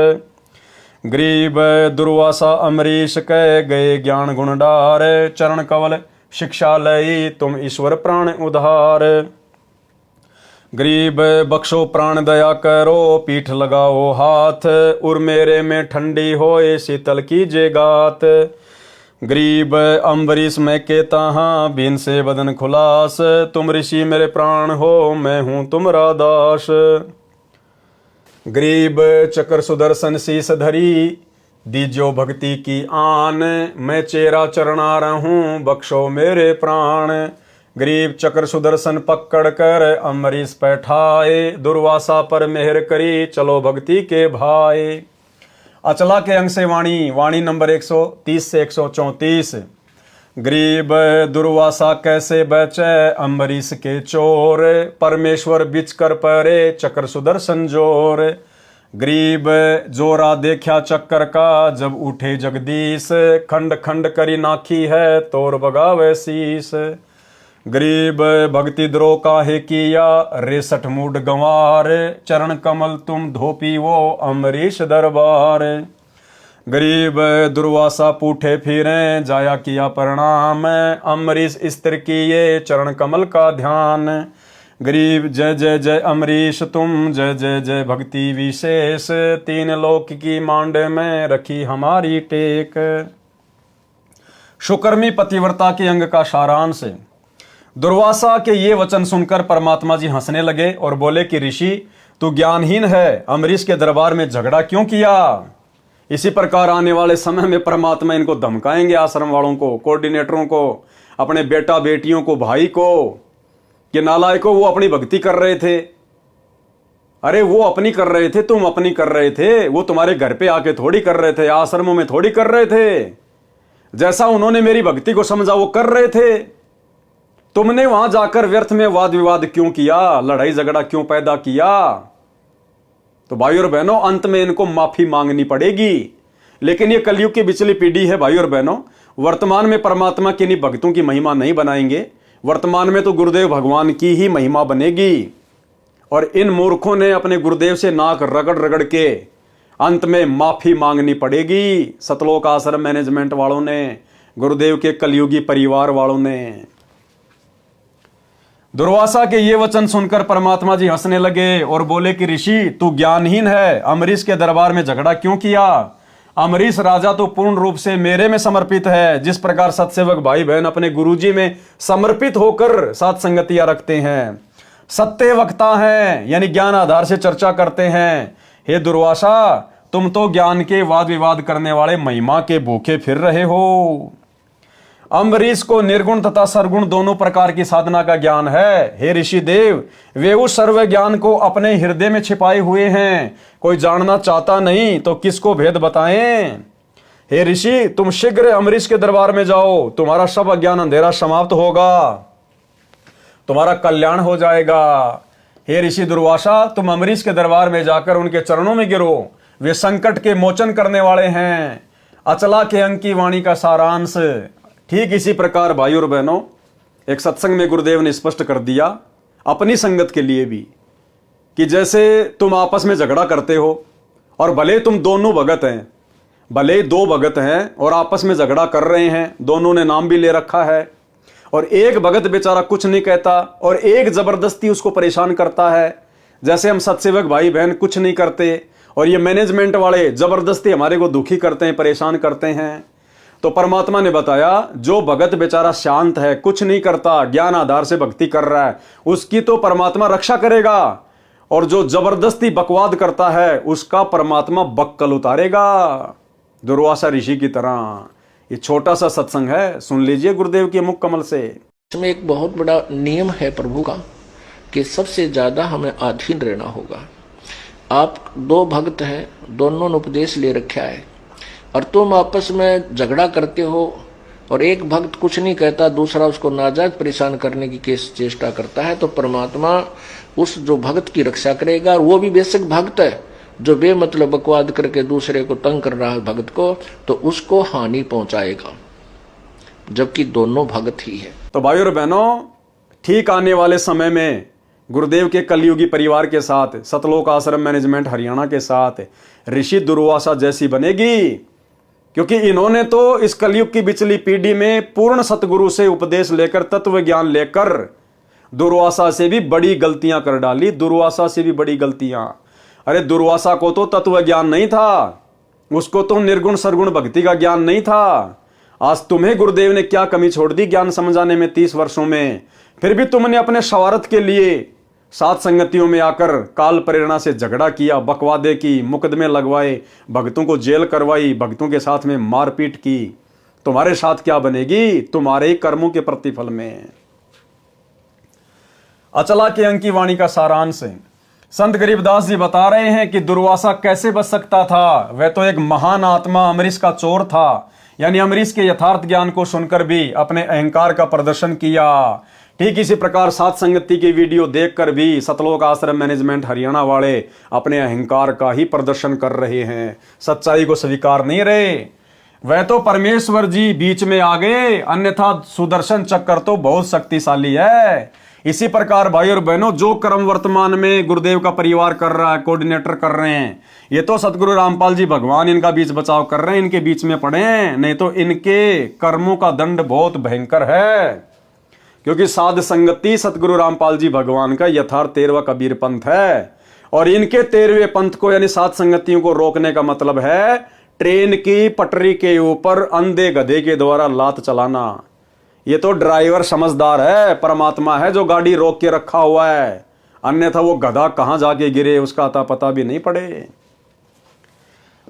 S1: गरीब दुर्वासा अमरीश के गए ज्ञान गुण डार, चरण कवल शिक्षा लई तुम ईश्वर प्राण उधार। गरीब बख्शो प्राण दया करो पीठ लगाओ हाथ, उर मेरे में ठंडी होए शीतल कीजे गात। गरीब अम्बरीश मैं कहता हाँ बीन से बदन खुलास, तुम ऋषि मेरे प्राण हो मैं हूँ तुमरा दास। गरीब चक्र सुदर्शन शीस धरी दीजो भक्ति की आन, मैं चेरा चरणा रहूं बख्शो मेरे प्राण। गरीब चक्र सुदर्शन पकड़ कर अम्बरीश बैठाए, दुर्वासा पर मेहर करी चलो भक्ति के भाई। अचला के अंग से वाणी। वाणी नंबर 130 से 134। गरीब दुर्वासा कैसे बचे अम्बरीश के चोर, परमेश्वर बिच कर परे चक्र सुदर्शन जोर। गरीब जोरा देखा चक्कर का जब उठे जगदीश, खंड खंड करी नाखी है तोर बगावे शीस। गरीब भक्ति द्रोह काहे किया रेसठ मूड गंवार, चरण कमल तुम धोपी वो अम्बरीश दरबार। गरीब दुर्वासा पूठे फिरे जाया किया प्रणाम, अम्बरीश स्थिर किए चरण कमल का ध्यान। गरीब जय जय जय अम्बरीश तुम जय जय जय भक्ति विशेष, तीन लोक की मांड में रखी हमारी टेक। शुकर्मी पतिव्रता के अंग का सारांश। दुर्वासा के ये वचन सुनकर परमात्मा जी हंसने लगे और बोले कि ऋषि तू ज्ञानहीन है, अम्बरीश के दरबार में झगड़ा क्यों किया। इसी प्रकार आने वाले समय में परमात्मा इनको धमकाएंगे, आश्रम वालों को, कोऑर्डिनेटरों को, अपने बेटा बेटियों को, भाई को, कि नालायकों वो अपनी भक्ति कर रहे थे। अरे वो अपनी कर रहे थे, तुम अपनी कर रहे थे, वो तुम्हारे घर पे आके थोड़ी कर रहे थे, आश्रमों में थोड़ी कर रहे थे। जैसा उन्होंने मेरी भक्ति को समझा वो कर रहे थे। तुमने वहां जाकर व्यर्थ में वाद विवाद क्यों किया, लड़ाई झगड़ा क्यों पैदा किया। तो भाई और बहनों अंत में इनको माफी मांगनी पड़ेगी। लेकिन ये कलयुग की बिचली पीढ़ी है भाई और बहनों, वर्तमान में परमात्मा की नहीं भक्तों की महिमा नहीं बनाएंगे, वर्तमान में तो गुरुदेव भगवान की ही महिमा बनेगी। और इन मूर्खों ने अपने गुरुदेव से नाक रगड़ रगड़ के अंत में माफी मांगनी पड़ेगी। सतलोक आश्रम मैनेजमेंट वालों ने, गुरुदेव के कलयुगी परिवार वालों ने। दुर्वासा के ये वचन सुनकर परमात्मा जी हंसने लगे और बोले कि ऋषि तू ज्ञानहीन है, अम्बरीश के दरबार में झगड़ा क्यों किया? अम्बरीश राजा तो पूर्ण रूप से मेरे में समर्पित है, जिस प्रकार सत्सेवक भाई बहन अपने गुरुजी में समर्पित होकर साथ संगतियां रखते हैं, सत्य वक्ता हैं, यानी ज्ञान आधार से चर्चा करते हैं। हे दुर्वासा, तुम तो ज्ञान के वाद विवाद करने वाले महिमा के भूखे फिर रहे हो। अम्बरीश को निर्गुण तथा सरगुण दोनों प्रकार की साधना का ज्ञान है। हे ऋषि देव, वे उस सर्व ज्ञान को अपने हृदय में छिपाए हुए हैं, कोई जानना चाहता नहीं तो किसको भेद बताएं। हे ऋषि, तुम शीघ्र अम्बरीश के दरबार में जाओ, तुम्हारा सब अज्ञान अंधेरा समाप्त होगा, तुम्हारा कल्याण हो जाएगा। हे ऋषि दुर्वासा, तुम अम्बरीश के दरबार में जाकर उनके चरणों में गिरो, वे संकट के मोचन करने वाले हैं। अचला के अंक की वाणी का सारांश। ठीक इसी प्रकार भाई और बहनों, एक सत्संग में गुरुदेव ने स्पष्ट कर दिया अपनी संगत के लिए भी, कि जैसे तुम आपस में झगड़ा करते हो और भले तुम दोनों भगत हैं, भले दो भगत हैं और आपस में झगड़ा कर रहे हैं, दोनों ने नाम भी ले रखा है, और एक भगत बेचारा कुछ नहीं कहता और एक जबरदस्ती उसको परेशान करता है। जैसे हम सत्सेवक भाई बहन कुछ नहीं करते और ये मैनेजमेंट वाले जबरदस्ती हमारे को दुखी करते हैं, परेशान करते हैं। तो परमात्मा ने बताया जो भगत बेचारा शांत है, कुछ नहीं करता, ज्ञान आधार से भक्ति कर रहा है, उसकी तो परमात्मा रक्षा करेगा, और जो जबरदस्ती बकवाद करता है उसका परमात्मा बक्कल उतारेगा, दुर्वासा ऋषि की तरह। ये छोटा सा सत्संग है, सुन लीजिए गुरुदेव के मुख कमल से।
S2: इसमें एक बहुत बड़ा नियम है प्रभु का कि सबसे ज्यादा हमें अधीन रहना होगा। आप दो भक्त हैं, दोनों ने उपदेश ले रखा है, और तुम आपस में झगड़ा करते हो और एक भक्त कुछ नहीं कहता, दूसरा उसको नाजायज परेशान करने की चेष्टा करता है, तो परमात्मा उस जो भक्त की रक्षा करेगा। और वो भी बेशक भक्त है, जो बेमतलब बकवाद करके दूसरे को तंग कर रहा है भक्त को, तो उसको हानि पहुंचाएगा, जबकि दोनों भक्त ही है।
S1: तो भाई और बहनों, ठीक आने वाले समय में गुरुदेव के कलयुगी परिवार के साथ, सतलोक आश्रम मैनेजमेंट हरियाणा के साथ ऋषि दुर्वासा जैसी बनेगी, क्योंकि इन्होंने तो इस कलयुग की बिचली पीढ़ी में पूर्ण सतगुरु से उपदेश लेकर, तत्व ज्ञान लेकर दुर्वासा से भी बड़ी गलतियां कर डाली, दुर्वासा से भी बड़ी गलतियां। अरे दुर्वासा को तो तत्व ज्ञान नहीं था, उसको तो निर्गुण सरगुण भक्ति का ज्ञान नहीं था। आज तुम्हें गुरुदेव ने क्या कमी छोड़ दी ज्ञान समझाने में 30 वर्षों में, फिर भी तुमने अपने स्वार्थ के लिए सात संगतियों में आकर काल प्रेरणा से झगड़ा किया, बकवादे की, मुकदमे लगवाए, भक्तों को जेल करवाई, भक्तों के साथ में मारपीट की। तुम्हारे साथ क्या बनेगी? तुम्हारे ही कर्मों के प्रतिफल में। अचला के अंक की वाणी का सारांश है। संत गरीबदास जी बता रहे हैं कि दुर्वासा कैसे बच सकता था। वह तो एक महान आत्मा अम्बरीश का चोर था, यानी अम्बरीश के यथार्थ ज्ञान को सुनकर भी अपने अहंकार का प्रदर्शन किया। ठीक इसी प्रकार सात संगति की वीडियो देखकर भी सतलोक आश्रम मैनेजमेंट हरियाणा वाले अपने अहंकार का ही प्रदर्शन कर रहे हैं, सच्चाई को स्वीकार नहीं रहे। वह तो परमेश्वर जी बीच में आ गए, अन्यथा सुदर्शन चक्र तो बहुत शक्तिशाली है। इसी प्रकार भाई और बहनों, जो कर्म वर्तमान में गुरुदेव का परिवार कर रहा है, कोऑर्डिनेटर कर रहे हैं, ये तो सतगुरु रामपाल जी भगवान इनका बीच बचाव कर रहे हैं, इनके बीच में पड़े हैं, नहीं तो इनके कर्मों का दंड बहुत भयंकर है। क्योंकि साध संगति सतगुरु रामपाल जी भगवान का यथार्थ 13वां कबीर पंथ है, और इनके 13वें पंथ को यानी सात संगतियों को रोकने का मतलब है ट्रेन की पटरी के ऊपर अंधे गधे के द्वारा लात चलाना। ये तो ड्राइवर समझदार है, परमात्मा है जो गाड़ी रोक के रखा हुआ है, अन्यथा वो गधा कहां जाके गिरे उसका अता पता भी नहीं पड़े।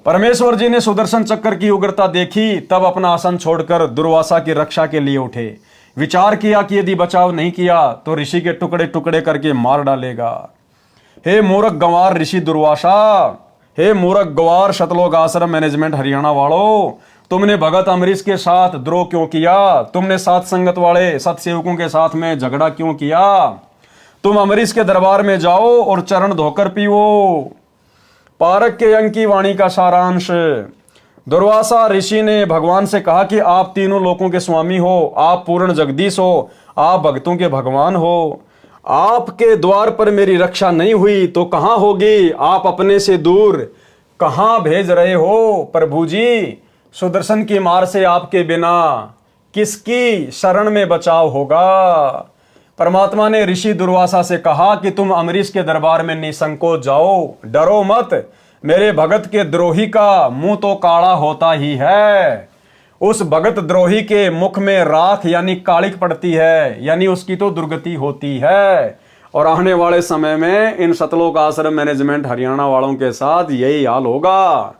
S1: परमेश्वर जी ने सुदर्शन चक्र की उग्रता देखी, तब अपना आसन छोड़कर दुर्वासा की रक्षा के लिए उठे। विचार किया कि यदि बचाव नहीं किया तो ऋषि के टुकड़े टुकड़े करके मार डालेगा। हे मूर्ख गंवार ऋषि दुर्वासा, हे मूर्ख गंवार सतलोक आश्रम मैनेजमेंट हरियाणा वालों, तुमने भगत अम्बरीश के साथ द्रोह क्यों किया? तुमने सात संगत वाले सतसेवकों के साथ में झगड़ा क्यों किया? तुम अम्बरीश के दरबार में जाओ और चरण धोकर पीओ। पारक के अंक की वाणी का सारांश। दुर्वासा ऋषि ने भगवान से कहा कि आप तीनों लोकों के स्वामी हो, आप पूर्ण जगदीश हो, आप भक्तों के भगवान हो। आपके द्वार पर मेरी रक्षा नहीं हुई तो कहां होगी? आप अपने से दूर कहां भेज रहे हो प्रभु जी? सुदर्शन की मार से आपके बिना किसकी शरण में बचाव होगा? परमात्मा ने ऋषि दुर्वासा से कहा कि तुम अम्बरीश के दरबार में निसंकोच जाओ, डरो मत। मेरे भगत के द्रोही का मुंह तो काला होता ही है। उस भगत द्रोही के मुख में राख यानी कालिक पड़ती है, यानी उसकी तो दुर्गति होती है। और आने वाले समय में इन सतलोक आश्रम मैनेजमेंट हरियाणा वालों के साथ यही हाल होगा।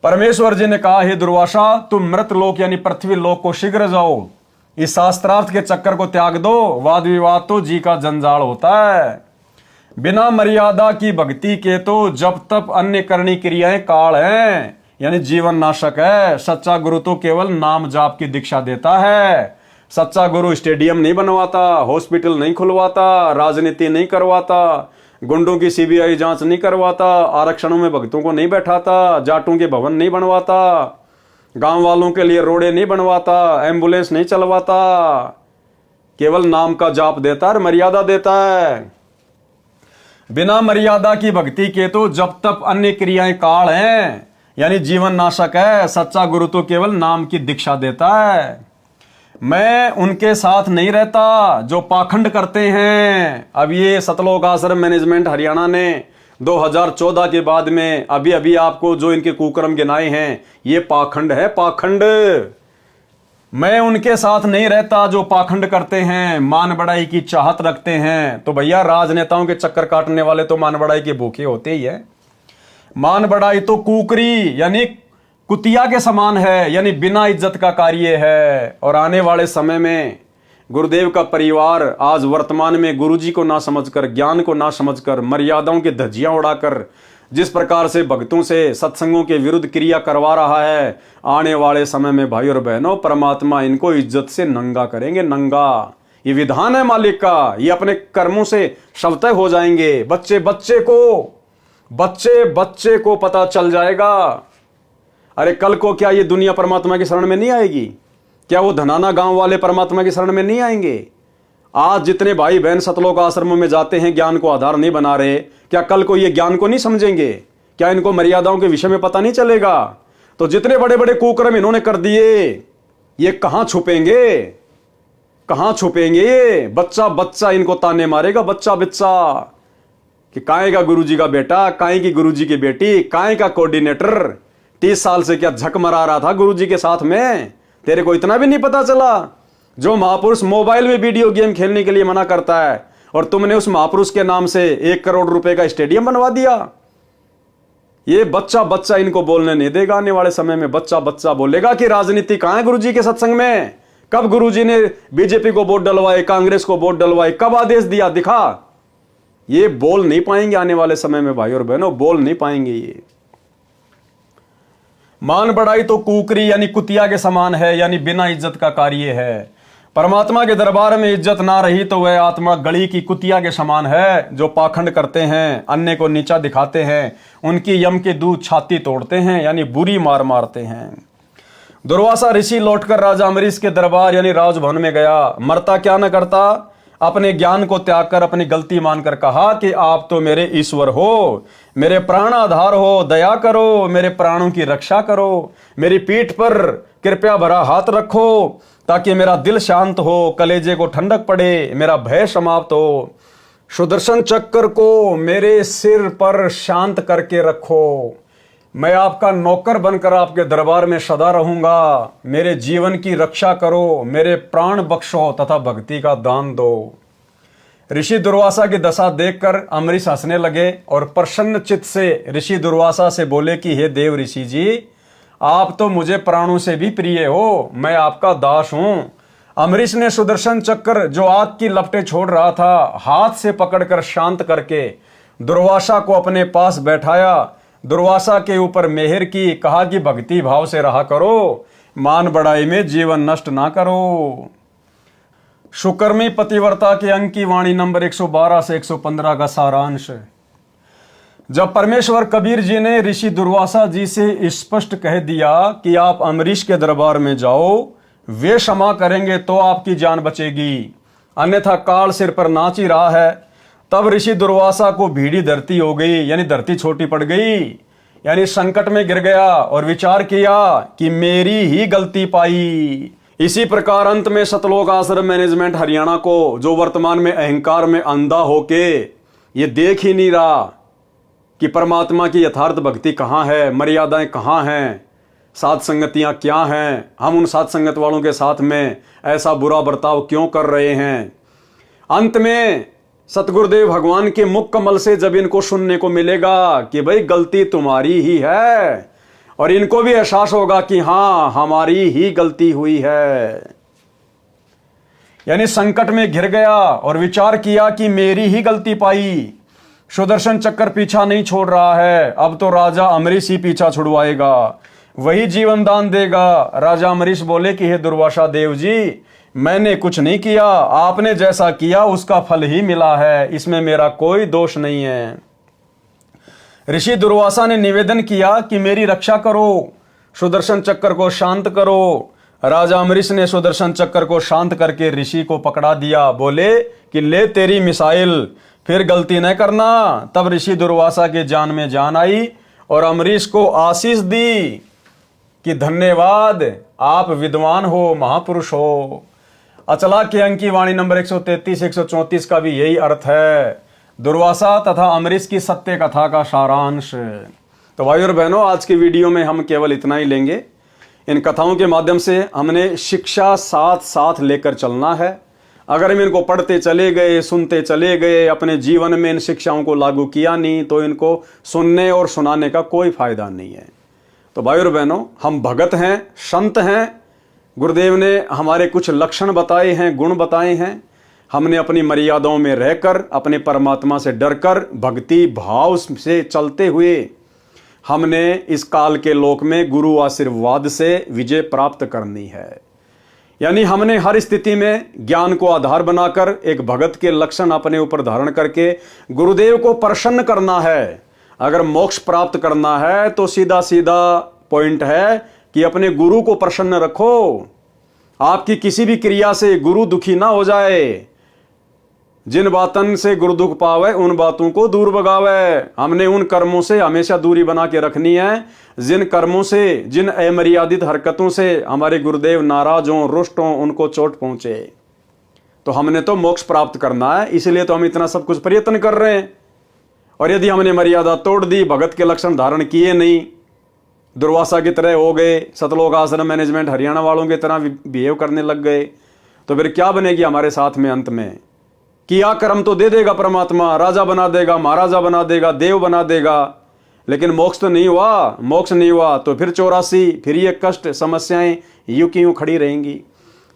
S1: परमेश्वर जी ने कहा, हे दुर्वासा, तुम मृत लोक यानी पृथ्वी लोक को शीघ्र जाओ, इस शास्त्रार्थ के चक्कर को त्याग दो। वाद विवाद तो जी का जंजाल होता है। बिना मर्यादा की भक्ति के तो जब तप अन्य करनी क्रियाएं काल हैं, यानी जीवन नाशक है। सच्चा गुरु तो केवल नाम जाप की दीक्षा देता है। सच्चा गुरु स्टेडियम नहीं बनवाता, हॉस्पिटल नहीं खुलवाता, राजनीति नहीं करवाता, गुंडों की सीबीआई जांच नहीं करवाता, आरक्षणों में भक्तों को नहीं बैठाता, जाटों के भवन नहीं बनवाता, गांव वालों के लिए रोडे नहीं बनवाता, एम्बुलेंस नहीं चलवाता। केवल नाम का जाप देता है, मर्यादा देता है। बिना मर्यादा की भक्ति के तो जब तक अन्य क्रियाएं काल हैं, यानी जीवन नाशक है। सच्चा गुरु तो केवल नाम की दीक्षा देता है। मैं उनके साथ नहीं रहता जो पाखंड करते हैं। अब ये सतलोक आश्रम मैनेजमेंट हरियाणा ने 2014 के बाद में अभी अभी आपको जो इनके कुकर्म गिनाए हैं, ये पाखंड है, पाखंड। मैं उनके साथ नहीं रहता जो पाखंड करते हैं, मान बढ़ाई की चाहत रखते हैं। तो भैया राजनेताओं के चक्कर काटने वाले तो मान बढ़ाई के भूखे होते ही है। मान बढ़ाई तो कुकरी यानी कुतिया के समान है, यानी बिना इज्जत का कार्य है। और आने वाले समय में गुरुदेव का परिवार आज वर्तमान में गुरुजी को ना समझकर, ज्ञान को ना समझकर, मर्यादाओं की धज्जियां उड़ाकर जिस प्रकार से भक्तों से सत्संगों के विरुद्ध क्रिया करवा रहा है, आने वाले समय में भाई और बहनों परमात्मा इनको इज्जत से नंगा करेंगे, नंगा। ये विधान है मालिक का, ये अपने कर्मों से शवतः हो जाएंगे। बच्चे बच्चे को पता चल जाएगा। अरे कल को क्या ये दुनिया परमात्मा की शरण में नहीं आएगी? क्या वो धनाना गांव वाले परमात्मा की शरण में नहीं आएंगे? आज जितने भाई बहन सतलोक आश्रमों में जाते हैं, ज्ञान को आधार नहीं बना रहे, क्या कल को ये ज्ञान को नहीं समझेंगे? क्या इनको मर्यादाओं के विषय में पता नहीं चलेगा? तो जितने बड़े बड़े कुकर्म इन्होंने कर दिए, ये कहां छुपेंगे? कहां छुपेंगे? ये बच्चा इनको ताने मारेगा, बच्चा कि काहे का गुरुजी का बेटा, काहे की गुरुजी की बेटी, काहे का कोऑर्डिनेटर 30 साल से क्या झक मरा रहा था गुरुजी के साथ में? तेरे को इतना भी नहीं पता चला? जो महापुरुष मोबाइल में वीडियो गेम खेलने के लिए मना करता है और तुमने उस महापुरुष के नाम से 1 करोड़ रुपए का स्टेडियम बनवा दिया। ये बच्चा इनको बोलने नहीं देगा। आने वाले समय में बच्चा बोलेगा कि राजनीति कहां है गुरुजी के सत्संग में? कब गुरुजी ने बीजेपी को वोट डलवाए, कांग्रेस को वोट डलवाए, कब आदेश दिया? दिखा। ये बोल नहीं पाएंगे आने वाले समय में भाई और बहनों, बोल नहीं पाएंगे। ये मान बढ़ाई तो कुकरी यानी कुतिया के समान है, यानी बिना इज्जत का कार्य है। परमात्मा के दरबार में इज्जत ना रही तो वह आत्मा गली की कुतिया के समान है, जो पाखंड करते हैं, अन्य को नीचा दिखाते हैं, उनकी यम के दूध छाती तोड़ते हैं, यानी बुरी मार मारते हैं। दुर्वासा ऋषि लौटकर राजा अम्बरीश के दरबार यानी राजभवन में गया। मरता क्या न करता, अपने ज्ञान को त्याग कर अपनी गलती मानकर कहा कि आप तो मेरे ईश्वर हो, मेरे प्राण आधार हो, दया करो, मेरे प्राणों की रक्षा करो, मेरी पीठ पर कृपया भरा हाथ रखो ताकि मेरा दिल शांत हो, कलेजे को ठंडक पड़े, मेरा भय समाप्त हो। सुदर्शन चक्र को मेरे सिर पर शांत करके रखो। मैं आपका नौकर बनकर आपके दरबार में सदा रहूंगा। मेरे जीवन की रक्षा करो, मेरे प्राण बख्शो तथा भक्ति का दान दो। ऋषि दुर्वासा की दशा देखकर अम्बरीश हंसने लगे और प्रसन्न चित्त से ऋषि दुर्वासा से बोले कि हे देव ऋषि जी, आप तो मुझे प्राणों से भी प्रिय हो, मैं आपका दास हूं। अम्बरीश ने सुदर्शन चक्र जो आग की लपटें छोड़ रहा था, हाथ से पकड़कर शांत करके दुर्वासा को अपने पास बैठाया। दुर्वासा के ऊपर मेहर की, कहा कि भक्ति भाव से रहा करो, मान बढ़ाई में जीवन नष्ट ना करो। सुकर्मी पतिव्रता के अंक की वाणी नंबर 112 से 115 का सारांश। जब परमेश्वर कबीर जी ने ऋषि दुर्वासा जी से स्पष्ट कह दिया कि आप अम्बरीश के दरबार में जाओ, वे क्षमा करेंगे तो आपकी जान बचेगी, अन्यथा काल सिर पर नाच ही रहा है, तब ऋषि दुर्वासा को भीड़ी धरती हो गई, यानी धरती छोटी पड़ गई, यानी संकट में गिर गया और विचार किया कि मेरी ही गलती पाई। इसी प्रकार अंत में सतलोक आश्रम मैनेजमेंट हरियाणा को, जो वर्तमान में अहंकार में अंधा होके ये देख ही नहीं रहा कि परमात्मा की यथार्थ भक्ति कहाँ है, मर्यादाएं कहाँ हैं, साथ संगतियां क्या हैं, हम उन साथ संगत वालों के साथ में ऐसा बुरा बर्ताव क्यों कर रहे हैं। अंत में सतगुरुदेव भगवान के मुख कमल से जब इनको सुनने को मिलेगा कि भाई गलती तुम्हारी ही है, और इनको भी एहसास होगा कि हां हमारी ही गलती हुई है, यानी संकट में घिर गया और विचार किया कि मेरी ही गलती पाई। सुदर्शन चक्र पीछा नहीं छोड़ रहा है, अब तो राजा अम्बरीश ही पीछा छुड़वाएगा, वही जीवन दान देगा। राजा अम्बरीश बोले कि हे दुर्वासा देव जी, मैंने कुछ नहीं किया, आपने जैसा किया उसका फल ही मिला है, इसमें मेरा कोई दोष नहीं है। ऋषि दुर्वासा ने निवेदन किया कि मेरी रक्षा करो, सुदर्शन चक्र को शांत करो। राजा अम्बरीश ने सुदर्शन चक्र को शांत करके ऋषि को पकड़ा दिया, बोले कि ले तेरी मिसाइल, फिर गलती न करना। तब ऋषि दुर्वासा के जान में जान आई और अम्बरीश को आशीष दी कि धन्यवाद, आप विद्वान हो, महापुरुष हो। अचला के अंक की वाणी नंबर 133 134 का भी यही अर्थ है, दुर्वासा तथा अम्बरीश की सत्य कथा का सारांश। तो भाई और बहनों, आज की वीडियो में हम केवल इतना ही लेंगे। इन कथाओं के माध्यम से हमने शिक्षा साथ साथ लेकर चलना है। अगर हम इनको पढ़ते चले गए, सुनते चले गए, अपने जीवन में इन शिक्षाओं को लागू किया नहीं, तो इनको सुनने और सुनाने का कोई फायदा नहीं है। तो भाई और बहनों, हम भगत हैं, संत हैं, गुरुदेव ने हमारे कुछ लक्षण बताए हैं, गुण बताए हैं। हमने अपनी मर्यादाओं में रहकर, अपने परमात्मा से डरकर, भक्ति भाव से चलते हुए हमने इस काल के लोक में गुरु आशीर्वाद से विजय प्राप्त करनी है। यानी हमने हर स्थिति में ज्ञान को आधार बनाकर एक भगत के लक्षण अपने ऊपर धारण करके गुरुदेव को प्रसन्न करना है। अगर मोक्ष प्राप्त करना है तो सीधा सीधा पॉइंट है कि अपने गुरु को प्रसन्न रखो। आपकी किसी भी क्रिया से गुरु दुखी ना हो जाए। जिन बातन से गुरु दुख पावे उन बातों को दूर भगावे। हमने उन कर्मों से हमेशा दूरी बना के रखनी है जिन कर्मों से, जिन अमर्यादित हरकतों से हमारे गुरुदेव नाराज हों, रुष्ट हों, उनको चोट पहुंचे। तो हमने तो मोक्ष प्राप्त करना है, इसलिए तो हम इतना सब कुछ प्रयत्न कर रहे हैं। और यदि हमने मर्यादा तोड़ दी, भगत के लक्षण धारण किए नहीं, दुर्वासा की तरह हो गए, सतलोक आश्रम मैनेजमेंट हरियाणा वालों की तरह बिहेव करने लग गए, तो फिर क्या बनेगी हमारे साथ में। अंत में किया कर्म तो दे देगा परमात्मा, राजा बना देगा, महाराजा बना देगा, देव बना देगा, लेकिन मोक्ष तो नहीं हुआ। मोक्ष नहीं हुआ तो फिर 84, फिर ये कष्ट, समस्याएं यूं की यूं खड़ी रहेंगी।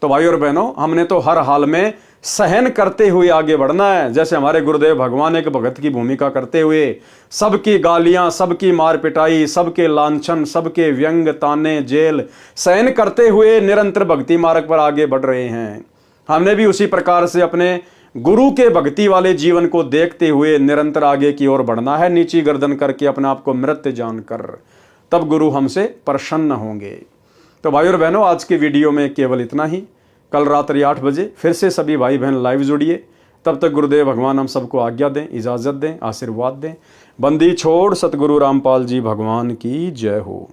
S1: तो भाई और बहनों, हमने तो हर हाल में सहन करते हुए आगे बढ़ना है। जैसे हमारे गुरुदेव भगवान एक भगत की भूमिका करते हुए सबकी गालियां, सबकी मार पिटाई, सबके लांछन, सबके व्यंग, ताने, जेल सहन करते हुए निरंतर भक्ति मार्ग पर आगे बढ़ रहे हैं। हमने भी उसी प्रकार से अपने गुरु के भक्ति वाले जीवन को देखते हुए निरंतर आगे की ओर बढ़ना है, नीची गर्दन करके अपने आप को मृत जानकर। तब गुरु हमसे प्रसन्न होंगे। तो भाई और बहनों, आज की वीडियो में केवल इतना ही। कल रात्रि 8 बजे फिर से सभी भाई बहन लाइव जुड़िए। तब तक गुरुदेव भगवान हम सबको आज्ञा दें, इजाजत दें, आशीर्वाद दें। बंदी छोड़ सतगुरु रामपाल जी भगवान की जय हो।